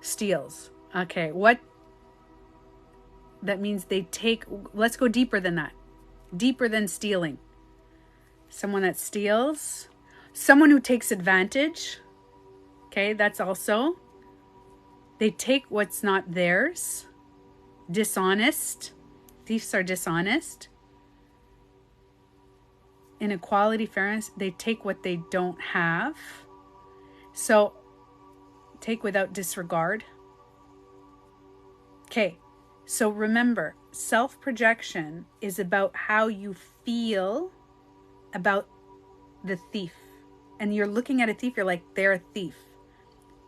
Steals. Okay. What? That means they take, let's go deeper than that. Deeper than stealing. Someone that steals. Someone who takes advantage. Okay, that's also. They take what's not theirs. Dishonest. Thieves are dishonest. Inequality, fairness. They take what they don't have. So, take without disregard. Okay, so remember, self-projection is about how you feel about the thief. And you're looking at a thief, you're like, they're a thief.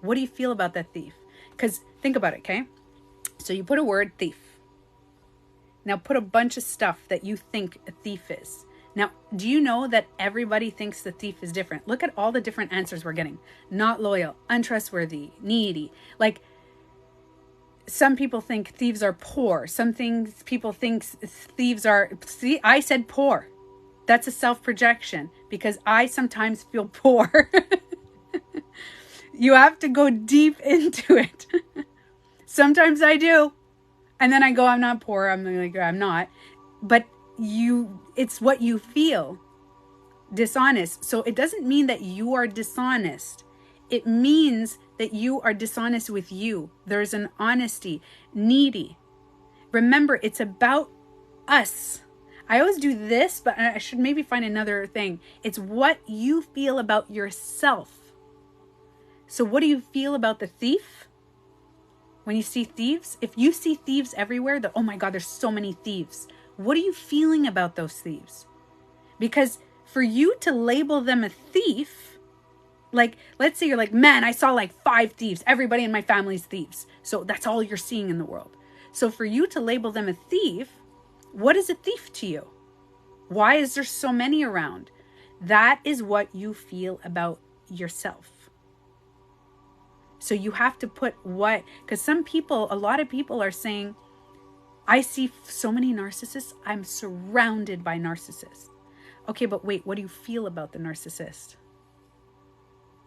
What do you feel about that thief? Because think about it, okay? So you put a word, thief. Now put a bunch of stuff that you think a thief is. Now, do you know that everybody thinks the thief is different? Look at all the different answers we're getting. Not loyal, untrustworthy, needy. Like, some people think thieves are poor. People think thieves are, see, I said poor. That's a self-projection because I sometimes feel poor. You have to go deep into it. Sometimes I do. And then I go, I'm not poor. I'm like, I'm not. But it's what you feel. Dishonest. So it doesn't mean that you are dishonest. It means that you are dishonest with you. There's an honesty. Needy. Remember, it's about us. I always do this, but I should maybe find another thing. It's what you feel about yourself. So what do you feel about the thief? When you see thieves, if you see thieves everywhere, oh my God, there's so many thieves. What are you feeling about those thieves? Because for you to label them a thief, like, let's say you're like, man, I saw like 5 thieves. Everybody in my family's thieves. So that's all you're seeing in the world. So for you to label them a thief, what is a thief to you? Why is there so many around? That is what you feel about yourself. So you have to put what, because a lot of people are saying, I see so many narcissists. I'm surrounded by narcissists. Okay, but wait, what do you feel about the narcissist?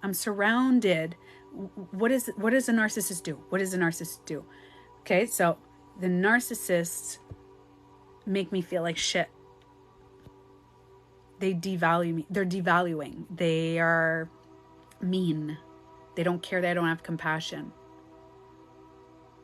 I'm surrounded. What does a narcissist do? What does a narcissist do? Okay, so the narcissists make me feel like shit. They devalue me. They're devaluing. They are mean. They don't care. They don't have compassion.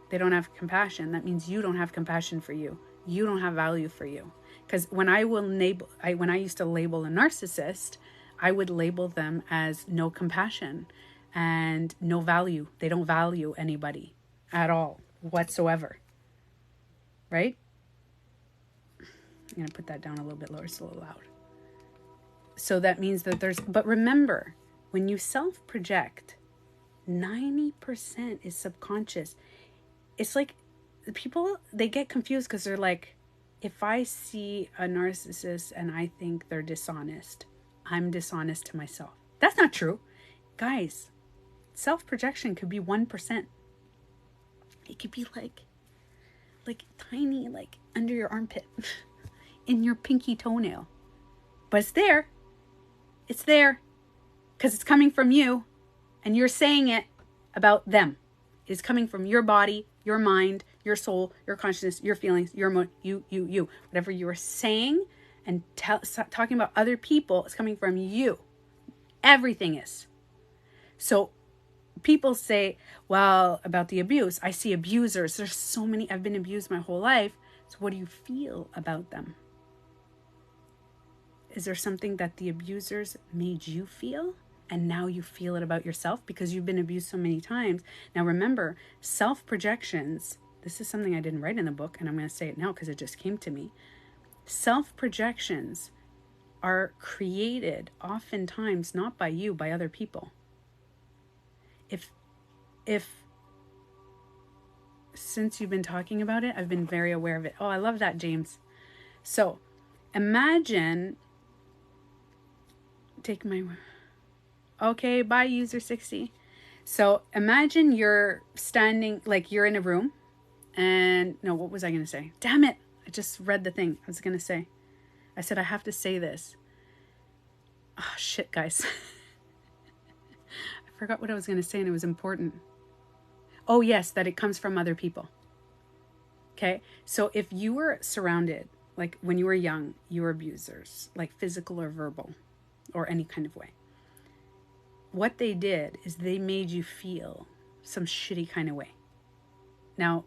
They don't have compassion. That means you don't have compassion for you. You don't have value for you. Because when I used to label a narcissist, I would label them as no compassion and no value. They don't value anybody at all whatsoever. Right? I'm going to put that down a little bit lower. It's a little loud. So that means that but remember, when you self-project, 90% is subconscious. It's like people, they get confused because they're like, if I see a narcissist and I think they're dishonest, I'm dishonest to myself. That's not true. Guys, self-projection could be 1%. It could be like tiny, like under your armpit, in your pinky toenail. But it's there. It's there because it's coming from you and you're saying it about them. It's coming from your body, your mind, your soul, your consciousness, your feelings, your you. Whatever you are saying and talking about other people is coming from you. Everything is. So people say, well, about the abuse, I see abusers. There's so many. I've been abused my whole life. So what do you feel about them? Is there something that the abusers made you feel? And now you feel it about yourself because you've been abused so many times. Now remember, self-projections, this is something I didn't write in the book, and I'm going to say it now because it just came to me. Self-projections are created oftentimes not by you, by other people. If since you've been talking about it, I've been very aware of it. Oh, I love that, James. So imagine, okay, bye, user 60. So imagine you're standing, like you're in a room and no, what was I going to say? Damn it. I just read the thing I was going to say. I said, I have to say this. Oh, shit, guys. I forgot what I was going to say and it was important. Oh, yes, that it comes from other people. Okay. So if you were surrounded, like when you were young, you were abusers, like physical or verbal or any kind of way. What they did is they made you feel some shitty kind of way. Now,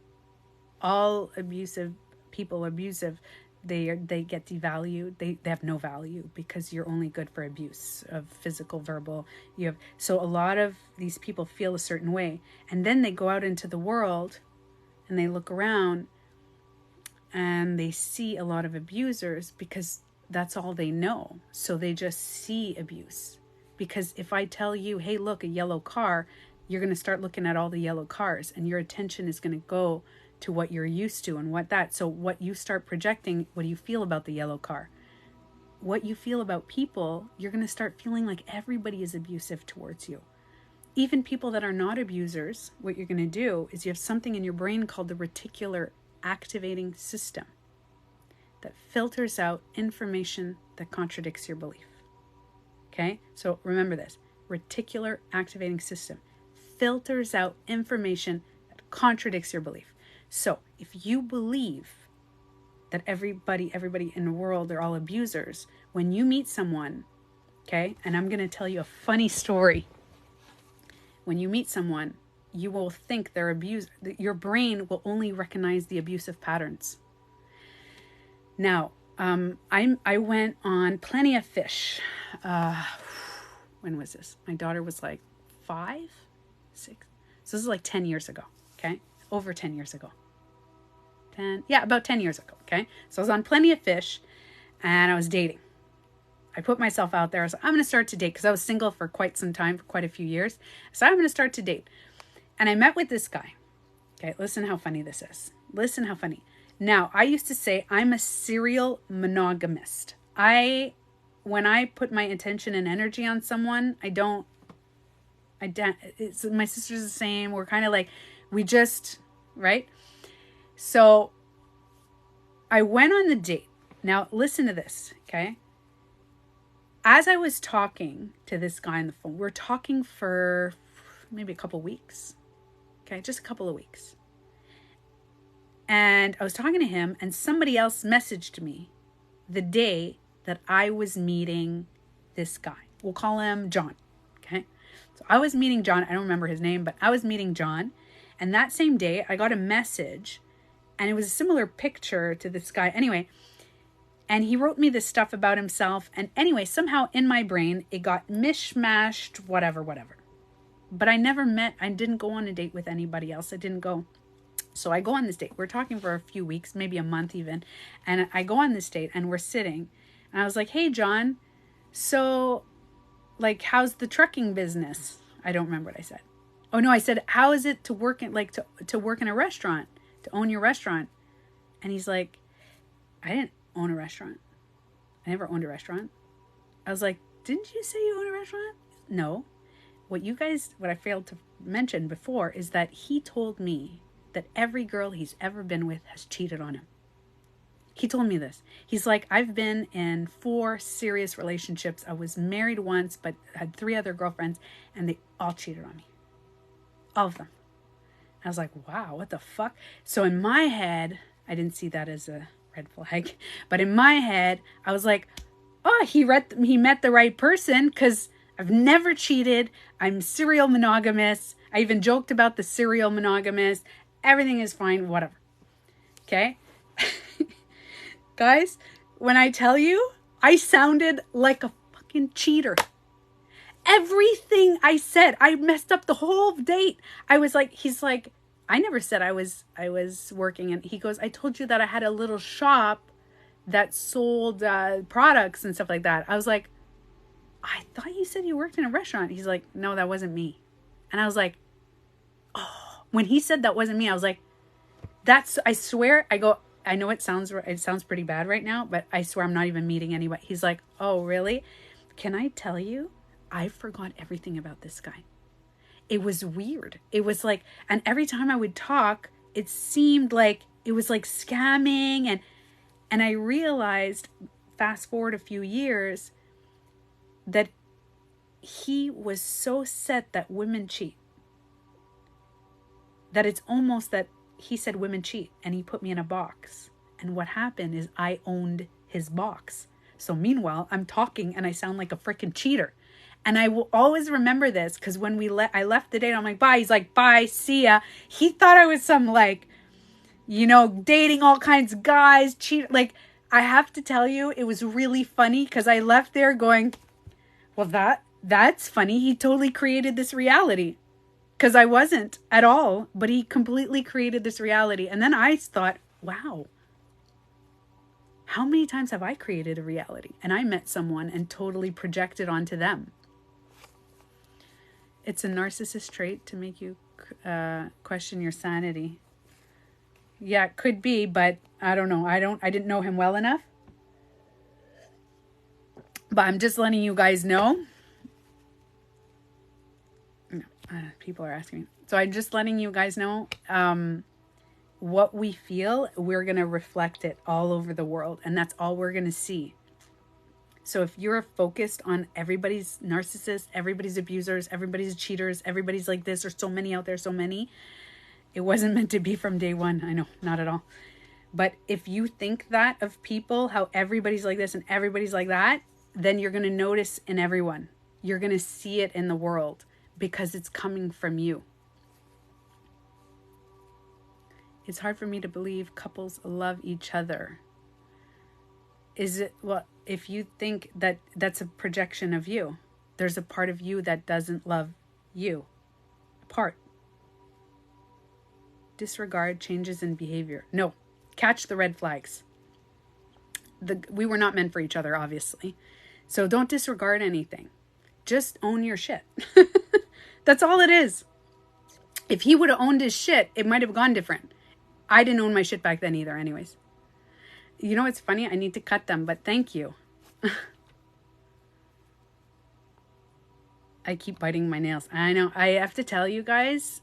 all abusive people are abusive. They get devalued. They have no value because you're only good for abuse of physical, verbal. So a lot of these people feel a certain way, and then they go out into the world, and they look around, and they see a lot of abusers because that's all they know. So they just see abuse. Because if I tell you, hey, look, a yellow car, you're going to start looking at all the yellow cars and your attention is going to go to what you're used to and so what you start projecting, what do you feel about the yellow car? What you feel about people, you're going to start feeling like everybody is abusive towards you. Even people that are not abusers, what you're going to do is you have something in your brain called the reticular activating system that filters out information that contradicts your belief. Okay, so remember this, reticular activating system filters out information that contradicts your belief. So if you believe that everybody in the world, they're all abusers, when you meet someone, okay, and I'm going to tell you a funny story. When you meet someone, you will think they're abused. Your brain will only recognize the abusive patterns. Now, I went on Plenty of Fish. When was this? My daughter was like 5, 6. So this is like 10 years ago. Okay. Over 10 years ago. About 10 years ago. Okay. So I was on Plenty of Fish and I was dating. I put myself out there. I was like, I'm going to start to date because I was single for quite some time, for quite a few years. So I'm going to start to date. And I met with this guy. Okay. Listen how funny this is. Listen how funny. Now, I used to say I'm a serial monogamist. When I put my attention and energy on someone, my sister's the same. We're kind of like, right? So I went on the date. Now, listen to this, okay? As I was talking to this guy on the phone, we're talking for maybe a couple weeks, okay? Just a couple of weeks. And I was talking to him and somebody else messaged me the day that I was meeting this guy. We'll call him John, okay? So I was meeting John. I don't remember his name, but I was meeting John. And that same day, I got a message and it was a similar picture to this guy. Anyway, and he wrote me this stuff about himself. And anyway, somehow in my brain, it got mishmashed, whatever. But I didn't go on a date with anybody else. I didn't go. So I go on this date. We're talking for a few weeks, maybe a month even. And I go on this date and we're sitting. And I was like, hey, John, so like, how's the trucking business? I don't remember what I said. Oh, no, I said, how is it to work in to work in a restaurant, to own your restaurant? And he's like, I didn't own a restaurant. I never owned a restaurant. I was like, didn't you say you own a restaurant? No. What I failed to mention before is that he told me that every girl he's ever been with has cheated on him. He told me this. He's like, I've been in 4 serious relationships. I was married once, but had 3 other girlfriends, and they all cheated on me. All of them. I was like, wow, what the fuck? So in my head, I didn't see that as a red flag, but in my head, I was like, oh, he met the right person because I've never cheated. I'm serial monogamous. I even joked about the serial monogamous. Everything is fine, whatever. Okay? Guys, when I tell you, I sounded like a fucking cheater. Everything I said, I messed up the whole date. I was like, he's like, I never said I was working. And he goes, I told you that I had a little shop that sold products and stuff like that. I was like, I thought you said you worked in a restaurant. He's like, no, that wasn't me. And I was like, oh, when he said that wasn't me, I was like, I swear, I go, I know it sounds pretty bad right now, but I swear I'm not even meeting anybody. He's like, oh, really? Can I tell you, I forgot everything about this guy. It was weird. It was like, and every time I would talk, it seemed like it was like scamming. And I realized, fast forward a few years, that he was so set that women cheat, that it's almost that he said women cheat and he put me in a box. And what happened is I owned his box. So meanwhile, I'm talking and I sound like a freaking cheater. And I will always remember this, because when I left the date, I'm like, bye. He's like, bye, see ya. He thought I was some like, dating all kinds of guys, cheat. Like, I have to tell you, it was really funny because I left there going, well, that's funny. He totally created this reality. Because I wasn't at all, but he completely created this reality. And then I thought, wow, how many times have I created a reality? And I met someone and totally projected onto them. It's a narcissist trait to make you question your sanity. Yeah, it could be, but I don't know. I didn't know him well enough. But I'm just letting you guys know. People are asking me. So I'm just letting you guys know what we feel, we're going to reflect it all over the world. And that's all we're going to see. So if you're focused on everybody's narcissists, everybody's abusers, everybody's cheaters, everybody's like this, there's so many out there, so many. It wasn't meant to be from day one. I know, not at all. But if you think that of people, how everybody's like this and everybody's like that, then you're going to notice in everyone. You're going to see it in the world. Because it's coming from you. It's hard for me to believe couples love each other. Is it, well, if you think that that's a projection of you, there's a part of you that doesn't love you. A part. Disregard changes in behavior. No, catch the red flags. We were not meant for each other, obviously. So don't disregard anything. Just own your shit. That's all it is. If he would have owned his shit, it might have gone different. I didn't own my shit back then either, anyways. You know what's funny? I need to cut them, but thank you. I keep biting my nails. I know. I have to tell you guys,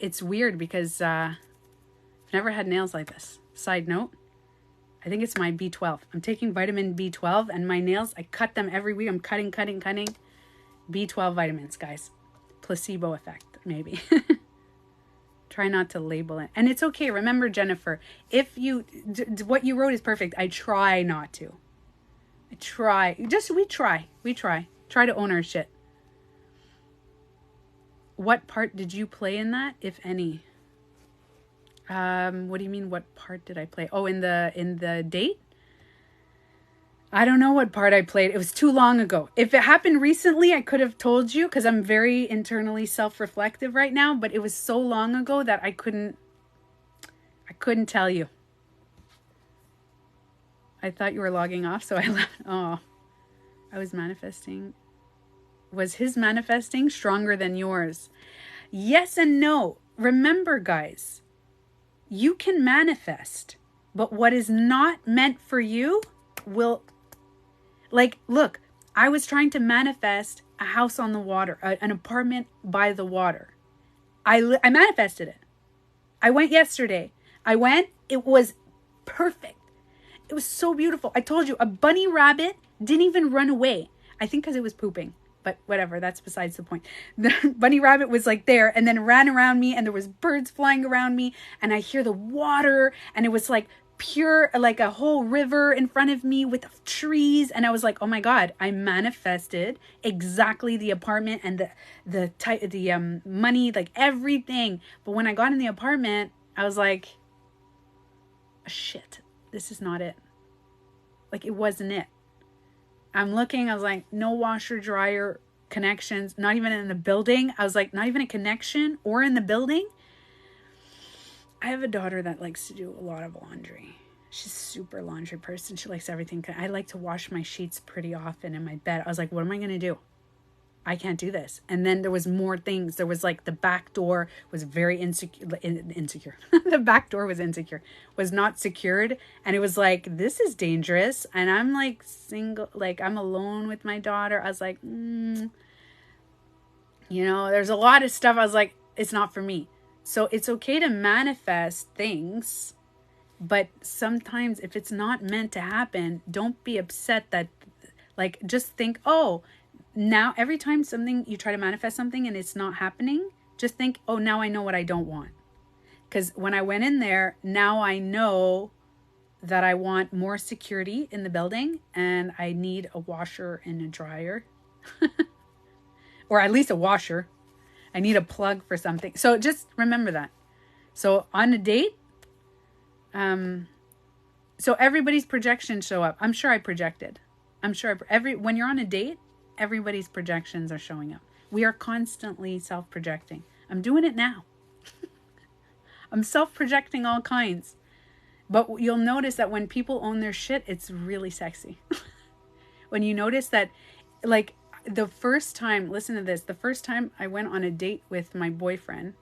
it's weird because I've never had nails like this. Side note, I think it's my B12. I'm taking vitamin B12 and my nails, I cut them every week. I'm cutting. B12 vitamins, guys. Placebo effect, maybe. Try not to label it. And it's okay. Remember, Jennifer, if what you wrote is perfect. I try not to. We try. Try to own our shit. What part did you play in that, if any? What do you mean, what part did I play? Oh, in the date? I don't know what part I played. It was too long ago. If it happened recently, I could have told you because I'm very internally self-reflective right now, but it was so long ago that I couldn't tell you. I thought you were logging off, so I left. Oh, I was manifesting. Was his manifesting stronger than yours? Yes and no. Remember, guys, you can manifest, but what is not meant for you will... Like, look, I was trying to manifest a house on the water, an apartment by the water. I manifested it. I went yesterday. It was perfect. It was so beautiful. I told you, a bunny rabbit didn't even run away. I think because it was pooping, but whatever, that's besides the point. The bunny rabbit was like there and then ran around me and there was birds flying around me and I hear the water and it was like pure, like a whole river in front of me with trees. And I was like, oh my God, I manifested exactly the apartment and the money, like everything. But when I got in the apartment, I was like, shit, this is not it. Like, it wasn't it. I'm looking, I was like, no washer dryer connections, not even in the building. I was like, not even a connection or in the building. I have a daughter that likes to do a lot of laundry. She's a super laundry person. She likes everything. I like to wash my sheets pretty often in my bed. I was like, what am I going to do? I can't do this. And then there was more things. There was like the back door was very insecure. The back door was insecure, was not secured. And it was like, this is dangerous. And I'm like single, like I'm alone with my daughter. I was like, there's a lot of stuff. I was like, it's not for me. So it's okay to manifest things, but sometimes if it's not meant to happen, don't be upset that, like, just think, oh, now every time you try to manifest something and it's not happening, just think, oh, now I know what I don't want. Because when I went in there, now I know that I want more security in the building and I need a washer and a dryer. Or at least a washer. I need a plug for something. So just remember that. So on a date, so everybody's projections show up. I'm sure I projected. When you're on a date, everybody's projections are showing up. We are constantly self-projecting. I'm doing it now. I'm self-projecting all kinds. But you'll notice that when people own their shit, it's really sexy. When you notice that, like the first time, listen to this, the first time I went on a date with my boyfriend,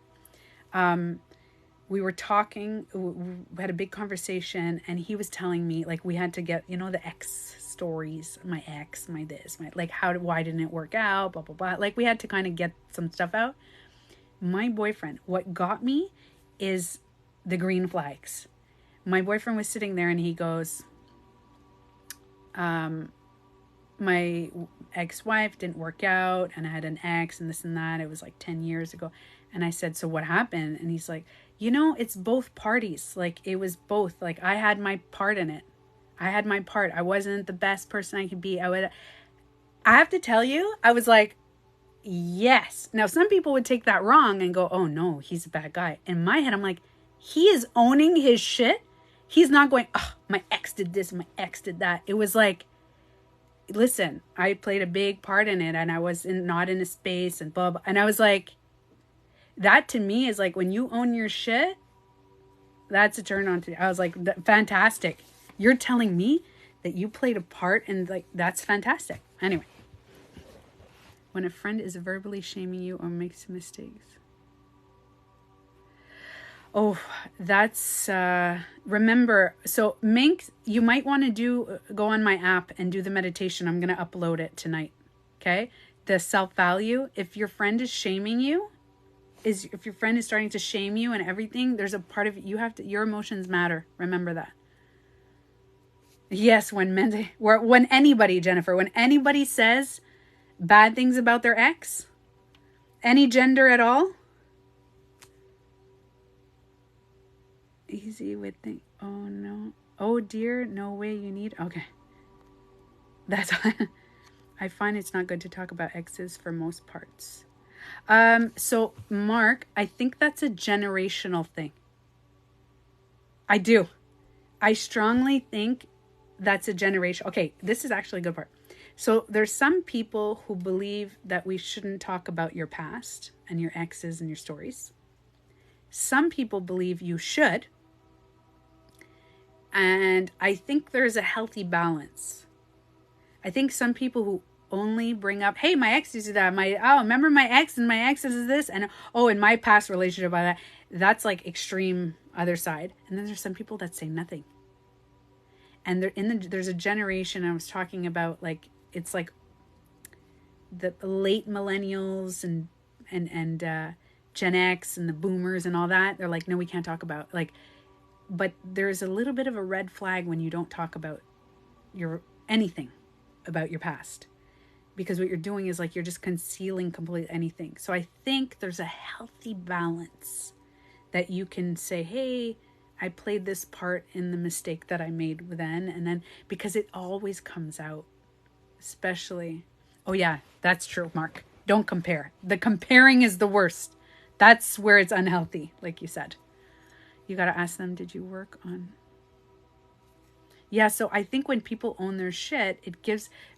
we were talking, we had a big conversation, and he was telling me, like, we had to get, the ex stories, my ex, my this, my, like, why didn't it work out, blah, blah, blah. Like, we had to kind of get some stuff out. My boyfriend, what got me is the green flags. My boyfriend was sitting there and he goes, my ex-wife didn't work out and I had an ex and this and that. It was like 10 years ago. And I said, so what happened? And he's like, it's both parties. Like, it was both. Like, I had my part in it. I had my part. I wasn't the best person I could be. I have to tell you, I was like, yes. Now, some people would take that wrong and go, oh no, he's a bad guy. In my head, I'm like, he is owning his shit. He's not going, oh, my ex did this, my ex did that. It was like, listen, I played a big part in it and I was not in a space and blah, blah. And I was like, that to me is like, when you own your shit, that's a turn on to. I was like, fantastic. You're telling me that you played a part and like, that's fantastic. Anyway, when a friend is verbally shaming you or makes mistakes. Oh, that's, remember, so Minx, you might want to go on my app and do the meditation. I'm going to upload it tonight. Okay. The self-value. If your friend is shaming you, if your friend is starting to shame you and everything, there's a part of it, your emotions matter. Remember that. Yes. When anybody, Jennifer, when anybody says bad things about their ex, any gender at all, easy with the, oh no, oh dear, no way, you need, okay. That's, I find it's not good to talk about exes for most parts. So Mark, I think that's a generational thing. I do. I strongly think that's a generation. Okay, this is actually a good part. So there's some people who believe that we shouldn't talk about your past and your exes and your stories. Some people believe you should. And I think there's a healthy balance. I think some people who only bring up, hey, my ex used to that. Remember my ex and my ex is this. And in my past relationship, that's like extreme other side. And then there's some people that say nothing. And there's a generation I was talking about, like, it's like the late millennials and Gen X and the boomers and all that. They're like, no, we can't talk about, like, but there's a little bit of a red flag when you don't talk about anything about your past, because what you're doing is like, you're just concealing completely anything. So I think there's a healthy balance that you can say, hey, I played this part in the mistake that I made then, and then, because it always comes out, especially, oh yeah, that's true, Mark. Don't compare. The comparing is the worst. That's where it's unhealthy, like you said. You got to ask them, did you work on? Yeah, so I think when people own their shit,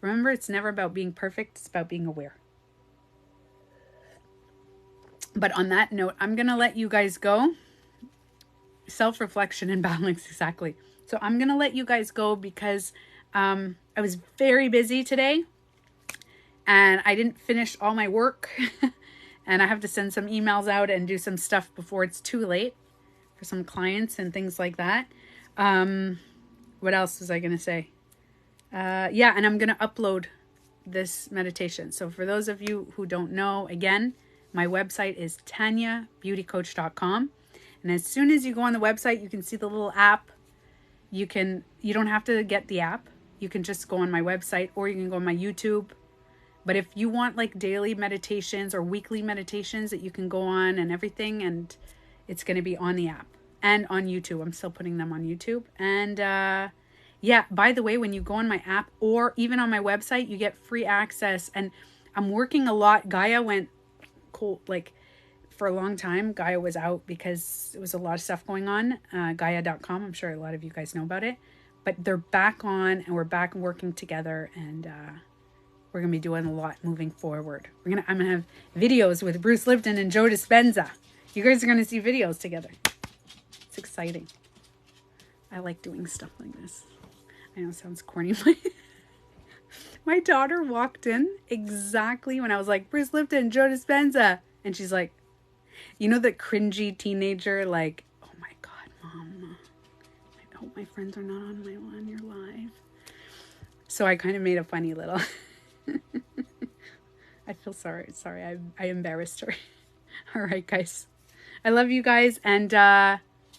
remember, it's never about being perfect. It's about being aware. But on that note, I'm going to let you guys go. Self-reflection and balance, exactly. So I'm going to let you guys go because I was very busy today and I didn't finish all my work and I have to send some emails out and do some stuff before it's too late for some clients and things like that. What else was I going to say? Yeah, and I'm going to upload this meditation. So for those of you who don't know, again, my website is TanyaBeautyCoach.com. And as soon as you go on the website, you can see the little app. You don't have to get the app. You can just go on my website or you can go on my YouTube. But if you want like daily meditations or weekly meditations that you can go on and everything, and it's going to be on the app and on YouTube. I'm still putting them on YouTube. And yeah, by the way, when you go on my app or even on my website, you get free access. And I'm working a lot. Gaia went cold, like for a long time. Gaia was out because there was a lot of stuff going on. Gaia.com. I'm sure a lot of you guys know about it. But they're back on and we're back working together. And we're going to be doing a lot moving forward. I'm going to have videos with Bruce Lipton and Joe Dispenza. You guys are going to see videos together. It's exciting. I like doing stuff like this. I know it sounds corny. My daughter walked in exactly when I was like, Bruce Lipton, Joe Dispenza. And she's like, you know, that cringy teenager, like, oh my God, Mom, I hope my friends are not on your live. So I kind of made a funny little... I feel sorry. I embarrassed her. All right, guys. I love you guys. And